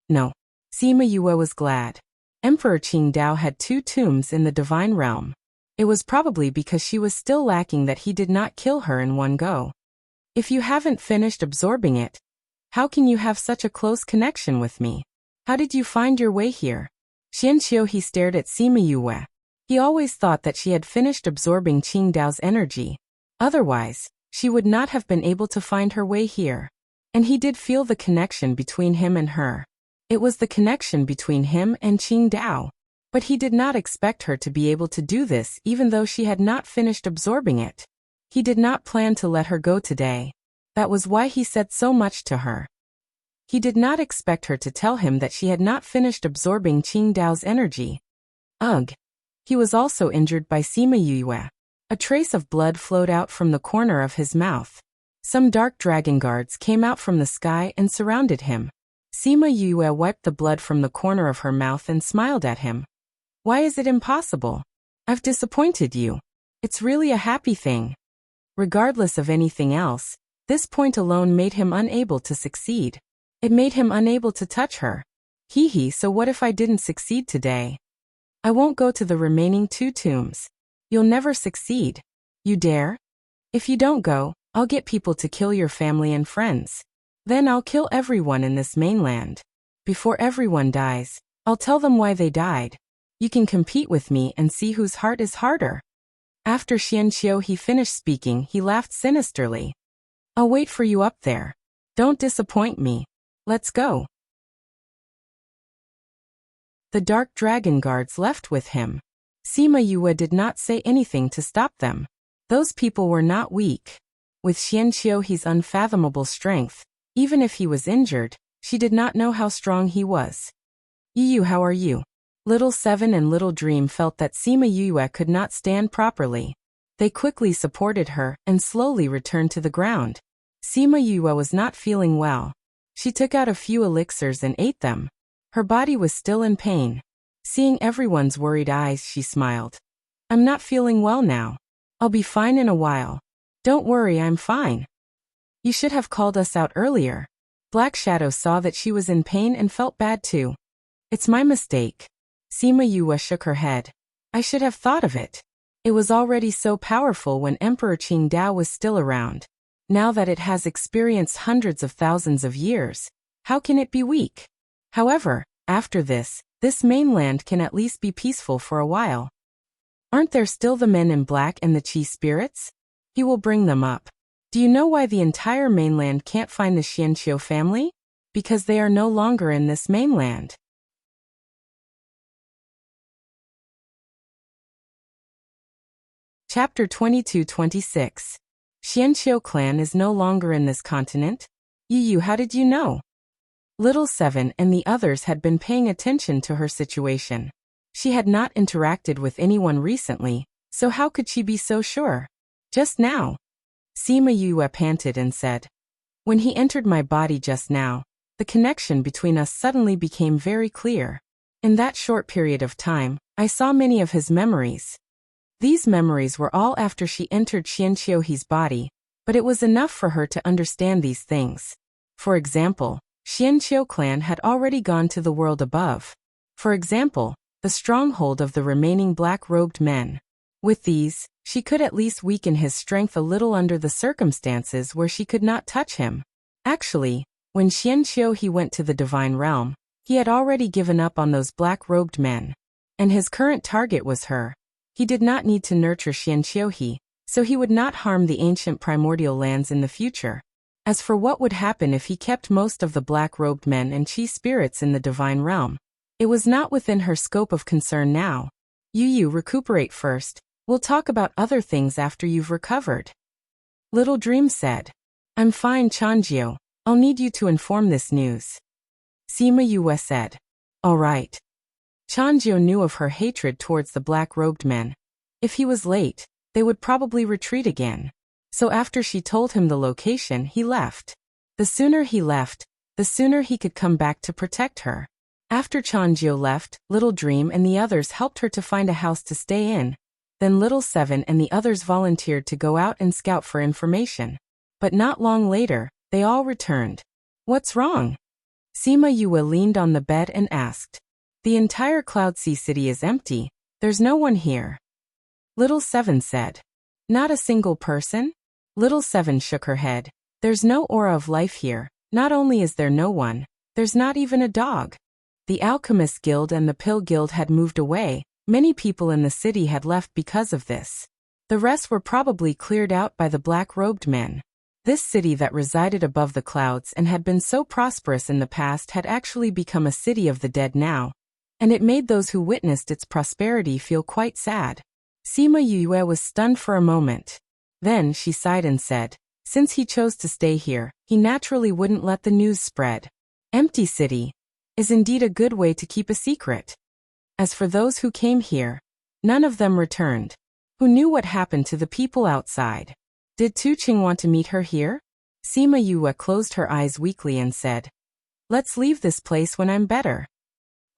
No. Sima Yue was glad. Emperor Qingdao had 2 tombs in the divine realm. It was probably because she was still lacking that he did not kill her in one go. If you haven't finished absorbing it, how can you have such a close connection with me? How did you find your way here? Xianqiu stared at Sima Yue. He always thought that she had finished absorbing Qingdao's energy. Otherwise, she would not have been able to find her way here. And he did feel the connection between him and her. It was the connection between him and Qingdao. But he did not expect her to be able to do this even though she had not finished absorbing it. He did not plan to let her go today. That was why he said so much to her. He did not expect her to tell him that she had not finished absorbing Qingdao's energy. Ugh. He was also injured by Sima Yue. A trace of blood flowed out from the corner of his mouth. Some dark dragon guards came out from the sky and surrounded him. Sima Yue wiped the blood from the corner of her mouth and smiled at him. Why is it impossible? I've disappointed you. It's really a happy thing. Regardless of anything else, this point alone made him unable to succeed. It made him unable to touch her. So what if I didn't succeed today? I won't go to the remaining 2 tombs. You'll never succeed. You dare? If you don't go, I'll get people to kill your family and friends. Then I'll kill everyone in this mainland. Before everyone dies, I'll tell them why they died. You can compete with me and see whose heart is harder. After Xianqiu finished speaking, he laughed sinisterly. I'll wait for you up there. Don't disappoint me. Let's go. The dark dragon guards left with him. Sima Yue did not say anything to stop them. Those people were not weak. With Xianqiu's unfathomable strength, even if he was injured, she did not know how strong he was. Yu, how are you? Little Seven and Little Dream felt that Sima Yue could not stand properly. They quickly supported her and slowly returned to the ground. Sima Yue was not feeling well. She took out a few elixirs and ate them. Her body was still in pain. Seeing everyone's worried eyes, she smiled. I'm not feeling well now. I'll be fine in a while. Don't worry, I'm fine. You should have called us out earlier. Black Shadow saw that she was in pain and felt bad too. It's my mistake. Sima Yue shook her head. I should have thought of it. It was already so powerful when Emperor Qingdao was still around. Now that it has experienced hundreds of thousands of years, how can it be weak? However, after this mainland can at least be peaceful for a while. Aren't there still the men in black and the Qi spirits? He will bring them up. Do you know why the entire mainland can't find the Xianqiu family? Because they are no longer in this mainland. Chapter 22-26. Xianqiu clan is no longer in this continent. Yu, how did you know? Little Seven and the others had been paying attention to her situation. She had not interacted with anyone recently, so how could she be so sure? Just now. Sima Yue panted and said. When he entered my body just now, the connection between us suddenly became very clear. In that short period of time, I saw many of his memories. These memories were all after she entered Xianqiu's body, but it was enough for her to understand these things. For example, Xianqiu clan had already gone to the world above. For example, the stronghold of the remaining black-robed men. With these, she could at least weaken his strength a little under the circumstances where she could not touch him. Actually, when Xianqiu went to the divine realm, he had already given up on those black-robed men. And his current target was her. He did not need to nurture Xianqiu, so he would not harm the ancient primordial lands in the future. As for what would happen if he kept most of the black-robed men and Qi spirits in the divine realm, it was not within her scope of concern now. Yu, recuperate first. We'll talk about other things after you've recovered. Little Dream said. I'm fine, Chanjiu. I'll need you to inform this news. Sima Yue said. All right. Chanjiu knew of her hatred towards the black-robed men. If he was late, they would probably retreat again. So after she told him the location, he left. The sooner he left, the sooner he could come back to protect her. After Chanjiu left, Little Dream and the others helped her to find a house to stay in. Then Little Seven and the others volunteered to go out and scout for information. But not long later, they all returned. What's wrong? Sima Yue leaned on the bed and asked. The entire Cloud Sea City is empty. There's no one here. Little Seven said. Not a single person? Little Seven shook her head. There's no aura of life here. Not only is there no one, there's not even a dog. The Alchemist Guild and the Pill Guild had moved away. Many people in the city had left because of this. The rest were probably cleared out by the black-robed men. This city that resided above the clouds and had been so prosperous in the past had actually become a city of the dead now. And it made those who witnessed its prosperity feel quite sad. Sima Yue was stunned for a moment. Then she sighed and said, since he chose to stay here, he naturally wouldn't let the news spread. Empty city is indeed a good way to keep a secret. As for those who came here, none of them returned. Who knew what happened to the people outside? Did Tu Qing want to meet her here? Sima Yue closed her eyes weakly and said, let's leave this place when I'm better.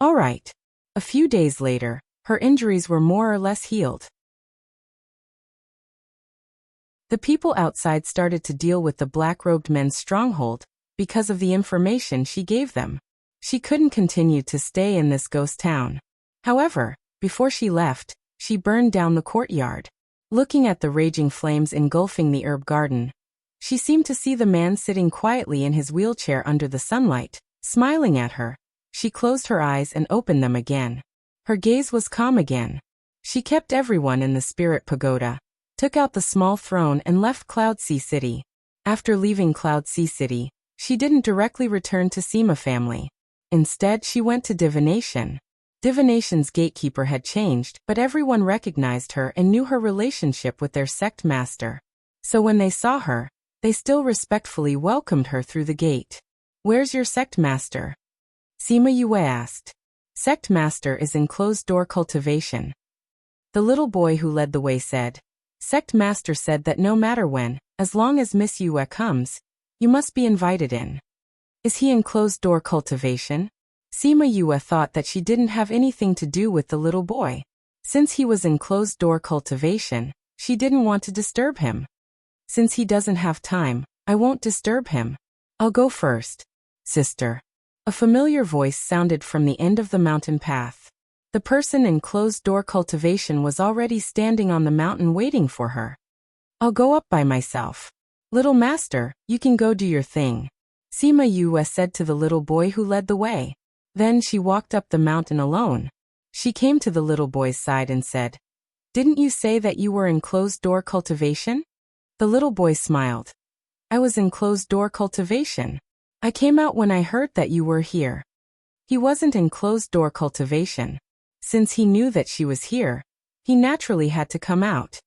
All right. A few days later, her injuries were more or less healed. The people outside started to deal with the black-robed men's stronghold because of the information she gave them. She couldn't continue to stay in this ghost town. However, before she left, she burned down the courtyard. Looking at the raging flames engulfing the herb garden, she seemed to see the man sitting quietly in his wheelchair under the sunlight, smiling at her. She closed her eyes and opened them again. Her gaze was calm again. She kept everyone in the spirit pagoda, took out the small throne and left Cloud Sea City. After leaving Cloud Sea City, she didn't directly return to Sima family. Instead, she went to divination. Divination's gatekeeper had changed, but everyone recognized her and knew her relationship with their sect master. So when they saw her, they still respectfully welcomed her through the gate. Where's your sect master? Sima Yue asked. Sect master is in closed-door cultivation. The little boy who led the way said. Sect master said that no matter when, as long as Miss Yue comes, you must be invited in. Is he in closed-door cultivation? Sima Yue thought that she didn't have anything to do with the little boy. Since he was in closed-door cultivation, she didn't want to disturb him. Since he doesn't have time, I won't disturb him. I'll go first. sister. A familiar voice sounded from the end of the mountain path. The person in closed-door cultivation was already standing on the mountain waiting for her. I'll go up by myself. Little master, you can go do your thing, Sima Yue said to the little boy who led the way. Then she walked up the mountain alone. She came to the little boy's side and said, "Didn't you say that you were in closed-door cultivation?" The little boy smiled. "I was in closed-door cultivation. I came out when I heard that you were here." He wasn't in closed-door cultivation. Since he knew that she was here, he naturally had to come out.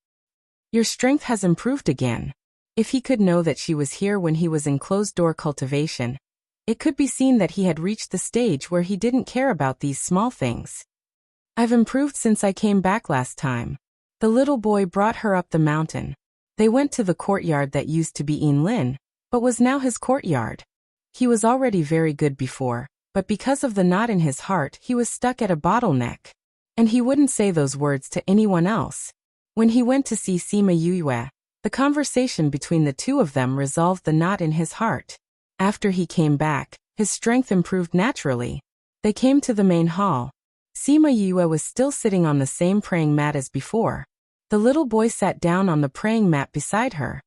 Your strength has improved again. If he could know that she was here when he was in closed-door cultivation, it could be seen that he had reached the stage where he didn't care about these small things. I've improved since I came back last time. The little boy brought her up the mountain. They went to the courtyard that used to be Yinlin, but was now his courtyard. He was already very good before, but because of the knot in his heart he was stuck at a bottleneck. And he wouldn't say those words to anyone else. When he went to see Sima Yue, the conversation between the two of them resolved the knot in his heart. After he came back, his strength improved naturally. They came to the main hall. Sima Yue was still sitting on the same praying mat as before. The little boy sat down on the praying mat beside her.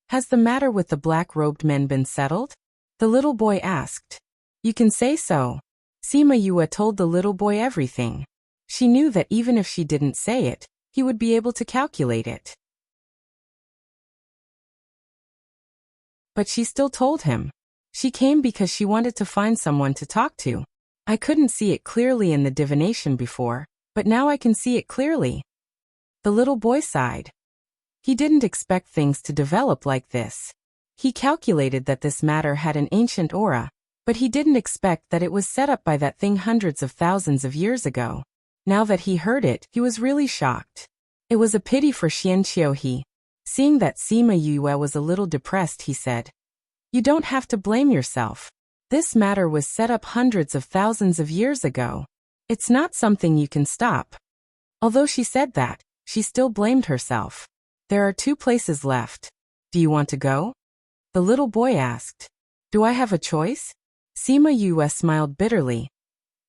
Has the matter with the black-robed men been settled? The little boy asked. You can say so. Sima Yue told the little boy everything. She knew that even if she didn't say it, he would be able to calculate it. But she still told him. She came because she wanted to find someone to talk to. I couldn't see it clearly in the divination before, but now I can see it clearly. The little boy sighed. He didn't expect things to develop like this. He calculated that this matter had an ancient aura, but he didn't expect that it was set up by that thing hundreds of thousands of years ago. Now that he heard it, he was really shocked. It was a pity for Xian Qiuhe. Seeing that Sima Yue was a little depressed, he said, "You don't have to blame yourself. This matter was set up hundreds of thousands of years ago. It's not something you can stop." Although she said that, she still blamed herself. There are 2 places left. Do you want to go? The little boy asked. Do I have a choice? Sima Yue smiled bitterly.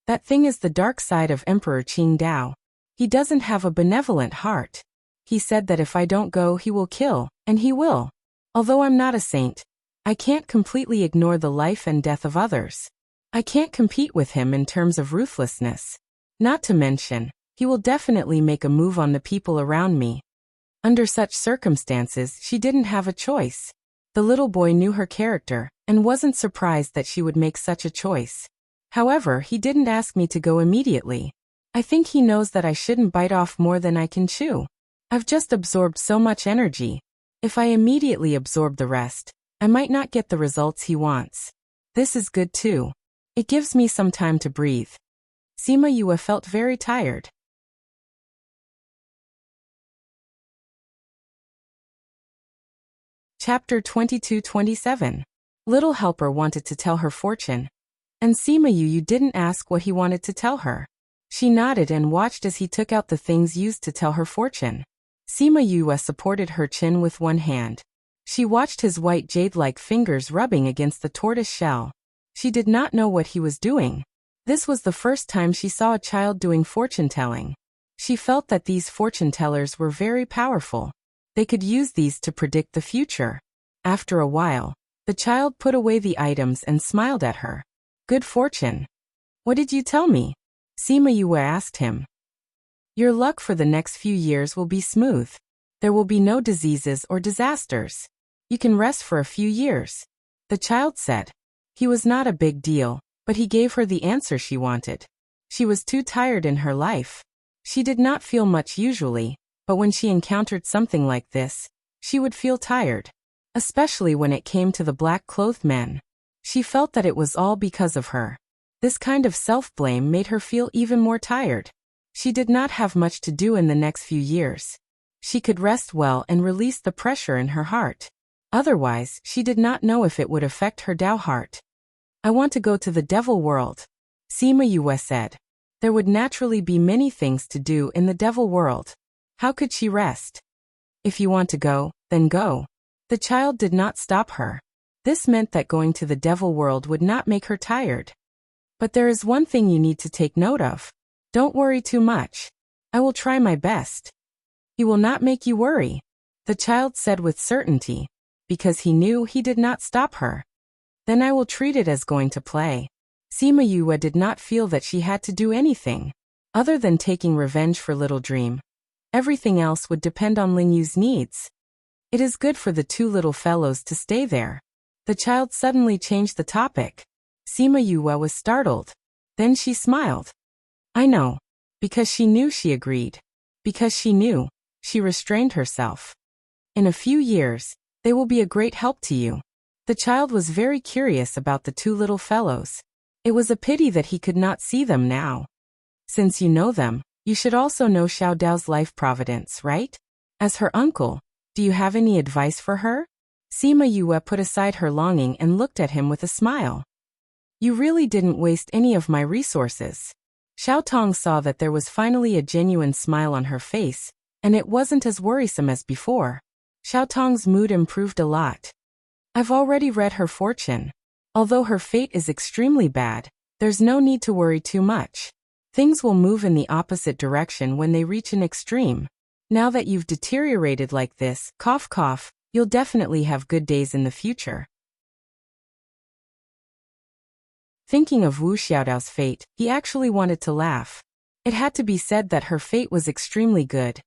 That thing is the dark side of Emperor Qingdao. He doesn't have a benevolent heart. He said that if I don't go he will kill, and he will. Although I'm not a saint, I can't completely ignore the life and death of others. I can't compete with him in terms of ruthlessness. Not to mention, he will definitely make a move on the people around me. Under such circumstances, she didn't have a choice. The little boy knew her character, and wasn't surprised that she would make such a choice. However, he didn't ask me to go immediately. I think he knows that I shouldn't bite off more than I can chew. I've just absorbed so much energy. If I immediately absorb the rest, I might not get the results he wants. This is good too. It gives me some time to breathe. Sima Yue felt very tired. Chapter 22-27. Little Helper wanted to tell her fortune. And Sima Yue didn't ask what he wanted to tell her. She nodded and watched as he took out the things used to tell her fortune. Sima Yue supported her chin with one hand. She watched his white jade-like fingers rubbing against the tortoise shell. She did not know what he was doing. This was the first time she saw a child doing fortune-telling. She felt that these fortune-tellers were very powerful. They could use these to predict the future. After a while, the child put away the items and smiled at her. Good fortune. What did you tell me? Sima Yue asked him. Your luck for the next few years will be smooth. There will be no diseases or disasters. You can rest for a few years. The child said. He was not a big deal, but he gave her the answer she wanted. She was too tired in her life. She did not feel much usually, but when she encountered something like this, she would feel tired. Especially when it came to the black-clothed men. She felt that it was all because of her. This kind of self-blame made her feel even more tired. She did not have much to do in the next few years. She could rest well and release the pressure in her heart. Otherwise, she did not know if it would affect her Dao heart. I want to go to the devil world, Sima Yue said. There would naturally be many things to do in the devil world. How could she rest? If you want to go, then go. The child did not stop her. This meant that going to the devil world would not make her tired. But there is one thing you need to take note of. Don't worry too much. I will try my best. He will not make you worry, the child said with certainty, because he knew he did not stop her. Then I will treat it as going to play. Sima Yue did not feel that she had to do anything, other than taking revenge for Little Dream. Everything else would depend on Ling Yu's needs. It is good for the two little fellows to stay there. The child suddenly changed the topic. Sima Yue was startled. Then she smiled. I know. Because she knew, she agreed. Because she knew, she restrained herself. In a few years, they will be a great help to you. The child was very curious about the two little fellows. It was a pity that he could not see them now. Since you know them, you should also know Xiao Dao's life providence, right? As her uncle, do you have any advice for her? Sima Yue put aside her longing and looked at him with a smile. You really didn't waste any of my resources. Xiao Tong saw that there was finally a genuine smile on her face, and it wasn't as worrisome as before. Xiao Tong's mood improved a lot. I've already read her fortune. Although her fate is extremely bad, there's no need to worry too much. Things will move in the opposite direction when they reach an extreme. Now that you've deteriorated like this, cough cough, you'll definitely have good days in the future. Thinking of Wu Xiaodao's fate, he actually wanted to laugh. It had to be said that her fate was extremely good.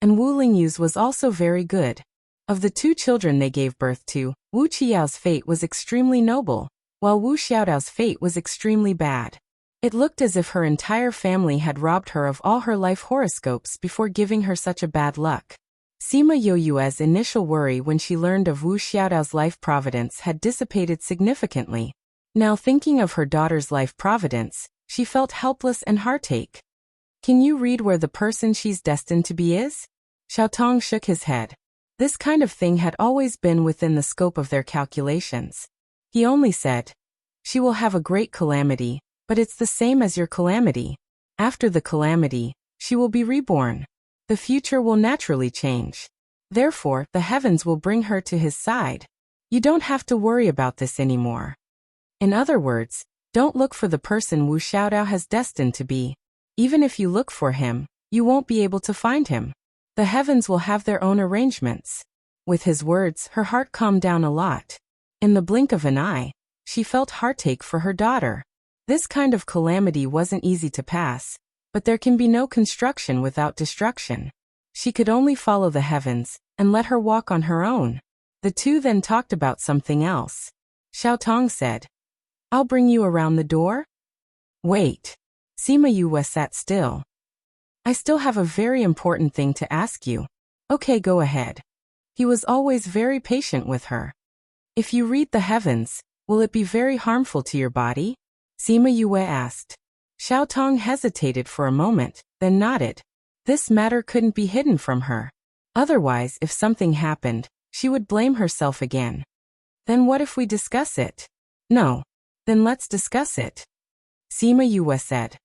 And Wu Lingyu's was also very good. Of the two children they gave birth to, Wu Qiyao's fate was extremely noble, while Wu Xiaodao's fate was extremely bad. It looked as if her entire family had robbed her of all her life horoscopes before giving her such a bad luck. Sima Yoyue's initial worry when she learned of Wu Xiaodao's life providence had dissipated significantly. Now thinking of her daughter's life providence, she felt helpless and heartache. Can you read where the person she's destined to be is? Xiao Tong shook his head. This kind of thing had always been within the scope of their calculations. He only said, she will have a great calamity, but it's the same as your calamity. After the calamity, she will be reborn. The future will naturally change. Therefore, the heavens will bring her to his side. You don't have to worry about this anymore. In other words, don't look for the person Wu Xiaodao has destined to be. Even if you look for him, you won't be able to find him. The heavens will have their own arrangements. With his words, her heart calmed down a lot. In the blink of an eye, she felt heartache for her daughter. This kind of calamity wasn't easy to pass, but there can be no construction without destruction. She could only follow the heavens, and let her walk on her own. The two then talked about something else. Xiao Tong said, I'll bring you around the door? Wait. Sima Yue sat still. I still have a very important thing to ask you. Okay, go ahead. He was always very patient with her. If you read the heavens, will it be very harmful to your body? Sima Yue asked. Xiao Tong hesitated for a moment, then nodded. This matter couldn't be hidden from her. Otherwise, if something happened, she would blame herself again. Then what if we discuss it? No. Then let's discuss it. Sima Yue said.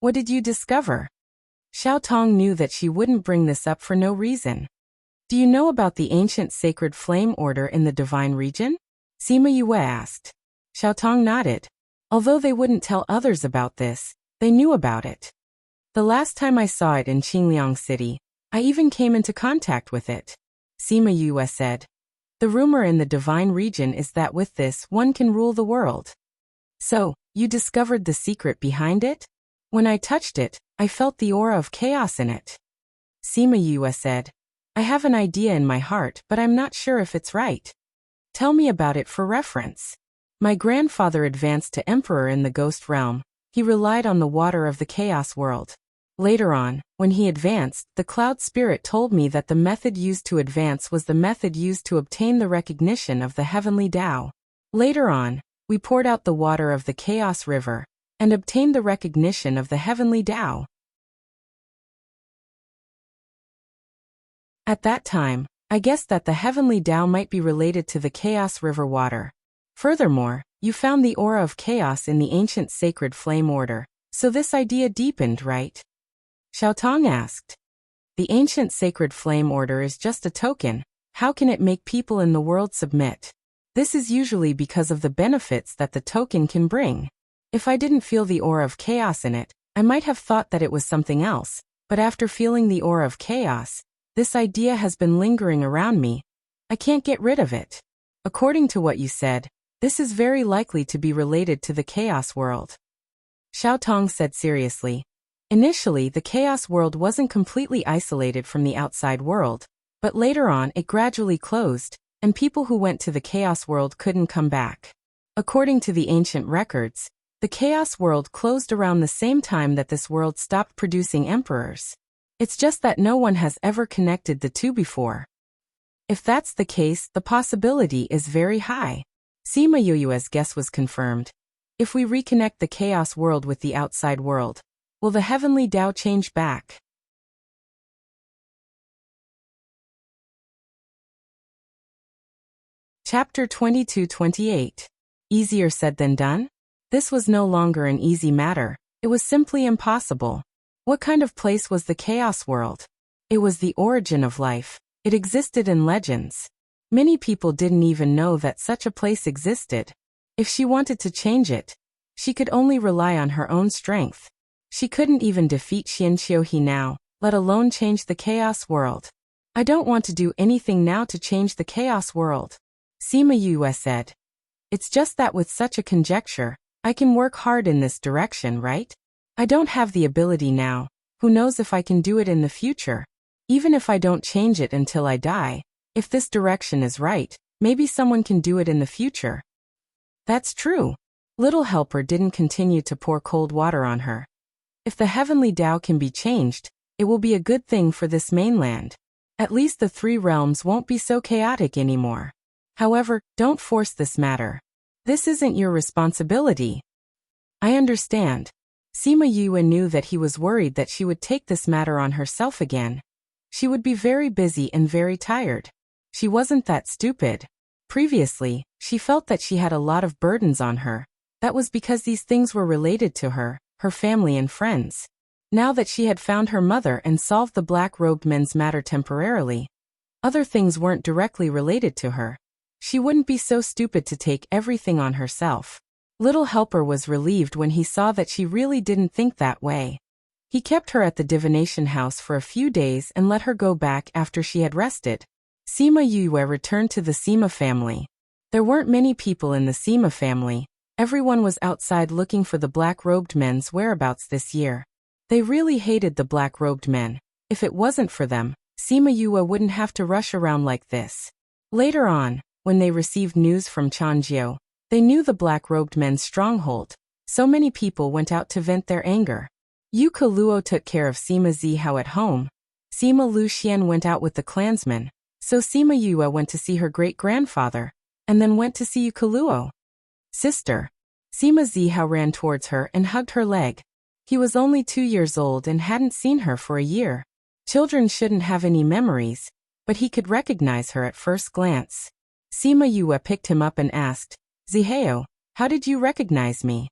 What did you discover? Xiao Tong knew that she wouldn't bring this up for no reason. Do you know about the ancient sacred flame order in the divine region? Sima Yue asked. Xiao Tong nodded. Although they wouldn't tell others about this, they knew about it. The last time I saw it in Qingliang City, I even came into contact with it. Sima Yue said. The rumor in the divine region is that with this one can rule the world. So, you discovered the secret behind it? When I touched it, I felt the aura of chaos in it. Sima Yue said. I have an idea in my heart, but I'm not sure if it's right. Tell me about it for reference. My grandfather advanced to emperor in the ghost realm. He relied on the water of the chaos world. Later on, when he advanced, the cloud spirit told me that the method used to advance was the method used to obtain the recognition of the heavenly Tao. Later on, we poured out the water of the chaos river and obtained the recognition of the heavenly Tao. At that time, I guessed that the heavenly Tao might be related to the chaos river water. Furthermore, you found the aura of chaos in the ancient sacred flame order, so this idea deepened, right? Xiao Tong asked. The ancient sacred flame order is just a token. How can it make people in the world submit? This is usually because of the benefits that the token can bring. If I didn't feel the aura of chaos in it, I might have thought that it was something else, but after feeling the aura of chaos, this idea has been lingering around me. I can't get rid of it. According to what you said, this is very likely to be related to the chaos world. Xiao Tong said seriously. Initially, the chaos world wasn't completely isolated from the outside world, but later on it gradually closed, and people who went to the chaos world couldn't come back. According to the ancient records, the chaos world closed around the same time that this world stopped producing emperors. It's just that no one has ever connected the two before. If that's the case, the possibility is very high. Sima Yu's guess was confirmed. If we reconnect the chaos world with the outside world, will the heavenly Tao change back? Chapter 22-28. Easier said than done? This was no longer an easy matter. It was simply impossible. What kind of place was the chaos world? It was the origin of life. It existed in legends. Many people didn't even know that such a place existed. If she wanted to change it, she could only rely on her own strength. She couldn't even defeat Xian Qiuhe now, let alone change the chaos world. I don't want to do anything now to change the chaos world, Sima Yue said. It's just that with such a conjecture, I can work hard in this direction, right? I don't have the ability now. Who knows if I can do it in the future? Even if I don't change it until I die, if this direction is right, maybe someone can do it in the future. That's true. Little Helper didn't continue to pour cold water on her. If the heavenly Tao can be changed, it will be a good thing for this mainland. At least the three realms won't be so chaotic anymore. However, don't force this matter. This isn't your responsibility. I understand. Sima Yue knew that he was worried that she would take this matter on herself again. She would be very busy and very tired. She wasn't that stupid. Previously, she felt that she had a lot of burdens on her. That was because these things were related to her, her family and friends. Now that she had found her mother and solved the black-robed men's matter temporarily, other things weren't directly related to her. She wouldn't be so stupid to take everything on herself. Little Helper was relieved when he saw that she really didn't think that way. He kept her at the divination house for a few days and let her go back after she had rested. Sima Yue returned to the Sima family. There weren't many people in the Sima family. Everyone was outside looking for the black-robed men's whereabouts this year. They really hated the black-robed men. If it wasn't for them, Sima Yue wouldn't have to rush around like this. Later on, when they received news from Chanjiu, they knew the black-robed men's stronghold. So many people went out to vent their anger. Yu Keluo took care of Sima Zihao at home. Sima Lu Xian went out with the clansmen, so Sima Yue went to see her great-grandfather, and then went to see Yu Keluo. Sister. Sima Zihao ran towards her and hugged her leg. He was only 2 years old and hadn't seen her for a year. Children shouldn't have any memories, but he could recognize her at first glance. Sima Yue picked him up and asked, Zihao, how did you recognize me?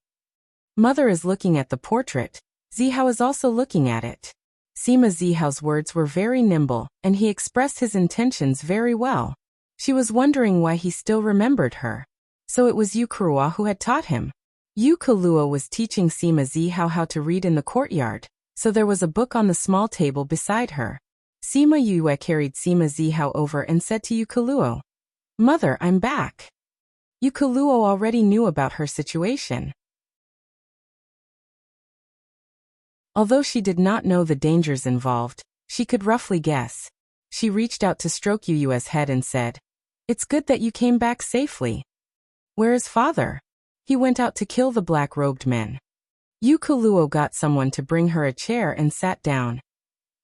Mother is looking at the portrait. Zihao is also looking at it. Sima Zihao's words were very nimble, and he expressed his intentions very well. She was wondering why he still remembered her. So it was Yu Keluo who had taught him. Yu Keluo was teaching Sima Zihao how to read in the courtyard, so there was a book on the small table beside her. Sima Yue carried Sima Zihao over and said to Yu Keluo, Mother, I'm back. Yu Keluo already knew about her situation. Although she did not know the dangers involved, she could roughly guess. She reached out to stroke Yu's head and said, It's good that you came back safely. Where is father? He went out to kill the black-robed men. Yu Keluo got someone to bring her a chair and sat down.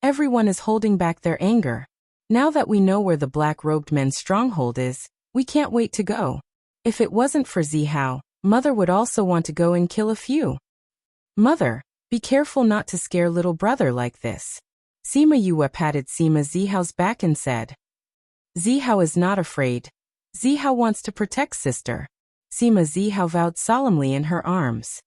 Everyone is holding back their anger. Now that we know where the black-robed men's stronghold is, we can't wait to go. If it wasn't for Zihao, Mother would also want to go and kill a few. Mother, be careful not to scare little brother like this. Sima Yue patted Sima Zihao's back and said. Zihao is not afraid. Zihao wants to protect sister. Sima Zihao vowed solemnly in her arms.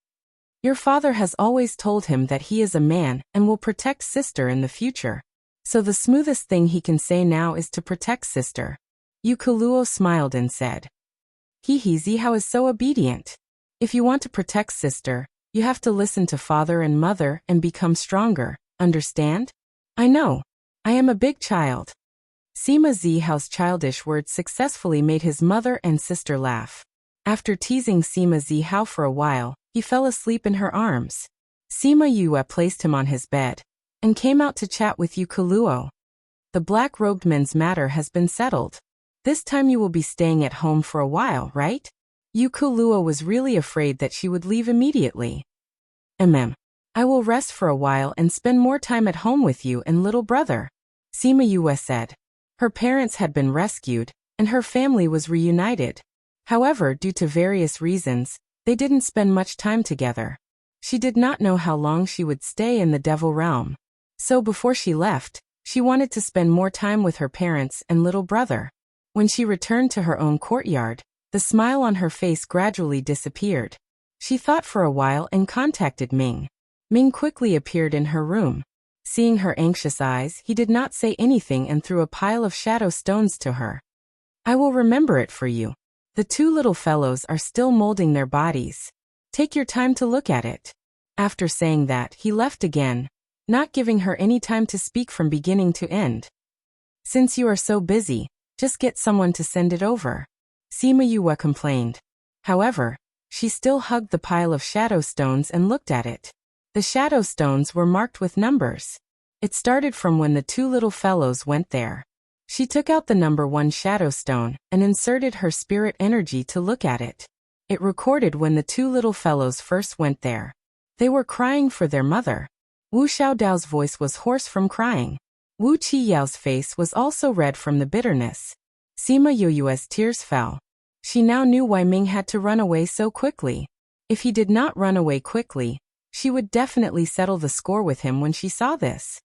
Your father has always told him that he is a man and will protect sister in the future. So the smoothest thing he can say now is to protect sister. Yu Keluo smiled and said. Zihao is so obedient. If you want to protect sister, you have to listen to father and mother and become stronger, understand? I know. I am a big child. Sima Zihao's childish words successfully made his mother and sister laugh. After teasing Sima Zihao for a while, he fell asleep in her arms. Sima Yue placed him on his bed and came out to chat with Yu Kuluo. The black-robed men's matter has been settled. This time you will be staying at home for a while, right? Yu Kuluo was really afraid that she would leave immediately. I will rest for a while and spend more time at home with you and little brother, Sima Yue said. Her parents had been rescued, and her family was reunited. However, due to various reasons, they didn't spend much time together. She did not know how long she would stay in the Devil Realm. So before she left, she wanted to spend more time with her parents and little brother. When she returned to her own courtyard, the smile on her face gradually disappeared. She thought for a while and contacted Ming. Ming quickly appeared in her room. Seeing her anxious eyes, he did not say anything and threw a pile of shadow stones to her. I will remember it for you. The two little fellows are still molding their bodies. Take your time to look at it. After saying that, he left again, not giving her any time to speak from beginning to end. Since you are so busy, just get someone to send it over, Sima Yue complained. However, she still hugged the pile of shadow stones and looked at it. The shadow stones were marked with numbers. It started from when the two little fellows went there. She took out the number 1 shadow stone and inserted her spirit energy to look at it. It recorded when the two little fellows first went there. They were crying for their mother. Wu Xiaodao's voice was hoarse from crying. Wu Qiyao's face was also red from the bitterness. Sima Yue's tears fell. She now knew why Ming had to run away so quickly. If he did not run away quickly, she would definitely settle the score with him when she saw this.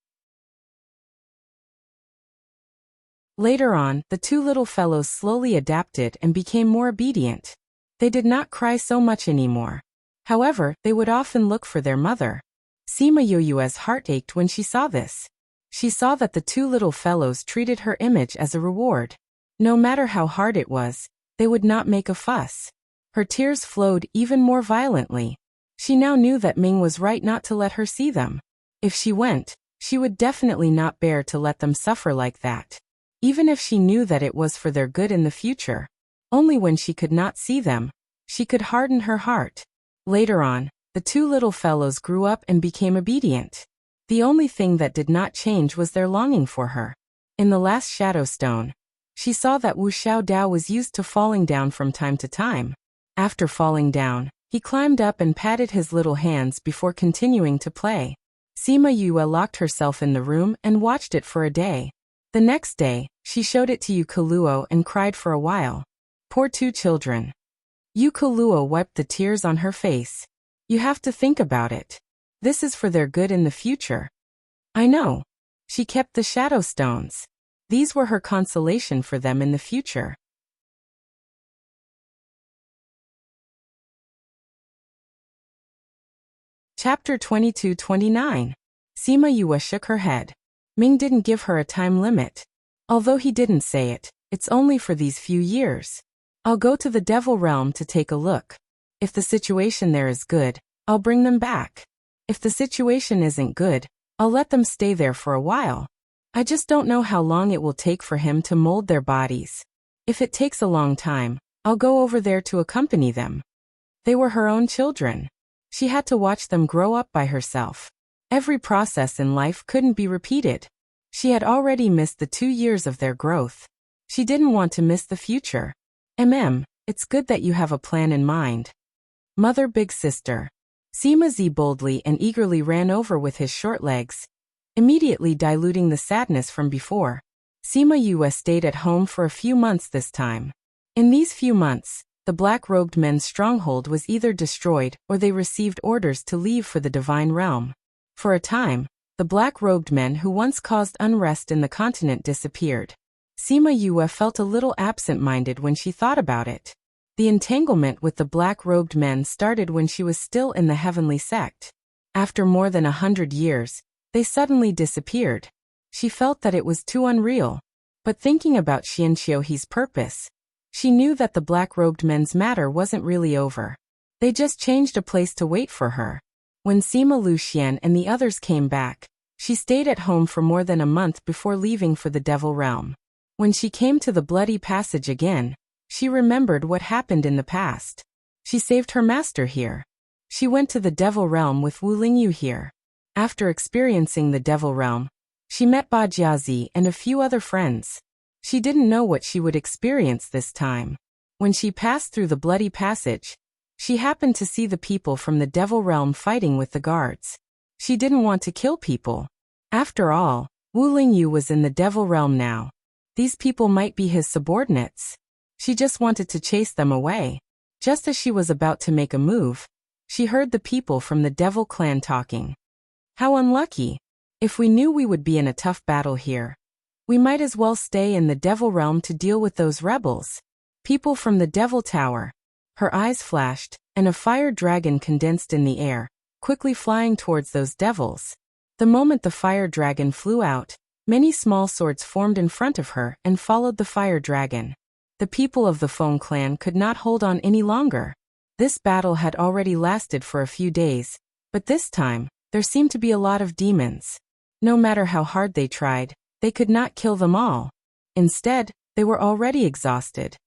Later on, the two little fellows slowly adapted and became more obedient. They did not cry so much anymore. However, they would often look for their mother. Sima Yue's heart ached when she saw this. She saw that the two little fellows treated her image as a reward. No matter how hard it was, they would not make a fuss. Her tears flowed even more violently. She now knew that Ming was right not to let her see them. If she went, she would definitely not bear to let them suffer like that. Even if she knew that it was for their good in the future. Only when she could not see them, she could harden her heart. Later on, the two little fellows grew up and became obedient. The only thing that did not change was their longing for her. In the last shadow stone, she saw that Wu Xiaodao was used to falling down from time to time. After falling down, he climbed up and patted his little hands before continuing to play. Sima Yue locked herself in the room and watched it for a day. The next day, she showed it to Yu Kuluo and cried for a while. Poor two children. Yu Kuluo wiped the tears on her face. You have to think about it. This is for their good in the future. I know. She kept the shadow stones. These were her consolation for them in the future. Chapter 22-29. Sima Yue shook her head. Ming didn't give her a time limit. Although he didn't say it, it's only for these few years. I'll go to the Devil Realm to take a look. If the situation there is good, I'll bring them back. If the situation isn't good, I'll let them stay there for a while. I just don't know how long it will take for him to mold their bodies. If it takes a long time, I'll go over there to accompany them. They were her own children. She had to watch them grow up by herself. Every process in life couldn't be repeated. She had already missed the 2 years of their growth. She didn't want to miss the future. It's good that you have a plan in mind. Mother big sister. Sima Z boldly and eagerly ran over with his short legs, immediately diluting the sadness from before. Sima Yue stayed at home for a few months this time. In these few months, the black-robed men's stronghold was either destroyed or they received orders to leave for the divine realm. For a time, the black-robed men who once caused unrest in the continent disappeared. Sima Yue felt a little absent-minded when she thought about it. The entanglement with the black-robed men started when she was still in the heavenly sect. After more than 100 years, they suddenly disappeared. She felt that it was too unreal. But thinking about Xianqiuhe's purpose, She knew that the black-robed men's matter wasn't really over. They just changed a place to wait for her. When Sima Luxian and the others came back, she stayed at home for more than a month before leaving for the Devil Realm. When she came to the bloody passage again, she remembered what happened in the past. She saved her master here. She went to the Devil Realm with Wu Lingyu here. After experiencing the Devil Realm, she met Ba Jiazi and a few other friends. She didn't know what she would experience this time. When she passed through the bloody passage, she happened to see the people from the Devil Realm fighting with the guards. She didn't want to kill people. After all, Wu Lingyu was in the Devil Realm now. These people might be his subordinates. She just wanted to chase them away. Just as she was about to make a move, she heard the people from the Devil Clan talking. How unlucky. If we knew we would be in a tough battle here, we might as well stay in the Devil Realm to deal with those rebels. People from the Devil Tower. Her eyes flashed, and a fire dragon condensed in the air, quickly flying towards those devils. The moment the fire dragon flew out, many small swords formed in front of her and followed the fire dragon. The people of the Feng clan could not hold on any longer. This battle had already lasted for a few days, but this time, there seemed to be a lot of demons. No matter how hard they tried, they could not kill them all. Instead, they were already exhausted.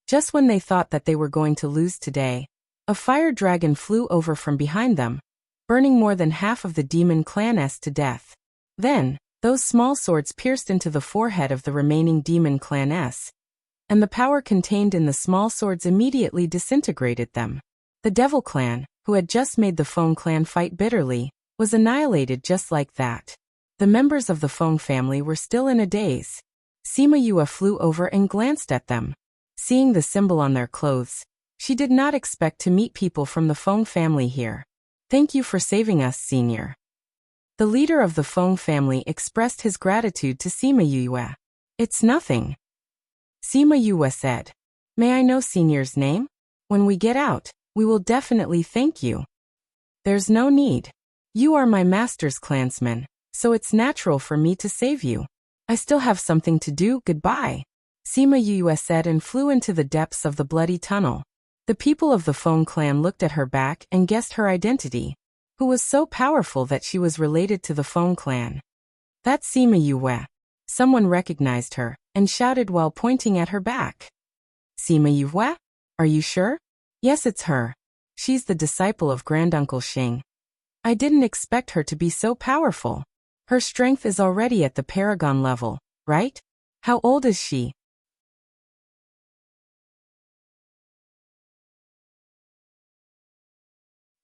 Just when they thought that they were going to lose today, a fire dragon flew over from behind them, burning more than half of the demon claness to death. Then, those small swords pierced into the forehead of the remaining demon claness, and the power contained in the small swords immediately disintegrated them. The Devil Clan, who had just made the Feng clan fight bitterly, was annihilated just like that. The members of the Feng family were still in a daze. Sima Yue flew over and glanced at them. Seeing the symbol on their clothes, she did not expect to meet people from the Feng family here. Thank you for saving us, Senior. The leader of the Feng family expressed his gratitude to Sima Yue. It's nothing. Sima Yue said. May I know Senior's name? When we get out, we will definitely thank you. There's no need. You are my master's clansman, so it's natural for me to save you. I still have something to do. Goodbye. Sima Yue said and flew into the depths of the bloody tunnel. The people of the Feng clan looked at her back and guessed her identity, who was so powerful that she was related to the Feng clan. That's Sima Yue. Someone recognized her and shouted while pointing at her back. Sima Yue? Are you sure? Yes, it's her. She's the disciple of Granduncle Xing. I didn't expect her to be so powerful. Her strength is already at the paragon level, right? How old is she?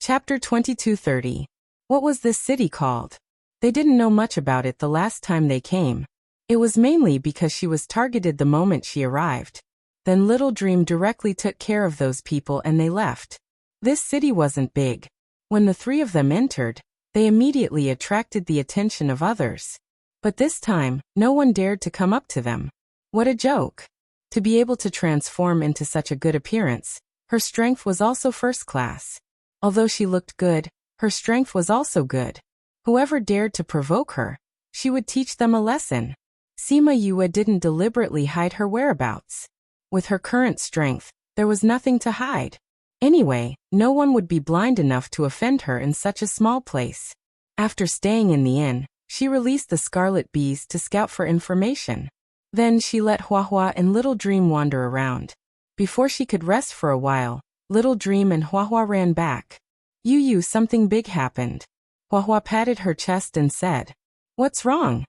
Chapter 2230. What was this city called? They didn't know much about it the last time they came. It was mainly because she was targeted the moment she arrived. Then Little Dream directly took care of those people and they left. This city wasn't big. When the three of them entered, they immediately attracted the attention of others. But this time, no one dared to come up to them. What a joke. To be able to transform into such a good appearance, her strength was also first class. Although she looked good, her strength was also good. Whoever dared to provoke her, she would teach them a lesson. Sima Yue didn't deliberately hide her whereabouts. With her current strength, there was nothing to hide. Anyway, no one would be blind enough to offend her in such a small place. After staying in the inn, she released the scarlet bees to scout for information. Then she let Huahua and Little Dream wander around. Before she could rest for a while, Little Dream and Huahua ran back. Yu, something big happened. Huahua patted her chest and said, What's wrong?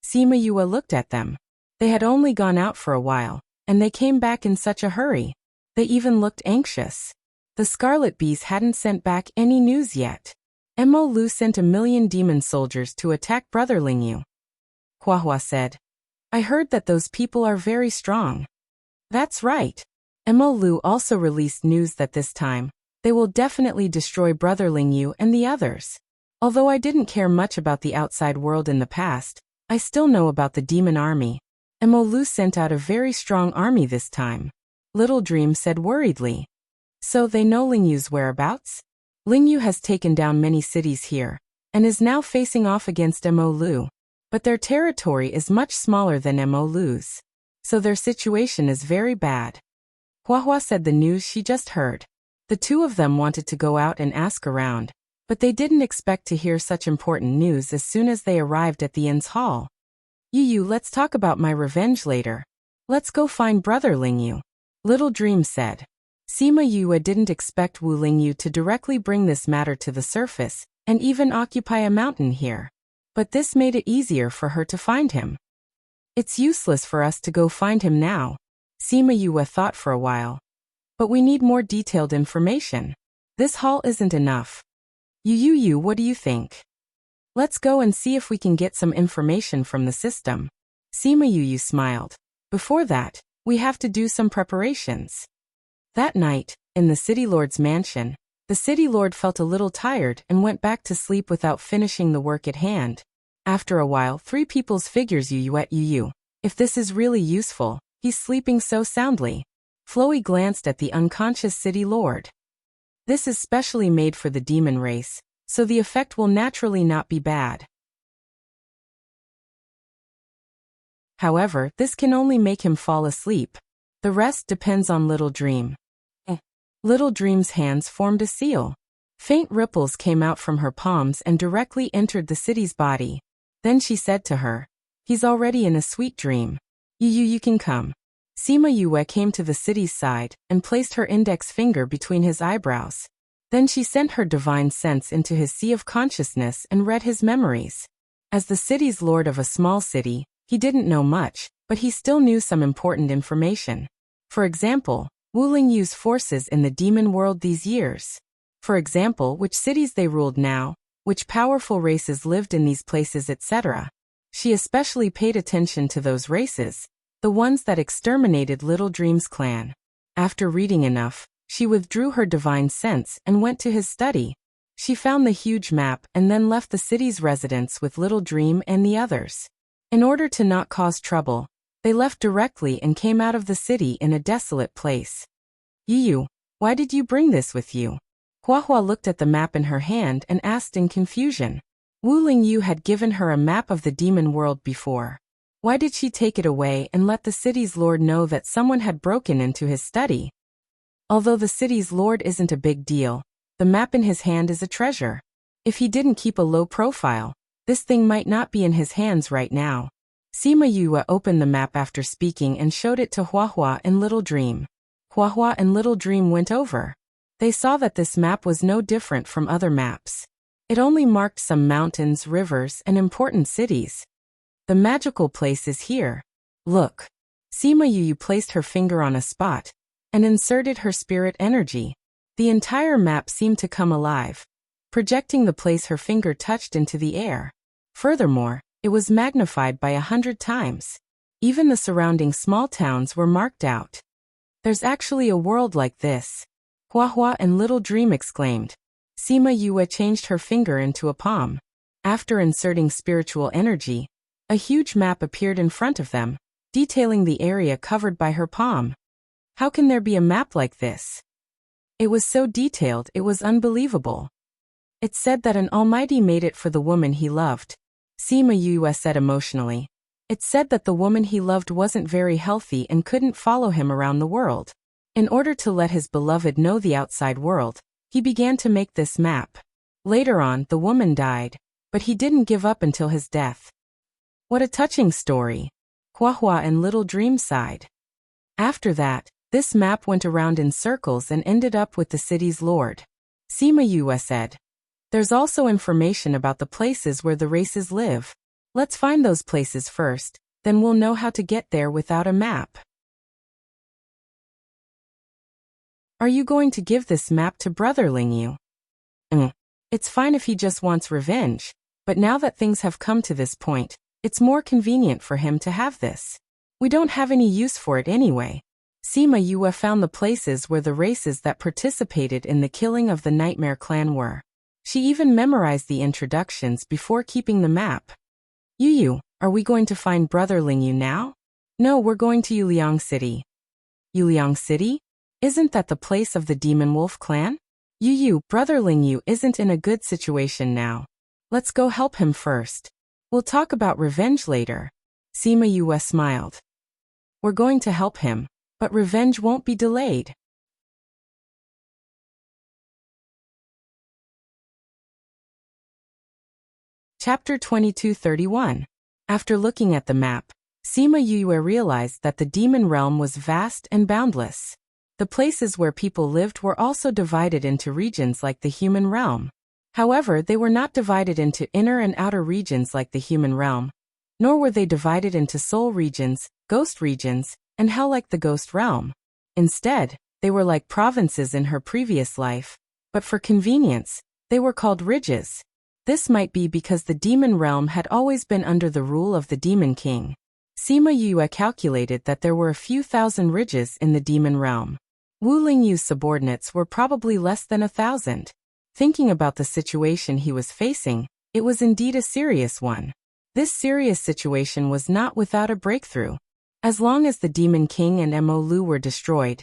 Sima Yue looked at them. They had only gone out for a while, and they came back in such a hurry. They even looked anxious. The Scarlet Bees hadn't sent back any news yet. Mo Lu sent 1,000,000 demon soldiers to attack Brother Lingyu. Huahua said, I heard that those people are very strong. That's right. Mo Lu also released news that this time, they will definitely destroy Brother Lingyu and the others. Although I didn't care much about the outside world in the past, I still know about the demon army. Mo Lu sent out a very strong army this time. Little Dream said worriedly. So they know Lingyu's whereabouts? Lingyu has taken down many cities here, and is now facing off against Mo Lu. but their territory is much smaller than Mo Lu's. So their situation is very bad. Hua said the news she just heard. The two of them wanted to go out and ask around, but they didn't expect to hear such important news as soon as they arrived at the inn's hall. Yu, let's talk about my revenge later. Let's go find Brother Lingyu. Little Dream said. Sima Yue didn't expect Wu Lingyu to directly bring this matter to the surface, and even occupy a mountain here. But this made it easier for her to find him. It's useless for us to go find him now. Sima Yue thought for a while. But we need more detailed information. This hall isn't enough. Yu, what do you think? Let's go and see if we can get some information from the system. Sima Yu smiled. Before that, we have to do some preparations. That night, in the city lord's mansion, the city lord felt a little tired and went back to sleep without finishing the work at hand. After a while, three people's figures Yu. If this is really useful, he's sleeping so soundly. Floey glanced at the unconscious city lord. This is specially made for the demon race, so the effect will naturally not be bad. However, this can only make him fall asleep. The rest depends on Little Dream. Little Dream's hands formed a seal. Faint ripples came out from her palms and directly entered the city's body. Then she said to her, "He's already in a sweet dream. You can come." Sima Yue came to the city's side and placed her index finger between his eyebrows. Then she sent her divine sense into his sea of consciousness and read his memories. As the city's lord of a small city, he didn't know much, but he still knew some important information. For example, Wu Lingyu's forces in the demon world these years. For example, which cities they ruled now, which powerful races lived in these places, etc. She especially paid attention to those races, the ones that exterminated Little Dream's clan. After reading enough, she withdrew her divine sense and went to his study. She found the huge map and then left the city's residents with Little Dream and the others. In order to not cause trouble, they left directly and came out of the city in a desolate place. Yu, why did you bring this with you? Hua looked at the map in her hand and asked in confusion. Wu Lingyu had given her a map of the demon world before. Why did she take it away and let the city's lord know that someone had broken into his study? Although the city's lord isn't a big deal, the map in his hand is a treasure. If he didn't keep a low profile, this thing might not be in his hands right now. Sima Yue opened the map after speaking and showed it to Hua and Little Dream. Hua and Little Dream went over. They saw that this map was no different from other maps. It only marked some mountains, rivers, and important cities. The magical place is here. Look. Sima Yu placed her finger on a spot and inserted her spirit energy. The entire map seemed to come alive, projecting the place her finger touched into the air. Furthermore, it was magnified by 100 times. Even the surrounding small towns were marked out. There's actually a world like this. Hua and Little Dream exclaimed. Sima Yue changed her finger into a palm. After inserting spiritual energy, a huge map appeared in front of them, detailing the area covered by her palm. How can there be a map like this? It was so detailed it was unbelievable. It said that an almighty made it for the woman he loved. Sima Yue said emotionally. It said that the woman he loved wasn't very healthy and couldn't follow him around the world. In order to let his beloved know the outside world, he began to make this map. Later on, the woman died, but he didn't give up until his death. What a touching story. Hua and Little Dream sighed. After that, this map went around in circles and ended up with the city's lord. Sima Yue said. There's also information about the places where the races live. Let's find those places first, then we'll know how to get there without a map. Are you going to give this map to Brother Lingyu? It's fine if he just wants revenge, but now that things have come to this point, it's more convenient for him to have this. We don't have any use for it anyway. Sima Yue found the places where the races that participated in the killing of the Nightmare Clan were. She even memorized the introductions before keeping the map. Yu, are we going to find Brother Lingyu now? No, we're going to Yuliang City. Yuliang City? Isn't that the place of the Demon Wolf clan? Yu, Brother Lingyu isn't in a good situation now. Let's go help him first. We'll talk about revenge later. Sima Yue smiled. We're going to help him, but revenge won't be delayed. Chapter 2231. After looking at the map, Sima Yue realized that the demon realm was vast and boundless. The places where people lived were also divided into regions like the human realm. However, they were not divided into inner and outer regions like the human realm, nor were they divided into soul regions, ghost regions, and hell like the ghost realm. Instead, they were like provinces in her previous life, but for convenience, they were called ridges. This might be because the demon realm had always been under the rule of the demon king. Sima Yue calculated that there were a few thousand ridges in the demon realm. Wu Lingyu's subordinates were probably less than 1,000. Thinking about the situation he was facing, it was indeed a serious one. This serious situation was not without a breakthrough. As long as the demon king and Mo Lu were destroyed,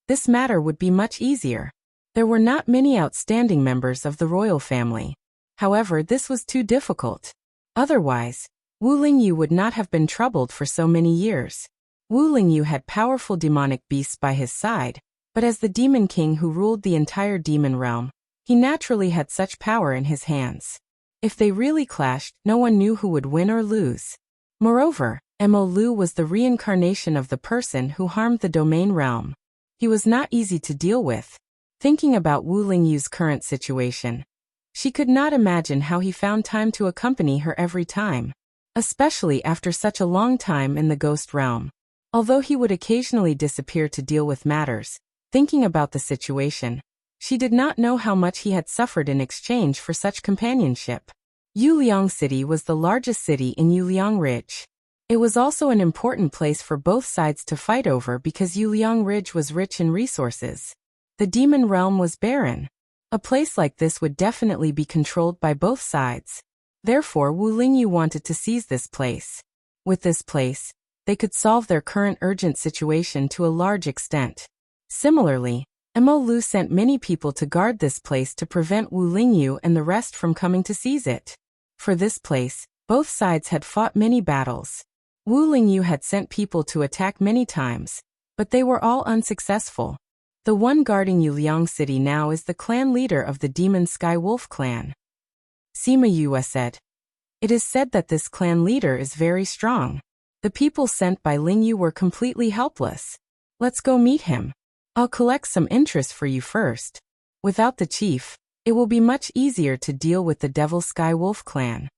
this matter would be much easier. There were not many outstanding members of the royal family. However, this was too difficult. Otherwise, Wu Lingyu would not have been troubled for so many years. Wu Lingyu had powerful demonic beasts by his side, but as the demon king who ruled the entire demon realm, he naturally had such power in his hands. If they really clashed, no one knew who would win or lose. Moreover, Mo Lu was the reincarnation of the person who harmed the domain realm. He was not easy to deal with. Thinking about Wu Lingyu's current situation, she could not imagine how he found time to accompany her every time, especially after such a long time in the ghost realm. Although he would occasionally disappear to deal with matters, thinking about the situation, she did not know how much he had suffered in exchange for such companionship. Yuliang City was the largest city in Yuliang Ridge. It was also an important place for both sides to fight over because Yuliang Ridge was rich in resources. The demon realm was barren. A place like this would definitely be controlled by both sides. Therefore, Wu Lingyu wanted to seize this place. With this place, they could solve their current urgent situation to a large extent. Similarly, Mo Lu sent many people to guard this place to prevent Wu Lingyu and the rest from coming to seize it. For this place, both sides had fought many battles. Wu Lingyu had sent people to attack many times, but they were all unsuccessful. The one guarding Yuliang City now is the clan leader of the Demon Sky Wolf clan. Sima Yue said. It is said that this clan leader is very strong. The people sent by Lingyu were completely helpless. Let's go meet him. I'll collect some interest for you first. Without the chief, it will be much easier to deal with the Devil Sky Wolf clan.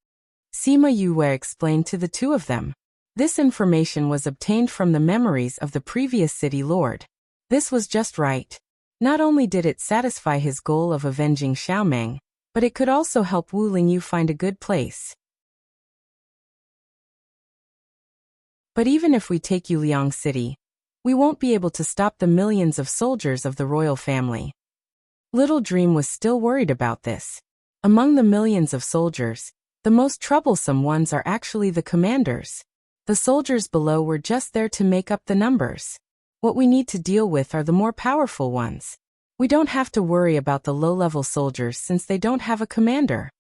Sima Yue explained to the two of them. This information was obtained from the memories of the previous city lord. This was just right. Not only did it satisfy his goal of avenging Xiaomeng, but it could also help Wu Lingyu find a good place. But even if we take Yuliang City, we won't be able to stop the millions of soldiers of the royal family. Little Dream was still worried about this. Among the millions of soldiers, the most troublesome ones are actually the commanders. The soldiers below were just there to make up the numbers. What we need to deal with are the more powerful ones. We don't have to worry about the low-level soldiers since they don't have a commander.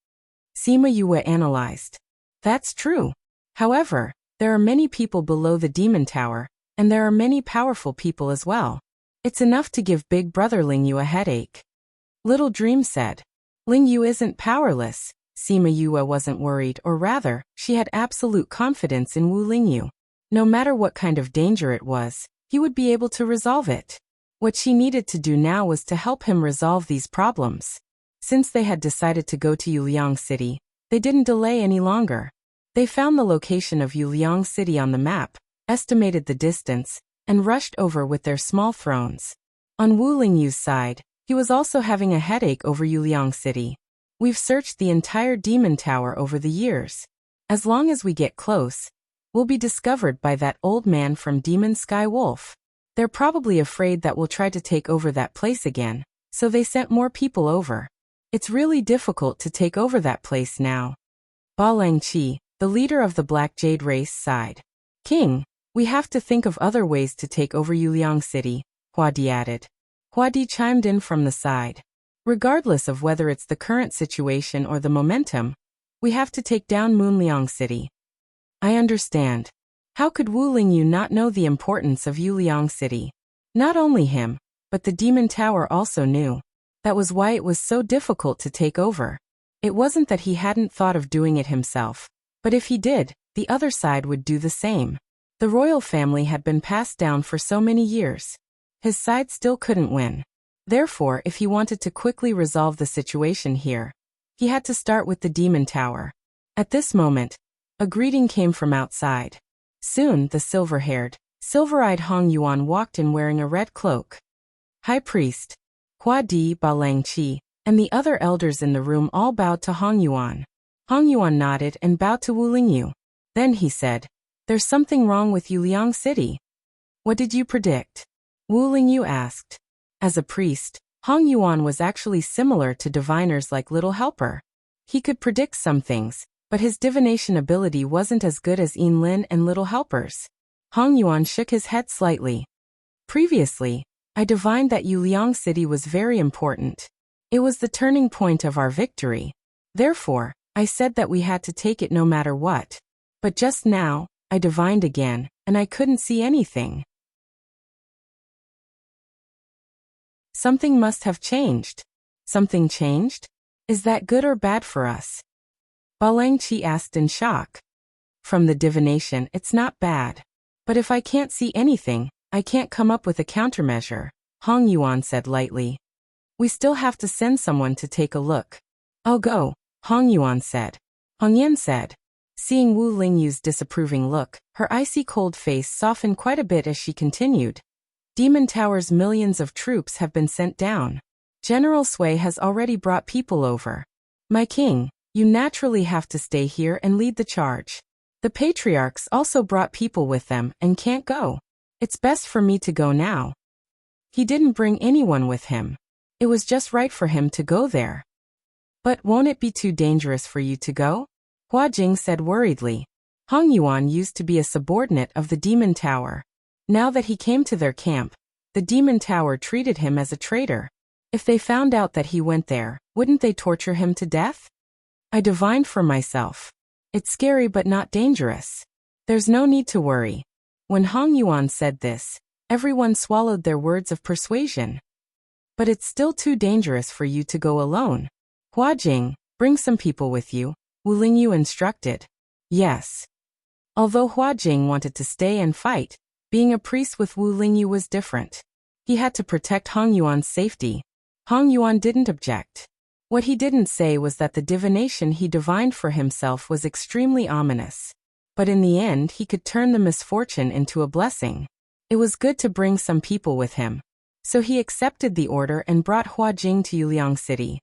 Sima Yue analyzed. That's true. However, there are many people below the demon tower, and there are many powerful people as well. It's enough to give Big Brother Lingyu a headache. Little Dream said. Lingyu isn't powerless. Sima Yue wasn't worried, or rather, she had absolute confidence in Wu Lingyu. No matter what kind of danger it was, he would be able to resolve it. What she needed to do now was to help him resolve these problems. Since they had decided to go to Yuliang City, they didn't delay any longer. They found the location of Yuliang City on the map, estimated the distance, and rushed over with their small thrones. On Wu Lingyu's side, he was also having a headache over Yuliang City. We've searched the entire demon tower over the years. As long as we get close, we'll be discovered by that old man from Demon Sky Wolf. They're probably afraid that we'll try to take over that place again, so they sent more people over. It's really difficult to take over that place now. Ba Langqi, the leader of the Black Jade race, sighed. King, we have to think of other ways to take over Yuliang City, Huadi added. Huadi chimed in from the side. Regardless of whether it's the current situation or the momentum, We have to take down Moonliang City. I understand. How could Wu Lingyu not know the importance of Yuliang City? Not only him, but the Demon Tower also knew. That was why it was so difficult to take over. It wasn't that he hadn't thought of doing it himself, but if he did, the other side would do the same. The royal family had been passed down for so many years. His side still couldn't win. Therefore, if he wanted to quickly resolve the situation here, he had to start with the Demon Tower. At this moment, a greeting came from outside. Soon, the silver-haired, silver-eyed Hong Yuan walked in wearing a red cloak. High Priest, Hua Di Ba Lang Qi, and the other elders in the room all bowed to Hong Yuan. Hong Yuan nodded and bowed to Wu Lingyu. Then he said, "There's something wrong with Yuliang City." "What did you predict?" Wu Lingyu asked. As a priest, Hong Yuan was actually similar to diviners like Little Helper. He could predict some things, but his divination ability wasn't as good as Yin Lin and Little Helper's. Hong Yuan shook his head slightly. "Previously, I divined that Yuliang City was very important. It was the turning point of our victory. Therefore, I said that we had to take it no matter what. But just now, I divined again, and I couldn't see anything. Something must have changed." "Something changed? Is that good or bad for us?" Ba Lang Qi asked in shock. "From the divination, it's not bad. But if I can't see anything, I can't come up with a countermeasure," Hong Yuan said lightly. "We still have to send someone to take a look." "I'll go," Hong Yuan said. Hong Yan said. Seeing Wu Lingyu's disapproving look, her icy cold face softened quite a bit as she continued. "Demon Tower's millions of troops have been sent down. General Sui has already brought people over. My king, you naturally have to stay here and lead the charge. The patriarchs also brought people with them and can't go. It's best for me to go now." He didn't bring anyone with him. It was just right for him to go there. "But won't it be too dangerous for you to go?" Hua Jing said worriedly. Hong Yuan used to be a subordinate of the Demon Tower. Now that he came to their camp, the Demon Tower treated him as a traitor. If they found out that he went there, wouldn't they torture him to death? "I divined for myself. It's scary but not dangerous. There's no need to worry." When Hong Yuan said this, everyone swallowed their words of persuasion. "But it's still too dangerous for you to go alone. Hua Jing, bring some people with you," Wu Lingyu instructed. "Yes." Although Hua Jing wanted to stay and fight, being a priest with Wu Lingyu was different. He had to protect Hong Yuan's safety. Hong Yuan didn't object. What he didn't say was that the divination he divined for himself was extremely ominous. But in the end he could turn the misfortune into a blessing. It was good to bring some people with him. So he accepted the order and brought Hua Jing to Yuliang City.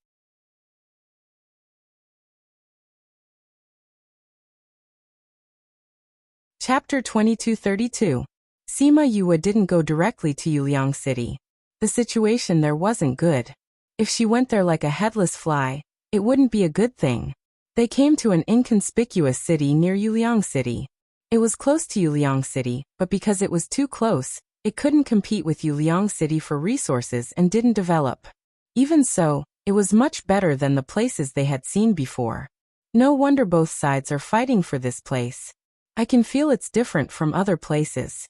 Chapter 2232. Sima Yue didn't go directly to Yuliang City. The situation there wasn't good. If she went there like a headless fly, it wouldn't be a good thing. They came to an inconspicuous city near Yuliang City. It was close to Yuliang City, but because it was too close, it couldn't compete with Yuliang City for resources and didn't develop. Even so, it was much better than the places they had seen before. No wonder both sides are fighting for this place. I can feel it's different from other places.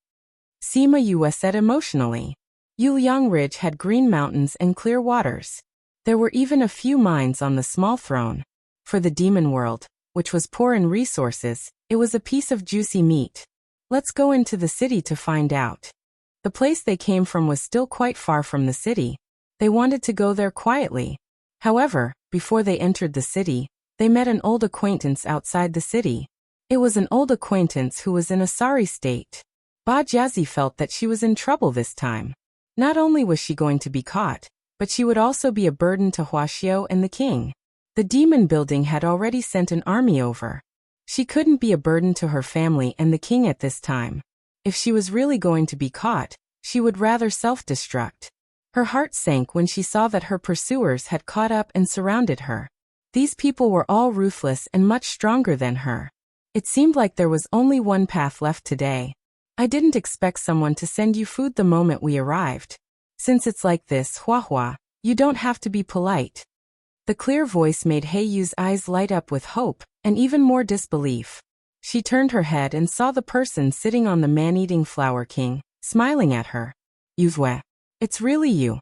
Sima Yue said emotionally. Yuliang Ridge had green mountains and clear waters. There were even a few mines on the small throne. For the demon world, which was poor in resources, it was a piece of juicy meat. Let's go into the city to find out. The place they came from was still quite far from the city. They wanted to go there quietly. However, before they entered the city, they met an old acquaintance outside the city. It was an old acquaintance who was in a sorry state. Ba Jiazi felt that she was in trouble this time. Not only was she going to be caught, but she would also be a burden to Huaxiao and the king. The demon building had already sent an army over. She couldn't be a burden to her family and the king at this time. If she was really going to be caught, she would rather self-destruct. Her heart sank when she saw that her pursuers had caught up and surrounded her. These people were all ruthless and much stronger than her. It seemed like there was only one path left today. "I didn't expect someone to send you food the moment we arrived. Since it's like this, Hua, you don't have to be polite." The clear voice made He Yu's eyes light up with hope, and even more disbelief. She turned her head and saw the person sitting on the man-eating flower king, smiling at her. Yue, it's really you.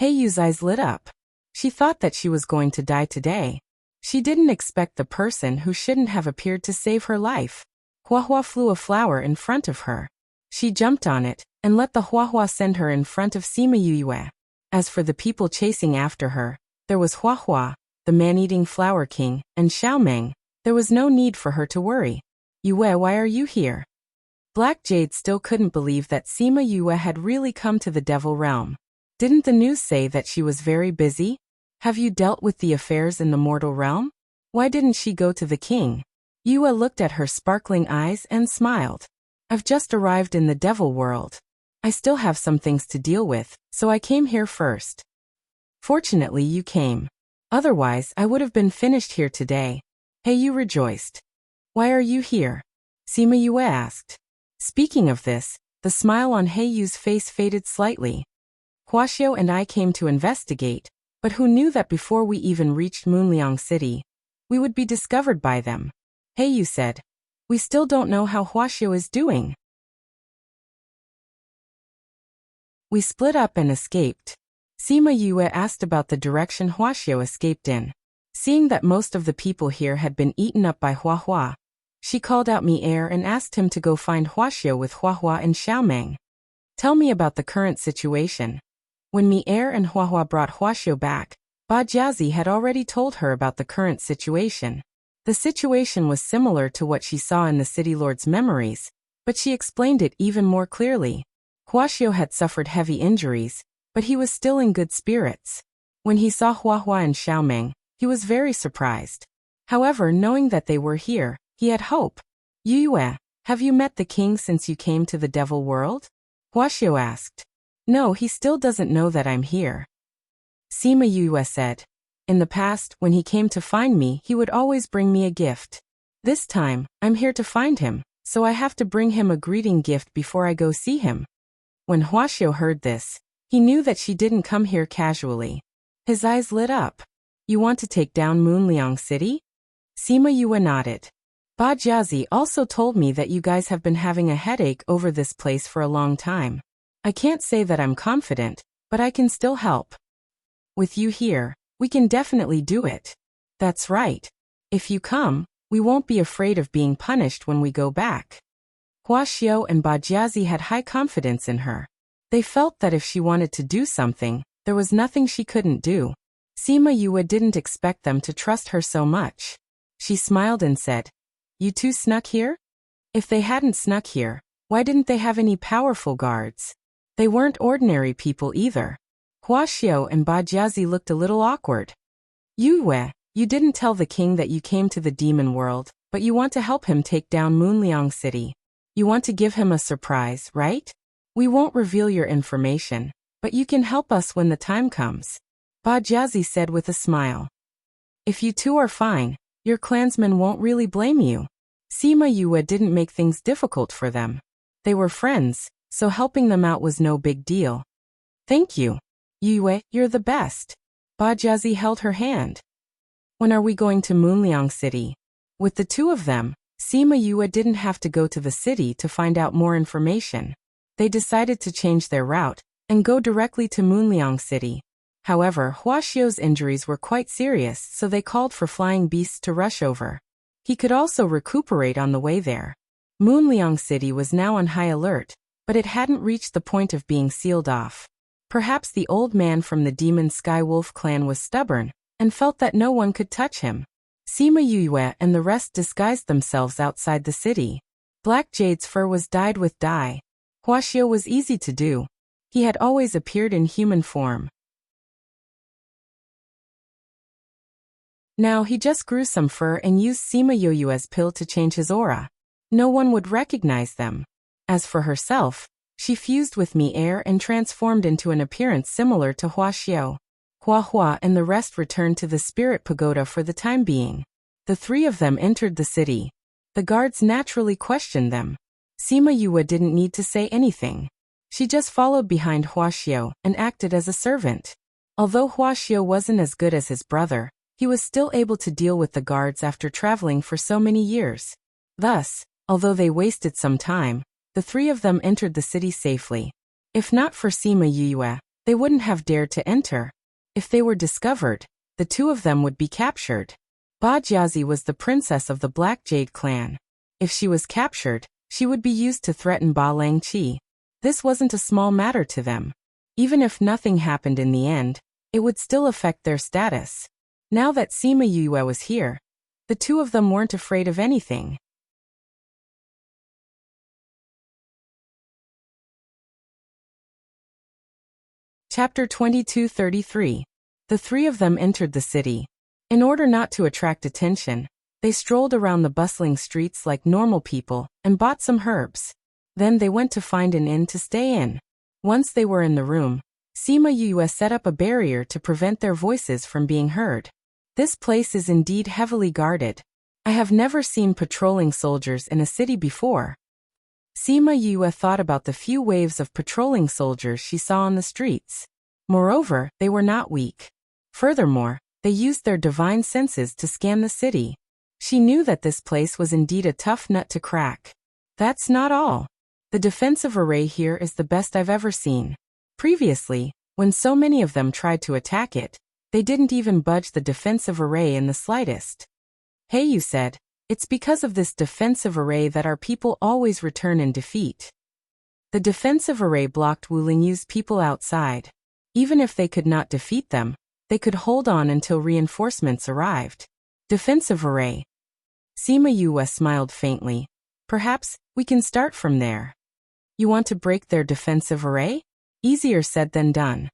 Yu's eyes lit up. She thought that she was going to die today. She didn't expect the person who shouldn't have appeared to save her life. Huahua flew a flower in front of her. She jumped on it, and let the Huahua send her in front of Sima Yue. As for the people chasing after her, there was Huahua, the man-eating flower king, and Xiaomeng. There was no need for her to worry. Yue, why are you here? Black Jade still couldn't believe that Sima Yue had really come to the Devil Realm. Didn't the news say that she was very busy? Have you dealt with the affairs in the mortal realm? Why didn't she go to the king? Yue looked at her sparkling eyes and smiled. I've just arrived in the Devil World. I still have some things to deal with, so I came here first. Fortunately you came. Otherwise I would have been finished here today. Yu rejoiced. Why are you here? Sima Yue asked. Speaking of this, the smile on Yu's face faded slightly. Huaxiao and I came to investigate, but who knew that before we even reached Moonliang City, we would be discovered by them? Yu said. We still don't know how Huaxiao is doing. We split up and escaped. Sima Yue asked about the direction Huaxiao escaped in. Seeing that most of the people here had been eaten up by Huahua, she called out Mi-Er and asked him to go find Huaxiao with Huahua and Xiaomeng. Tell me about the current situation. When Mi-Er and Huahua brought Huaxiao back, Ba Jiazi had already told her about the current situation. The situation was similar to what she saw in the City Lord's memories, but she explained it even more clearly. Huaxiao had suffered heavy injuries, but he was still in good spirits. When he saw Huahua and Xiaomeng, he was very surprised. However, knowing that they were here, he had hope. Yue, have you met the king since you came to the Devil World? Huaxiao asked. No, he still doesn't know that I'm here. Sima Yue said. In the past, when he came to find me, he would always bring me a gift. This time, I'm here to find him, so I have to bring him a greeting gift before I go see him. When Huaxiao heard this, he knew that she didn't come here casually. His eyes lit up. You want to take down Moonliang City? Sima Yue nodded. Ba Jiazi also told me that you guys have been having a headache over this place for a long time. I can't say that I'm confident, but I can still help. With you here, we can definitely do it. That's right. If you come, we won't be afraid of being punished when we go back. Huaxiao and Ba Jiazi had high confidence in her. They felt that if she wanted to do something, there was nothing she couldn't do. Sima Yue didn't expect them to trust her so much. She smiled and said, You two snuck here? If they hadn't snuck here, why didn't they have any powerful guards? They weren't ordinary people either. Huaxiao and Ba Jiazi looked a little awkward. Yue, you didn't tell the king that you came to the demon world, but you want to help him take down Moonliang City. You want to give him a surprise, right? We won't reveal your information, but you can help us when the time comes. Ba Jiazi said with a smile. If you two are fine, your clansmen won't really blame you. Sima Yue didn't make things difficult for them. They were friends, so helping them out was no big deal. Thank you. Yue, you're the best. Ba Jiazi held her hand. When are we going to Moonliang City? With the two of them, Sima Yue didn't have to go to the city to find out more information. They decided to change their route and go directly to Moonliang City. However, Huaxiao's injuries were quite serious, so they called for flying beasts to rush over. He could also recuperate on the way there. Moonliang City was now on high alert, but it hadn't reached the point of being sealed off. Perhaps the old man from the Demon Sky Wolf clan was stubborn and felt that no one could touch him. Sima Yue and the rest disguised themselves outside the city. Black Jade's fur was dyed with dye. Huaxiao was easy to do. He had always appeared in human form. Now he just grew some fur and used Sima Yue's pill to change his aura. No one would recognize them. As for herself, she fused with Mi-Er and transformed into an appearance similar to Huaxiao. Huahua and the rest returned to the Spirit Pagoda for the time being. The three of them entered the city. The guards naturally questioned them. Sima Yue didn't need to say anything. She just followed behind Huaxiao and acted as a servant. Although Huaxiao wasn't as good as his brother, He was still able to deal with the guards after traveling for so many years. Thus, although they wasted some time, the three of them entered the city safely. If not for Sima Yue, they wouldn't have dared to enter. If they were discovered, the two of them would be captured. Ba Jiazi was the princess of the Black Jade clan. If she was captured, she would be used to threaten Ba Langqi. This wasn't a small matter to them. Even if nothing happened in the end, it would still affect their status. Now that Sima Yue was here, the two of them weren't afraid of anything. Chapter 22-33. The three of them entered the city. In order not to attract attention, they strolled around the bustling streets like normal people and bought some herbs. Then they went to find an inn to stay in. Once they were in the room, Sima Yue set up a barrier to prevent their voices from being heard. This place is indeed heavily guarded. I have never seen patrolling soldiers in a city before. Sima Yue thought about the few waves of patrolling soldiers she saw on the streets. Moreover, they were not weak. Furthermore, they used their divine senses to scan the city. She knew that this place was indeed a tough nut to crack. That's not all. The defensive array here is the best I've ever seen. Previously, when so many of them tried to attack it, they didn't even budge the defensive array in the slightest. Heiyu said, "It's because of this defensive array that our people always return in defeat." The defensive array blocked Wu Lingyu's people outside. Even if they could not defeat them, they could hold on until reinforcements arrived. Defensive array. Sima Yue smiled faintly. Perhaps we can start from there. You want to break their defensive array? Easier said than done.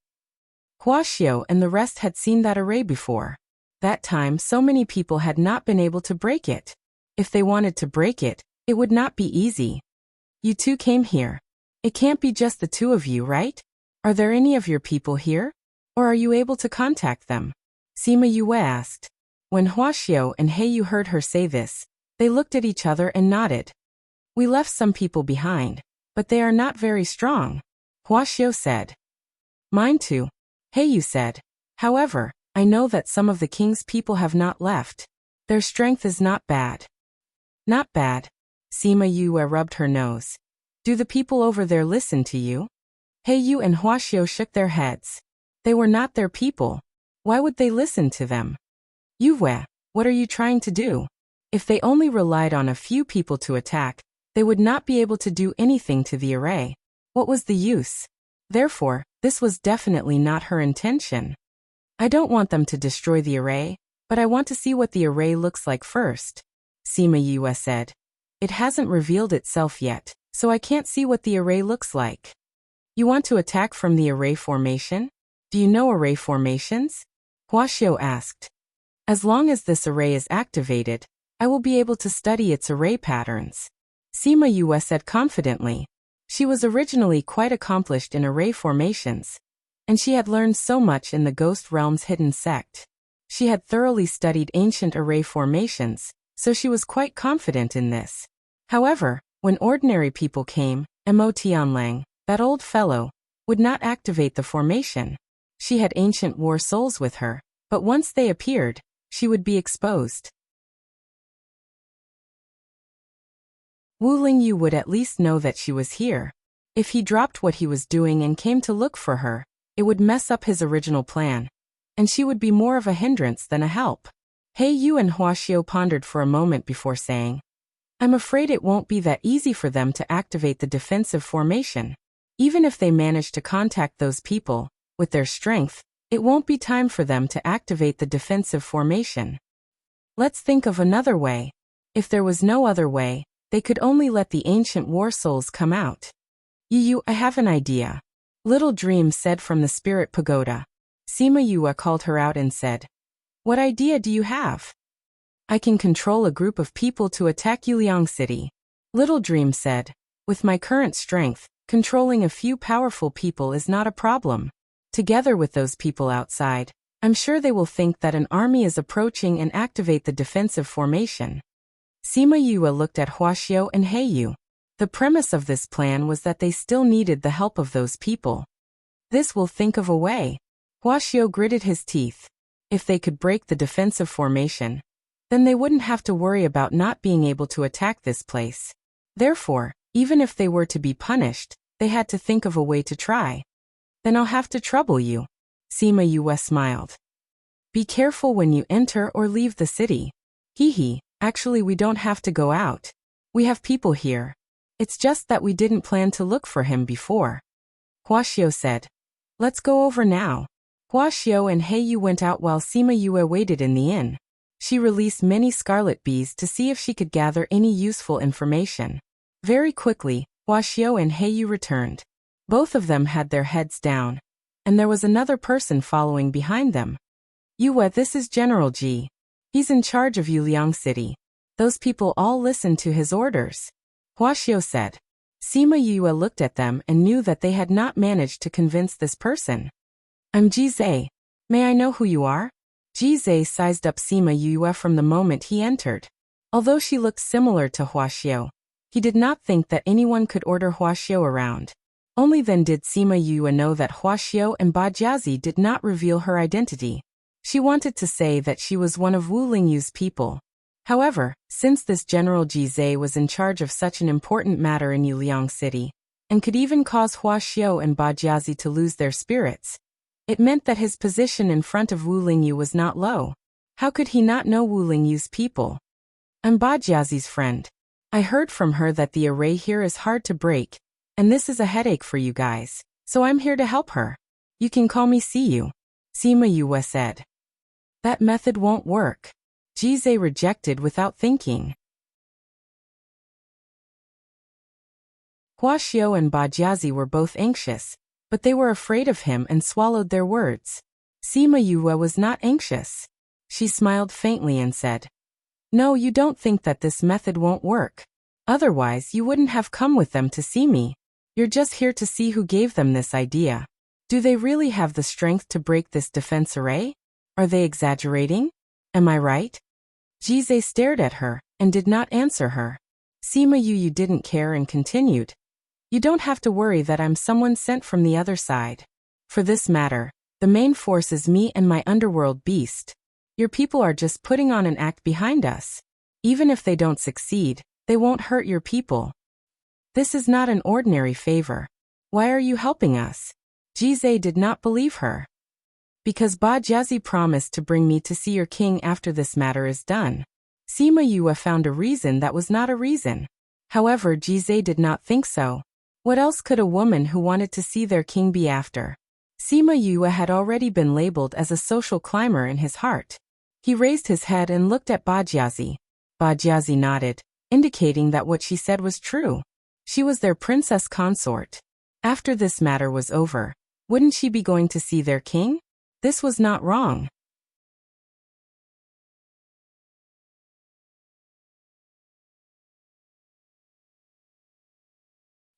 Huaxiao and the rest had seen that array before. That time so many people had not been able to break it. If they wanted to break it, it would not be easy. You two came here. It can't be just the two of you, right? Are there any of your people here? Or are you able to contact them? Sima Yue asked. When Huaxiao and Heiyu heard her say this, they looked at each other and nodded. We left some people behind, but they are not very strong, Huaxiao said. Mine too, Heiyu said. However, I know that some of the king's people have not left. Their strength is not bad. Not bad. Sima Yue rubbed her nose. Do the people over there listen to you? Heiyu and Huaxiao shook their heads. They were not their people. Why would they listen to them? Yue, what are you trying to do? If they only relied on a few people to attack, they would not be able to do anything to the array. What was the use? Therefore, this was definitely not her intention. I don't want them to destroy the array, but I want to see what the array looks like first, Sima Yue said. It hasn't revealed itself yet, so I can't see what the array looks like. You want to attack from the array formation? Do you know array formations? Huaxiao asked. As long as this array is activated, I will be able to study its array patterns, Sima Yue said confidently. She was originally quite accomplished in array formations, and she had learned so much in the Ghost Realm's hidden sect. She had thoroughly studied ancient array formations, so she was quite confident in this. However, when ordinary people came, Mo Tianlang, that old fellow, would not activate the formation. She had ancient war souls with her, but once they appeared, she would be exposed. Wu Lingyu would at least know that she was here. If he dropped what he was doing and came to look for her, it would mess up his original plan, and she would be more of a hindrance than a help. Heiyu and Huaxiao pondered for a moment before saying, I'm afraid it won't be that easy for them to activate the defensive formation. Even if they manage to contact those people, with their strength, it won't be time for them to activate the defensive formation. Let's think of another way. If there was no other way, they could only let the ancient war souls come out. Yu, I have an idea. Little Dream said from the spirit pagoda. Sima Yue called her out and said, What idea do you have? I can control a group of people to attack Yuliang City. Little Dream said, With my current strength, controlling a few powerful people is not a problem. Together with those people outside, I'm sure they will think that an army is approaching and activate the defensive formation. Sima Yue looked at Huaxiao and Heiyu. The premise of this plan was that they still needed the help of those people. This will think of a way. Huaxiao gritted his teeth. If they could break the defensive formation, then they wouldn't have to worry about not being able to attack this place. Therefore, even if they were to be punished, they had to think of a way to try. Then I'll have to trouble you. Sima Yue smiled. Be careful when you enter or leave the city. Hee, actually we don't have to go out. We have people here. It's just that we didn't plan to look for him before. Huaxiao said. Let's go over now. Huaxiao and Heiyu went out while Sima Yue waited in the inn. She released many scarlet bees to see if she could gather any useful information. Very quickly, Huaxiao and Heiyu returned. Both of them had their heads down, and there was another person following behind them. Yue, this is General Ji. He's in charge of Yuliang City. Those people all listened to his orders. Huaxiao said. Sima Yue looked at them and knew that they had not managed to convince this person. I'm Ji Zhe. May I know who you are? Ji Zhe sized up Sima Yue from the moment he entered. Although she looked similar to Huaxiao, he did not think that anyone could order Huaxiao around. Only then did Sima Yue know that Huaxiao and Bajiazi did not reveal her identity. She wanted to say that she was one of Wu Lingyu's people. However, since this General Ji Zhe was in charge of such an important matter in Yuliang City, and could even cause Huaxiao and Bajiazi to lose their spirits, it meant that his position in front of Wu Lingyu was not low. How could he not know Wu Lingyu's people? I'm Bajiazi's friend. I heard from her that the array here is hard to break, and this is a headache for you guys, so I'm here to help her. You can call me Siyu. Sima Yue said. That method won't work. Ji Zhe rejected without thinking. Huaxiao and Bajiazi were both anxious, but they were afraid of him and swallowed their words. Sima Yue was not anxious. She smiled faintly and said, No, you don't think that this method won't work. Otherwise, you wouldn't have come with them to see me. You're just here to see who gave them this idea. Do they really have the strength to break this defense array? Are they exaggerating? Am I right? Ji Zhe stared at her and did not answer her. Sima Yue didn't care and continued. You don't have to worry that I'm someone sent from the other side. For this matter, the main force is me and my underworld beast. Your people are just putting on an act behind us. Even if they don't succeed, they won't hurt your people. This is not an ordinary favor. Why are you helping us? Ji Zhe did not believe her. Because Bajiazi promised to bring me to see your king after this matter is done. Sima Yue found a reason that was not a reason. However, Ji Zhe did not think so. What else could a woman who wanted to see their king be after? Sima Yue had already been labeled as a social climber in his heart. He raised his head and looked at Bajiazi. Bajiazi nodded, indicating that what she said was true. She was their princess consort. After this matter was over, wouldn't she be going to see their king? This was not wrong.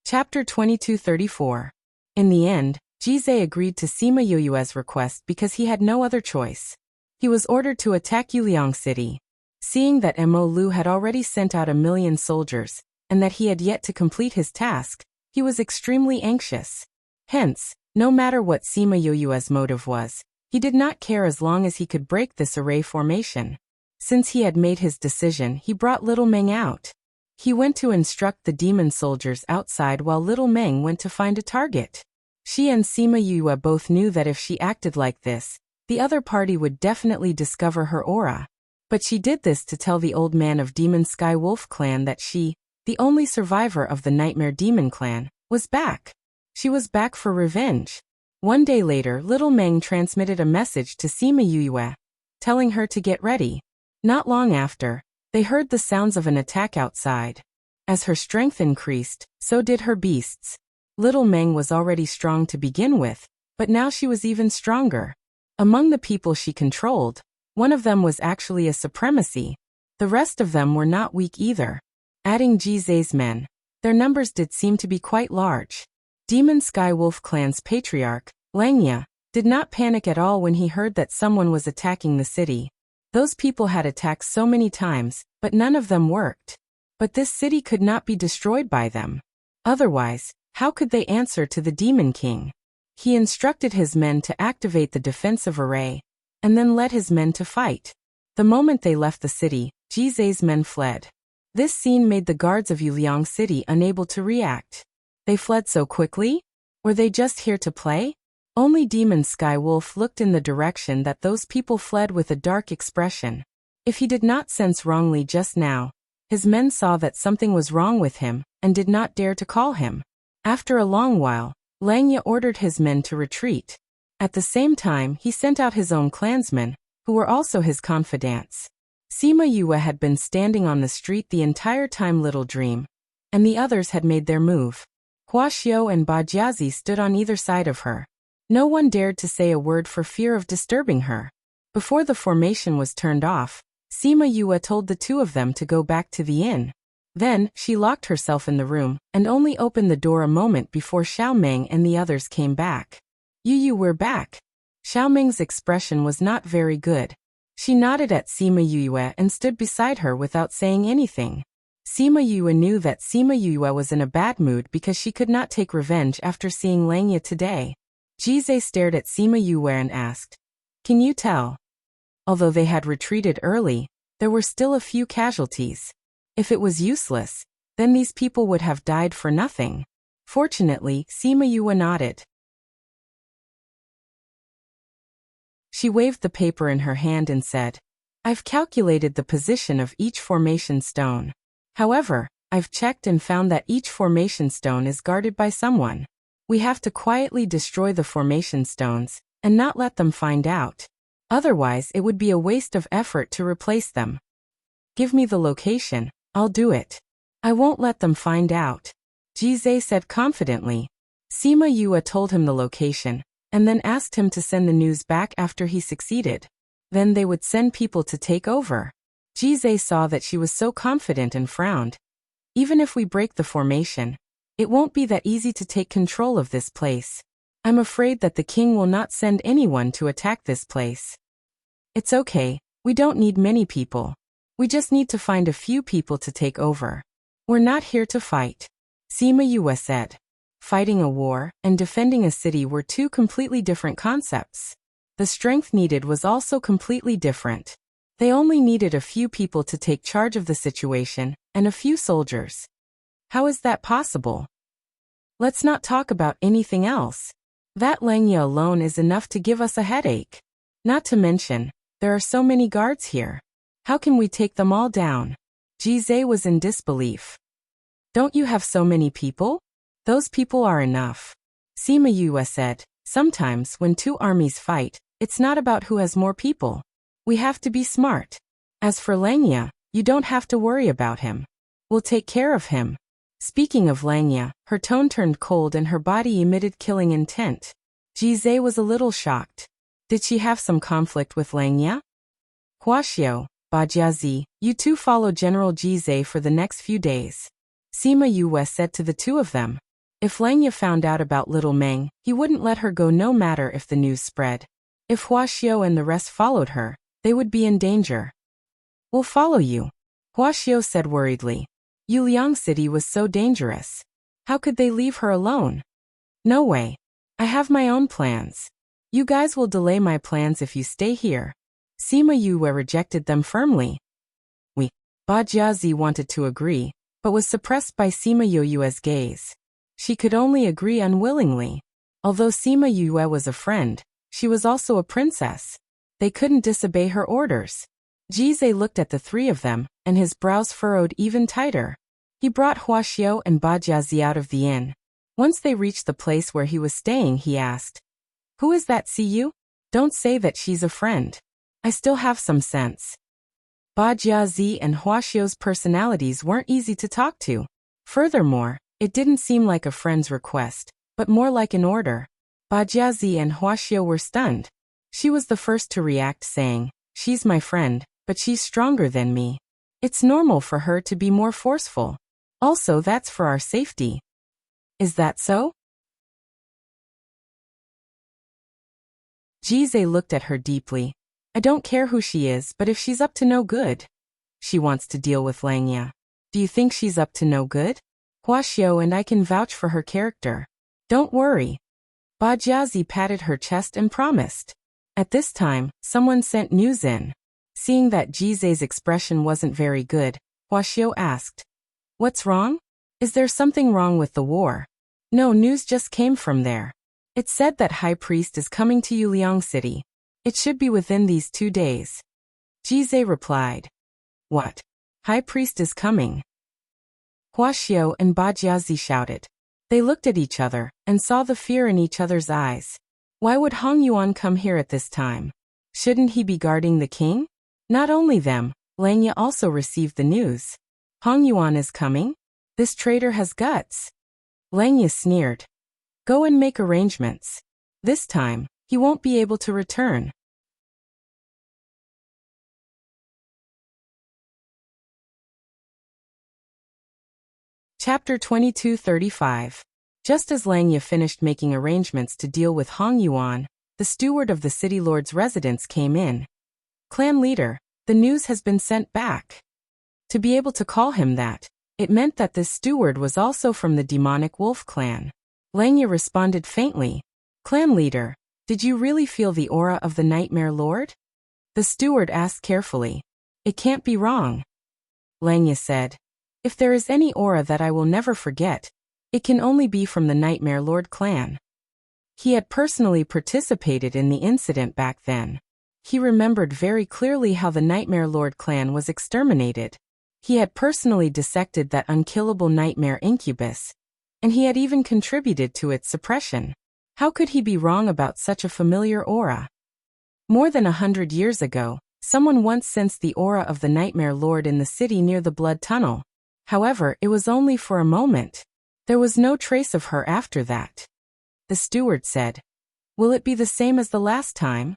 Chapter 2234. In the end, Ji Zhe agreed to Sima Yue's request because he had no other choice. He was ordered to attack Yuliang City. Seeing that Mo Lu had already sent out 1,000,000 soldiers, and that he had yet to complete his task, he was extremely anxious. Hence, no matter what Sima Yue's motive was, he did not care as long as he could break this array formation. Since he had made his decision, he brought Little Meng out. He went to instruct the demon soldiers outside while Little Meng went to find a target. She and Sima Yue both knew that if she acted like this, the other party would definitely discover her aura. But she did this to tell the old man of Demon Sky Wolf clan that she, the only survivor of the Nightmare Demon clan, was back. She was back for revenge. One day later, Little Meng transmitted a message to Sima Yue, telling her to get ready. Not long after, they heard the sounds of an attack outside. As her strength increased, so did her beasts. Little Meng was already strong to begin with, but now she was even stronger. Among the people she controlled, one of them was actually a supremacy. The rest of them were not weak either. Adding Ji Zhe's men, their numbers did seem to be quite large. Demon Sky Wolf clan's patriarch, Langya, did not panic at all when he heard that someone was attacking the city. Those people had attacked so many times, but none of them worked. But this city could not be destroyed by them. Otherwise, how could they answer to the Demon King? He instructed his men to activate the defensive array, and then led his men to fight. The moment they left the city, Jizai's men fled. This scene made the guards of Yuliang City unable to react. They fled so quickly? Were they just here to play? Only Demon Skywolf looked in the direction that those people fled with a dark expression. If he did not sense wrongly just now, his men saw that something was wrong with him, and did not dare to call him. After a long while, Langya ordered his men to retreat. At the same time, he sent out his own clansmen, who were also his confidants. Sima Yue had been standing on the street the entire time Little Dream, and the others had made their move. Huaxiao and Bajiazi stood on either side of her. No one dared to say a word for fear of disturbing her. Before the formation was turned off, Sima Yue told the two of them to go back to the inn. Then, she locked herself in the room, and only opened the door a moment before Xiaomeng and the others came back. "Yu, we're back." Xiaomeng's expression was not very good. She nodded at Sima Yue and stood beside her without saying anything. Sima Yue knew that Sima Yue was in a bad mood because she could not take revenge after seeing Langya today. Jizai stared at Sima Yue and asked, "Can you tell?" Although they had retreated early, there were still a few casualties. If it was useless, then these people would have died for nothing. Fortunately, Sima Yue nodded. She waved the paper in her hand and said, "I've calculated the position of each formation stone. However, I've checked and found that each formation stone is guarded by someone. We have to quietly destroy the formation stones, and not let them find out. Otherwise, it would be a waste of effort to replace them. Give me the location, I'll do it. I won't let them find out," Jizai said confidently. Sima Yue told him the location, and then asked him to send the news back after he succeeded. Then they would send people to take over. Jizai saw that she was so confident and frowned. "Even if we break the formation, it won't be that easy to take control of this place. I'm afraid that the king will not send anyone to attack this place." "It's okay, we don't need many people. We just need to find a few people to take over. We're not here to fight," Sima Yue said. Fighting a war and defending a city were two completely different concepts. The strength needed was also completely different. They only needed a few people to take charge of the situation, and a few soldiers. How is that possible? Let's not talk about anything else. That Langya alone is enough to give us a headache. Not to mention, there are so many guards here. How can we take them all down? Jizai was in disbelief. "Don't you have so many people? Those people are enough," Sima Yue said. "Sometimes when two armies fight, it's not about who has more people. We have to be smart. As for Langya, you don't have to worry about him. We'll take care of him." Speaking of Langya, her tone turned cold and her body emitted killing intent. Jizai was a little shocked. Did she have some conflict with Langya? "Huaxiao, Bajiazi, you two follow General Jizai for the next few days," Sima Yue said to the two of them. If Langya found out about Little Meng, he wouldn't let her go no matter if the news spread. If Huaxiao and the rest followed her, they would be in danger. "We'll follow you," Huaxiao said worriedly. Yuliang City was so dangerous. How could they leave her alone? "No way. I have my own plans. You guys will delay my plans if you stay here." Sima Yue rejected them firmly. Bajiazi wanted to agree, but was suppressed by Sima Yue's gaze. She could only agree unwillingly. Although Sima Yue was a friend, she was also a princess. They couldn't disobey her orders. Jizai looked at the three of them, and his brows furrowed even tighter. He brought Huaxiao and Bajiazi out of the inn. Once they reached the place where he was staying, he asked, "Who is that? See you? Don't say that she's a friend. I still have some sense." Bajiazi and Huaxiao's personalities weren't easy to talk to. Furthermore, it didn't seem like a friend's request, but more like an order. Bajiazi and Huaxiao were stunned. She was the first to react, saying, "She's my friend, but she's stronger than me. It's normal for her to be more forceful. Also, that's for our safety." "Is that so?" Jizai looked at her deeply. "I don't care who she is, but if she's up to no good." "She wants to deal with Langya. Do you think she's up to no good?" "Huaxiao and I can vouch for her character. Don't worry." Bajiazi patted her chest and promised. At this time, someone sent news in. Seeing that Jizai's expression wasn't very good, Wuxia asked, "What's wrong? Is there something wrong with the war?" "No, news just came from there. It said that High Priest is coming to Yuliang City. It should be within these 2 days." Jizai replied. "What? High Priest is coming?" Huaxiao and Bajiazi shouted. They looked at each other and saw the fear in each other's eyes. Why would Hong Yuan come here at this time? Shouldn't he be guarding the king? Not only them, Langya also received the news. Hong Yuan is coming? This traitor has guts. Langya sneered. Go and make arrangements. This time, he won't be able to return. Chapter 22:35. Just as Langya finished making arrangements to deal with Hong Yuan, the steward of the city lord's residence came in. Clan leader, the news has been sent back. To be able to call him that, it meant that this steward was also from the demonic wolf clan. Langya responded faintly. Clan leader, did you really feel the aura of the Nightmare Lord? The steward asked carefully. It can't be wrong. Langya said. If there is any aura that I will never forget, it can only be from the Nightmare Lord clan. He had personally participated in the incident back then. He remembered very clearly how the Nightmare Lord clan was exterminated. He had personally dissected that unkillable nightmare incubus, and he had even contributed to its suppression. How could he be wrong about such a familiar aura? More than 100 years ago, someone once sensed the aura of the Nightmare Lord in the city near the Blood Tunnel. However, it was only for a moment. There was no trace of her after that. The steward said, Will it be the same as the last time?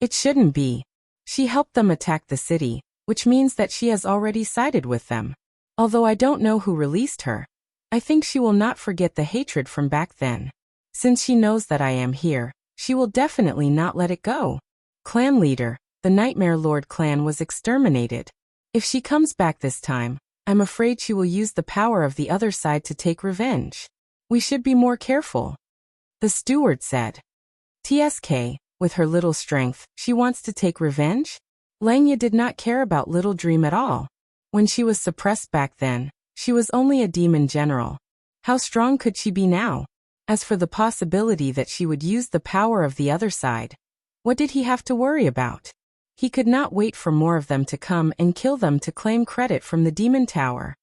It shouldn't be. She helped them attack the city, which means that she has already sided with them. Although I don't know who released her, I think she will not forget the hatred from back then. Since she knows that I am here, she will definitely not let it go. Clan leader, the Nightmare Lord clan was exterminated. If she comes back this time, I'm afraid she will use the power of the other side to take revenge. We should be more careful. The steward said. TSK, with her little strength, she wants to take revenge? Langya did not care about Little Dream at all. When she was suppressed back then, she was only a demon general. How strong could she be now? As for the possibility that she would use the power of the other side, what did he have to worry about? He could not wait for more of them to come and kill them to claim credit from the demon tower.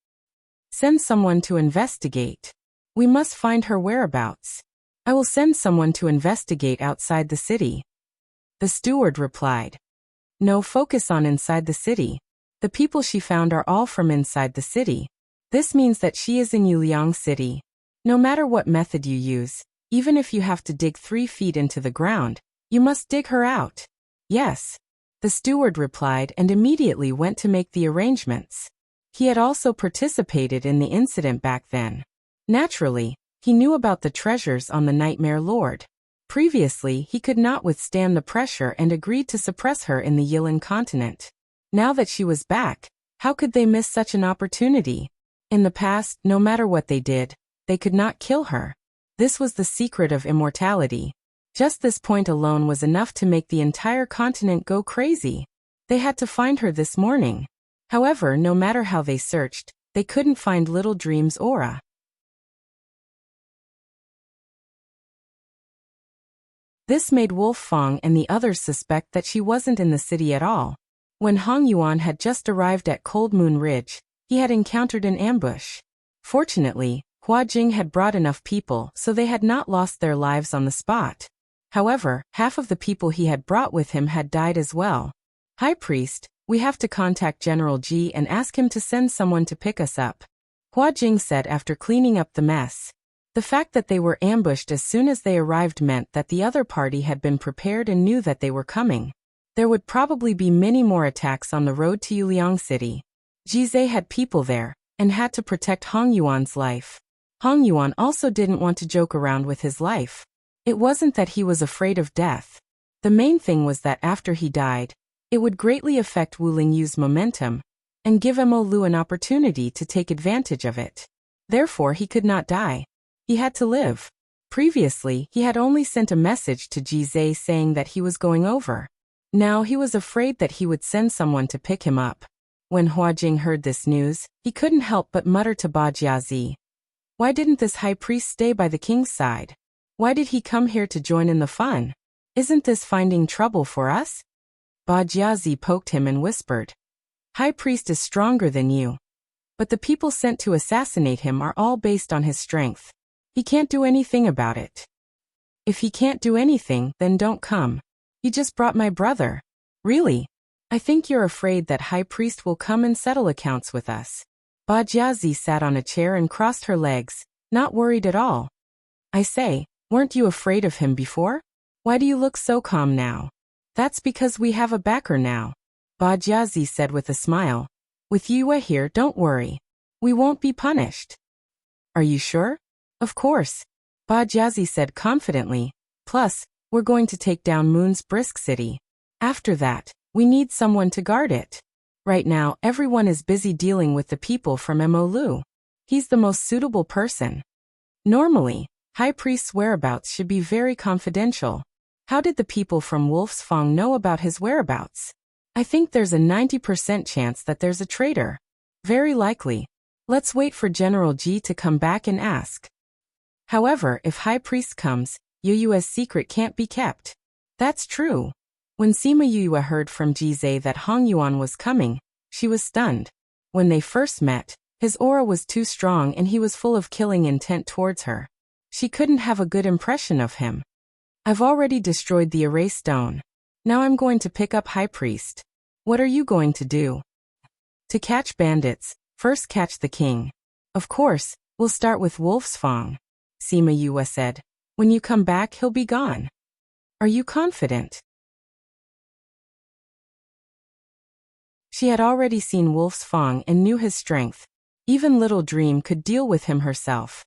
Send someone to investigate. We must find her whereabouts. I will send someone to investigate outside the city. The steward replied. No, focus on inside the city. The people she found are all from inside the city. This means that she is in Yuliang City. No matter what method you use, even if you have to dig 3 feet into the ground, you must dig her out. Yes. The steward replied and immediately went to make the arrangements. He had also participated in the incident back then. Naturally, he knew about the treasures on the Nightmare Lord. Previously, he could not withstand the pressure and agreed to suppress her in the Yilan continent. Now that she was back, how could they miss such an opportunity? In the past, no matter what they did, they could not kill her. This was the secret of immortality. Just this point alone was enough to make the entire continent go crazy. They had to find her this morning. However, no matter how they searched, they couldn't find Little Dream's aura. This made Wolf Fong and the others suspect that she wasn't in the city at all. When Hong Yuan had just arrived at Cold Moon Ridge, he had encountered an ambush. Fortunately, Hua Jing had brought enough people so they had not lost their lives on the spot. However, half of the people he had brought with him had died as well. High Priest, we have to contact General Ji and ask him to send someone to pick us up. Hua Jing said after cleaning up the mess. The fact that they were ambushed as soon as they arrived meant that the other party had been prepared and knew that they were coming. There would probably be many more attacks on the road to Yuliang City. Jizai had people there, and had to protect Hong Yuan's life. Hong Yuan also didn't want to joke around with his life. It wasn't that he was afraid of death. The main thing was that after he died, it would greatly affect Wu Lingyu's momentum, and give Mo Lu an opportunity to take advantage of it. Therefore he could not die. He had to live. Previously, he had only sent a message to Jizai saying that he was going over. Now he was afraid that he would send someone to pick him up. When Huajing heard this news, he couldn't help but mutter to Ba Jiazi. Why didn't this high priest stay by the king's side? Why did he come here to join in the fun? Isn't this finding trouble for us? Ba Jiazi poked him and whispered. High priest is stronger than you. But the people sent to assassinate him are all based on his strength. He can't do anything about it. If he can't do anything, then don't come. You just brought my brother. Really? I think you're afraid that high priest will come and settle accounts with us. Ba Jiazi sat on a chair and crossed her legs, not worried at all. I say, weren't you afraid of him before? Why do you look so calm now? That's because we have a backer now. Ba Jiazi said with a smile. With Yue here, don't worry. We won't be punished. Are you sure? Of course. Ba Jiazi said confidently. Plus, we're going to take down Moon's Brisk City. After that, we need someone to guard it. Right now, everyone is busy dealing with the people from Mo. He's the most suitable person. Normally, High Priest's whereabouts should be very confidential. How did the people from Wolf's Fang know about his whereabouts? I think there's a 90% chance that there's a traitor. Very likely. Let's wait for General Ji to come back and ask. However, if High Priest comes, Yue's secret can't be kept. That's true. When Sima Yue heard from Jizai that Hong Yuan was coming, she was stunned. When they first met, his aura was too strong and he was full of killing intent towards her. She couldn't have a good impression of him. I've already destroyed the erase stone. Now I'm going to pick up High Priest. What are you going to do? To catch bandits, first catch the king. Of course, we'll start with Wolf's Fang. Sima Yue said. When you come back, he'll be gone. Are you confident? She had already seen Wolf's Fang and knew his strength. Even Little Dream could deal with him herself.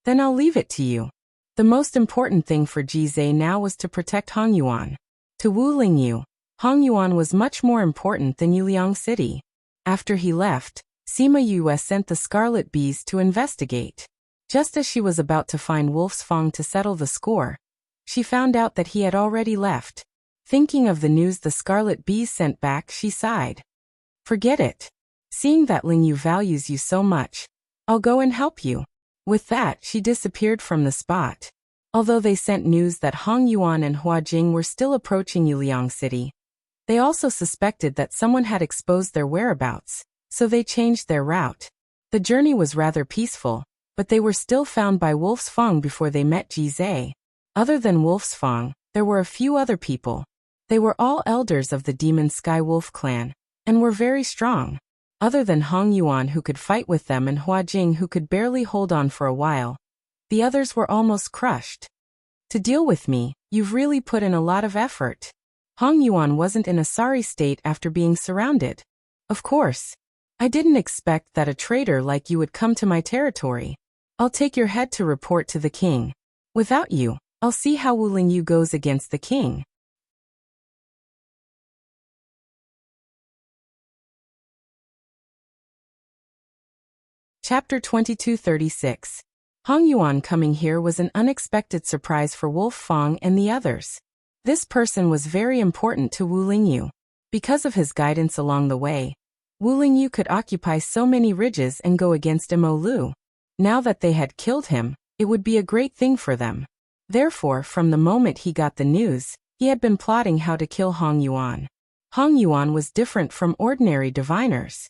Then I'll leave it to you. The most important thing for Jizai now was to protect Hong Yuan. To Wu Lingyu, Hong Yuan was much more important than Yuliang City. After he left, Sima Yue sent the Scarlet Bees to investigate. Just as she was about to find Wolf's Fang to settle the score, she found out that he had already left. Thinking of the news the Scarlet Bees sent back, she sighed. Forget it. Seeing that Lingyu values you so much, I'll go and help you. With that, she disappeared from the spot. Although they sent news that Hong Yuan and Huajing were still approaching Yuliang City, they also suspected that someone had exposed their whereabouts, so they changed their route. The journey was rather peaceful, but they were still found by Wolf's Fang before they met Jizai. Other than Wolf's Fang, there were a few other people. They were all elders of the Demon Sky Wolf clan, and were very strong. Other than Hong Yuan who could fight with them and Huajing who could barely hold on for a while, the others were almost crushed. To deal with me, you've really put in a lot of effort. Hong Yuan wasn't in a sorry state after being surrounded. Of course. I didn't expect that a traitor like you would come to my territory. I'll take your head to report to the king. Without you, I'll see how Wu Lingyu goes against the king. Chapter 2236. Hong Yuan coming here was an unexpected surprise for Wolf Fang and the others. This person was very important to Wu Lingyu. Because of his guidance along the way, Wu Lingyu could occupy so many ridges and go against Mo. Now that they had killed him, it would be a great thing for them. Therefore, from the moment he got the news, he had been plotting how to kill Hong Yuan. Hong Yuan was different from ordinary diviners.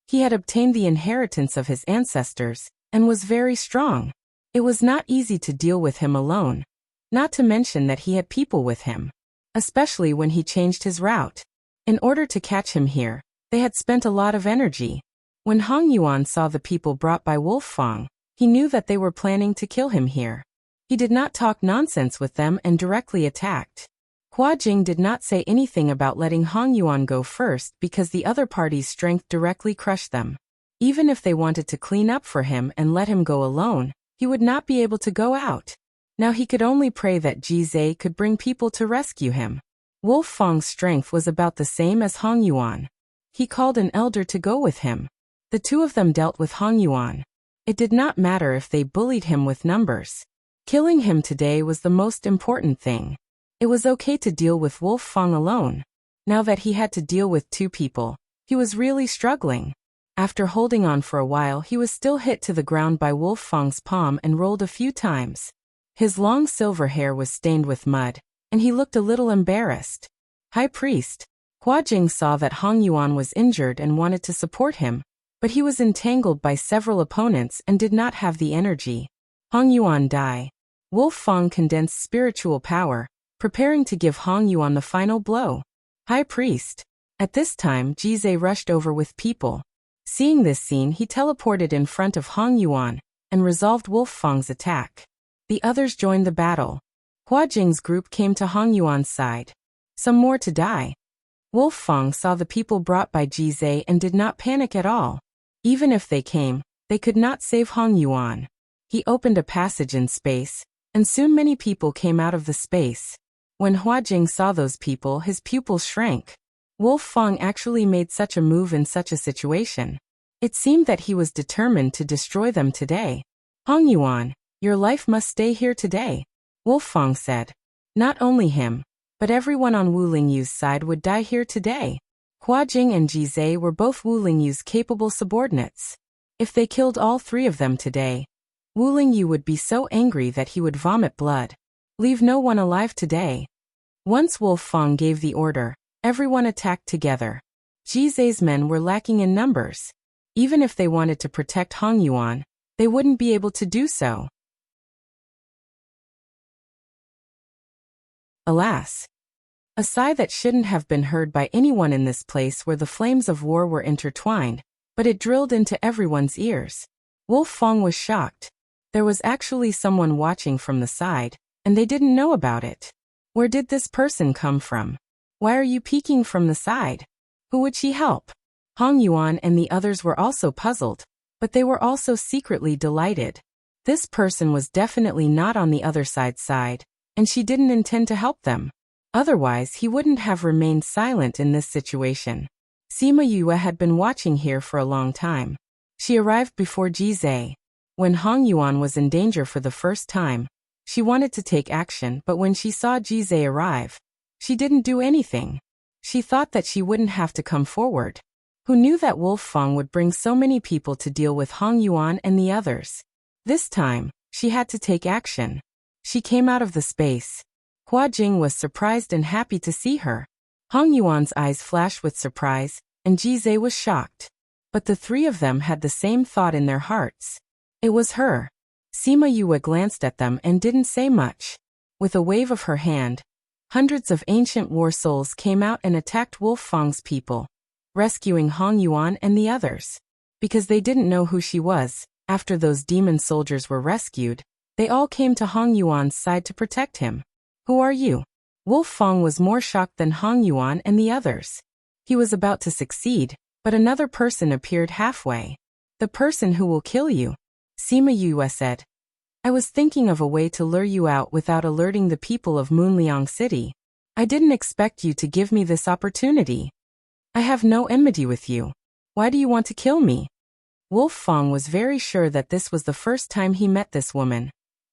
He had obtained the inheritance of his ancestors, and was very strong. It was not easy to deal with him alone, not to mention that he had people with him, especially when he changed his route. In order to catch him here, they had spent a lot of energy. When Hong Yuan saw the people brought by Wolf Fang, he knew that they were planning to kill him here. He did not talk nonsense with them and directly attacked. Huajing did not say anything about letting Hong Yuan go first because the other party's strength directly crushed them. Even if they wanted to clean up for him and let him go alone, he would not be able to go out. Now he could only pray that Jizai could bring people to rescue him. Wolf Fang's strength was about the same as Hong Yuan. He called an elder to go with him. The two of them dealt with Hong Yuan. It did not matter if they bullied him with numbers. Killing him today was the most important thing. It was okay to deal with Wolf Fang alone. Now that he had to deal with two people, he was really struggling. After holding on for a while, he was still hit to the ground by Wolf Fang's palm and rolled a few times. His long silver hair was stained with mud, and he looked a little embarrassed. High Priest Hua Jing saw that Hong Yuan was injured and wanted to support him, but he was entangled by several opponents and did not have the energy. Hong Yuan die. Wolf Fang condensed spiritual power, preparing to give Hong Yuan the final blow. High Priest. At this time, Jize rushed over with people. Seeing this scene, he teleported in front of Hong Yuan and resolved Wolf Fang's attack. The others joined the battle. Hua Jing's group came to Hong Yuan's side. Some more to die. Wolf Fang saw the people brought by Jize and did not panic at all. Even if they came, they could not save Hong Yuan. He opened a passage in space, and soon many people came out of the space. When Hua Jing saw those people, his pupils shrank. Wolf Fang actually made such a move in such a situation. It seemed that he was determined to destroy them today. Hong Yuan, your life must stay here today, Wolf Fang said. Not only him, but everyone on Wu Lingyu's side would die here today. Hua Jing and Jize were both Wu Lingyu's capable subordinates. If they killed all three of them today, Wu Lingyu would be so angry that he would vomit blood. Leave no one alive today. Once Wolf Fang gave the order, everyone attacked together. Jize's men were lacking in numbers. Even if they wanted to protect Hong Yuan, they wouldn't be able to do so. Alas! A sigh that shouldn't have been heard by anyone in this place where the flames of war were intertwined, but it drilled into everyone's ears. Wolf Fang was shocked. There was actually someone watching from the side, and they didn't know about it. Where did this person come from? Why are you peeking from the side? Who would she help? Hong Yuan and the others were also puzzled, but they were also secretly delighted. This person was definitely not on the other side's side, and she didn't intend to help them. Otherwise, he wouldn't have remained silent in this situation. Sima Yue had been watching here for a long time. She arrived before Jize. When Hong Yuan was in danger for the first time, she wanted to take action, but when she saw Jize arrive, she didn't do anything. She thought that she wouldn't have to come forward. Who knew that Wolf Fang would bring so many people to deal with Hong Yuan and the others? This time, she had to take action. She came out of the space. Hua Jing was surprised and happy to see her. Hong Yuan's eyes flashed with surprise, and Jize was shocked. But the three of them had the same thought in their hearts. It was her. Sima Yue glanced at them and didn't say much. With a wave of her hand, hundreds of ancient war souls came out and attacked Wolf Fang's people, rescuing Hong Yuan and the others. Because they didn't know who she was, after those demon soldiers were rescued, they all came to Hong Yuan's side to protect him. Who are you? Wolf Fang was more shocked than Hong Yuan and the others. He was about to succeed, but another person appeared halfway. The person who will kill you, Sima Yue said. I was thinking of a way to lure you out without alerting the people of Moonliang City. I didn't expect you to give me this opportunity. I have no enmity with you. Why do you want to kill me? Wolf Fang was very sure that this was the first time he met this woman.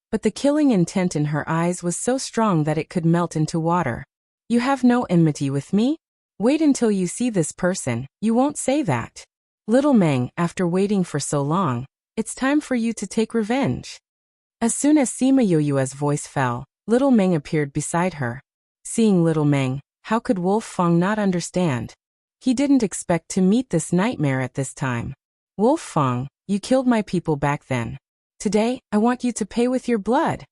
But the killing intent in her eyes was so strong that it could melt into water. You have no enmity with me? Wait until you see this person, you won't say that. Little Meng, after waiting for so long, it's time for you to take revenge. As soon as Sima Yue's voice fell, Little Meng appeared beside her. Seeing Little Meng, how could Wolf Fang not understand? He didn't expect to meet this nightmare at this time. Wolf Fang, you killed my people back then. Today, I want you to pay with your blood.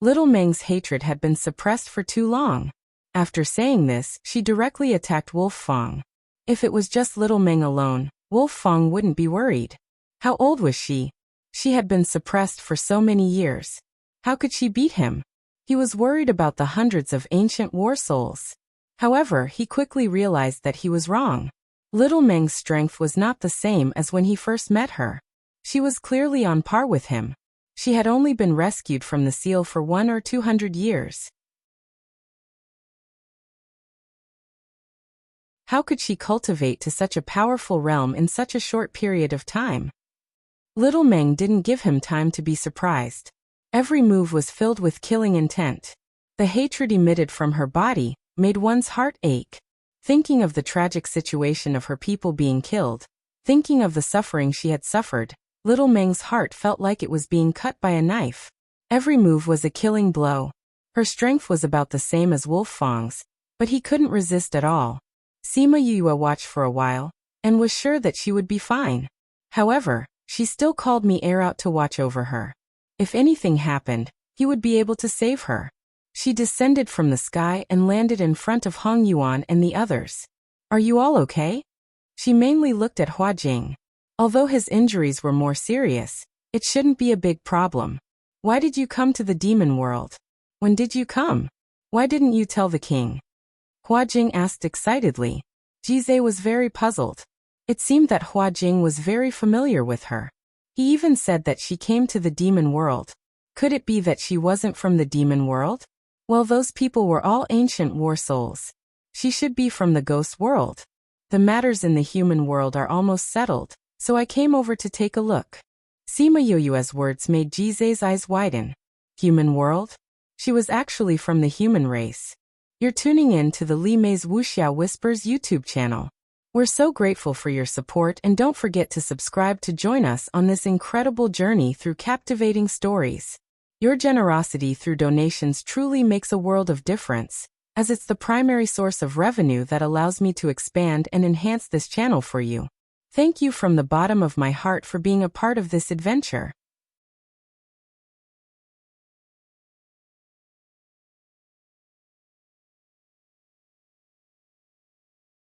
Little Meng's hatred had been suppressed for too long. After saying this, she directly attacked Wolf Fang. If it was just Little Meng alone, Wolf Fang wouldn't be worried. How old was she? She had been suppressed for so many years. How could she beat him? He was worried about the hundreds of ancient war souls. However, he quickly realized that he was wrong. Little Meng's strength was not the same as when he first met her. She was clearly on par with him. She had only been rescued from the seal for 100 or 200 years. How could she cultivate to such a powerful realm in such a short period of time? Little Meng didn't give him time to be surprised. Every move was filled with killing intent. The hatred emitted from her body made one's heart ache. Thinking of the tragic situation of her people being killed, thinking of the suffering she had suffered, little Meng's heart felt like it was being cut by a knife. Every move was a killing blow. Her strength was about the same as Wolf Fang's, but he couldn't resist at all. Sima Yue watched for a while, and was sure that she would be fine. However, she still called me heir out to watch over her. If anything happened, he would be able to save her. She descended from the sky and landed in front of Hong Yuan and the others. Are you all okay? She mainly looked at Hua Jing. Although his injuries were more serious, it shouldn't be a big problem. Why did you come to the demon world? When did you come? Why didn't you tell the king? Hua Jing asked excitedly. Jizai was very puzzled. It seemed that Hua Jing was very familiar with her. He even said that she came to the demon world. Could it be that she wasn't from the demon world? Well, those people were all ancient war souls. She should be from the ghost world. The matters in the human world are almost settled, so I came over to take a look. Sima Yoyue's words made Jizai's eyes widen. Human world? She was actually from the human race. You're tuning in to the Li Mei's Wuxia Whispers YouTube channel. We're so grateful for your support, and don't forget to subscribe to join us on this incredible journey through captivating stories. Your generosity through donations truly makes a world of difference, as it's the primary source of revenue that allows me to expand and enhance this channel for you. Thank you from the bottom of my heart for being a part of this adventure.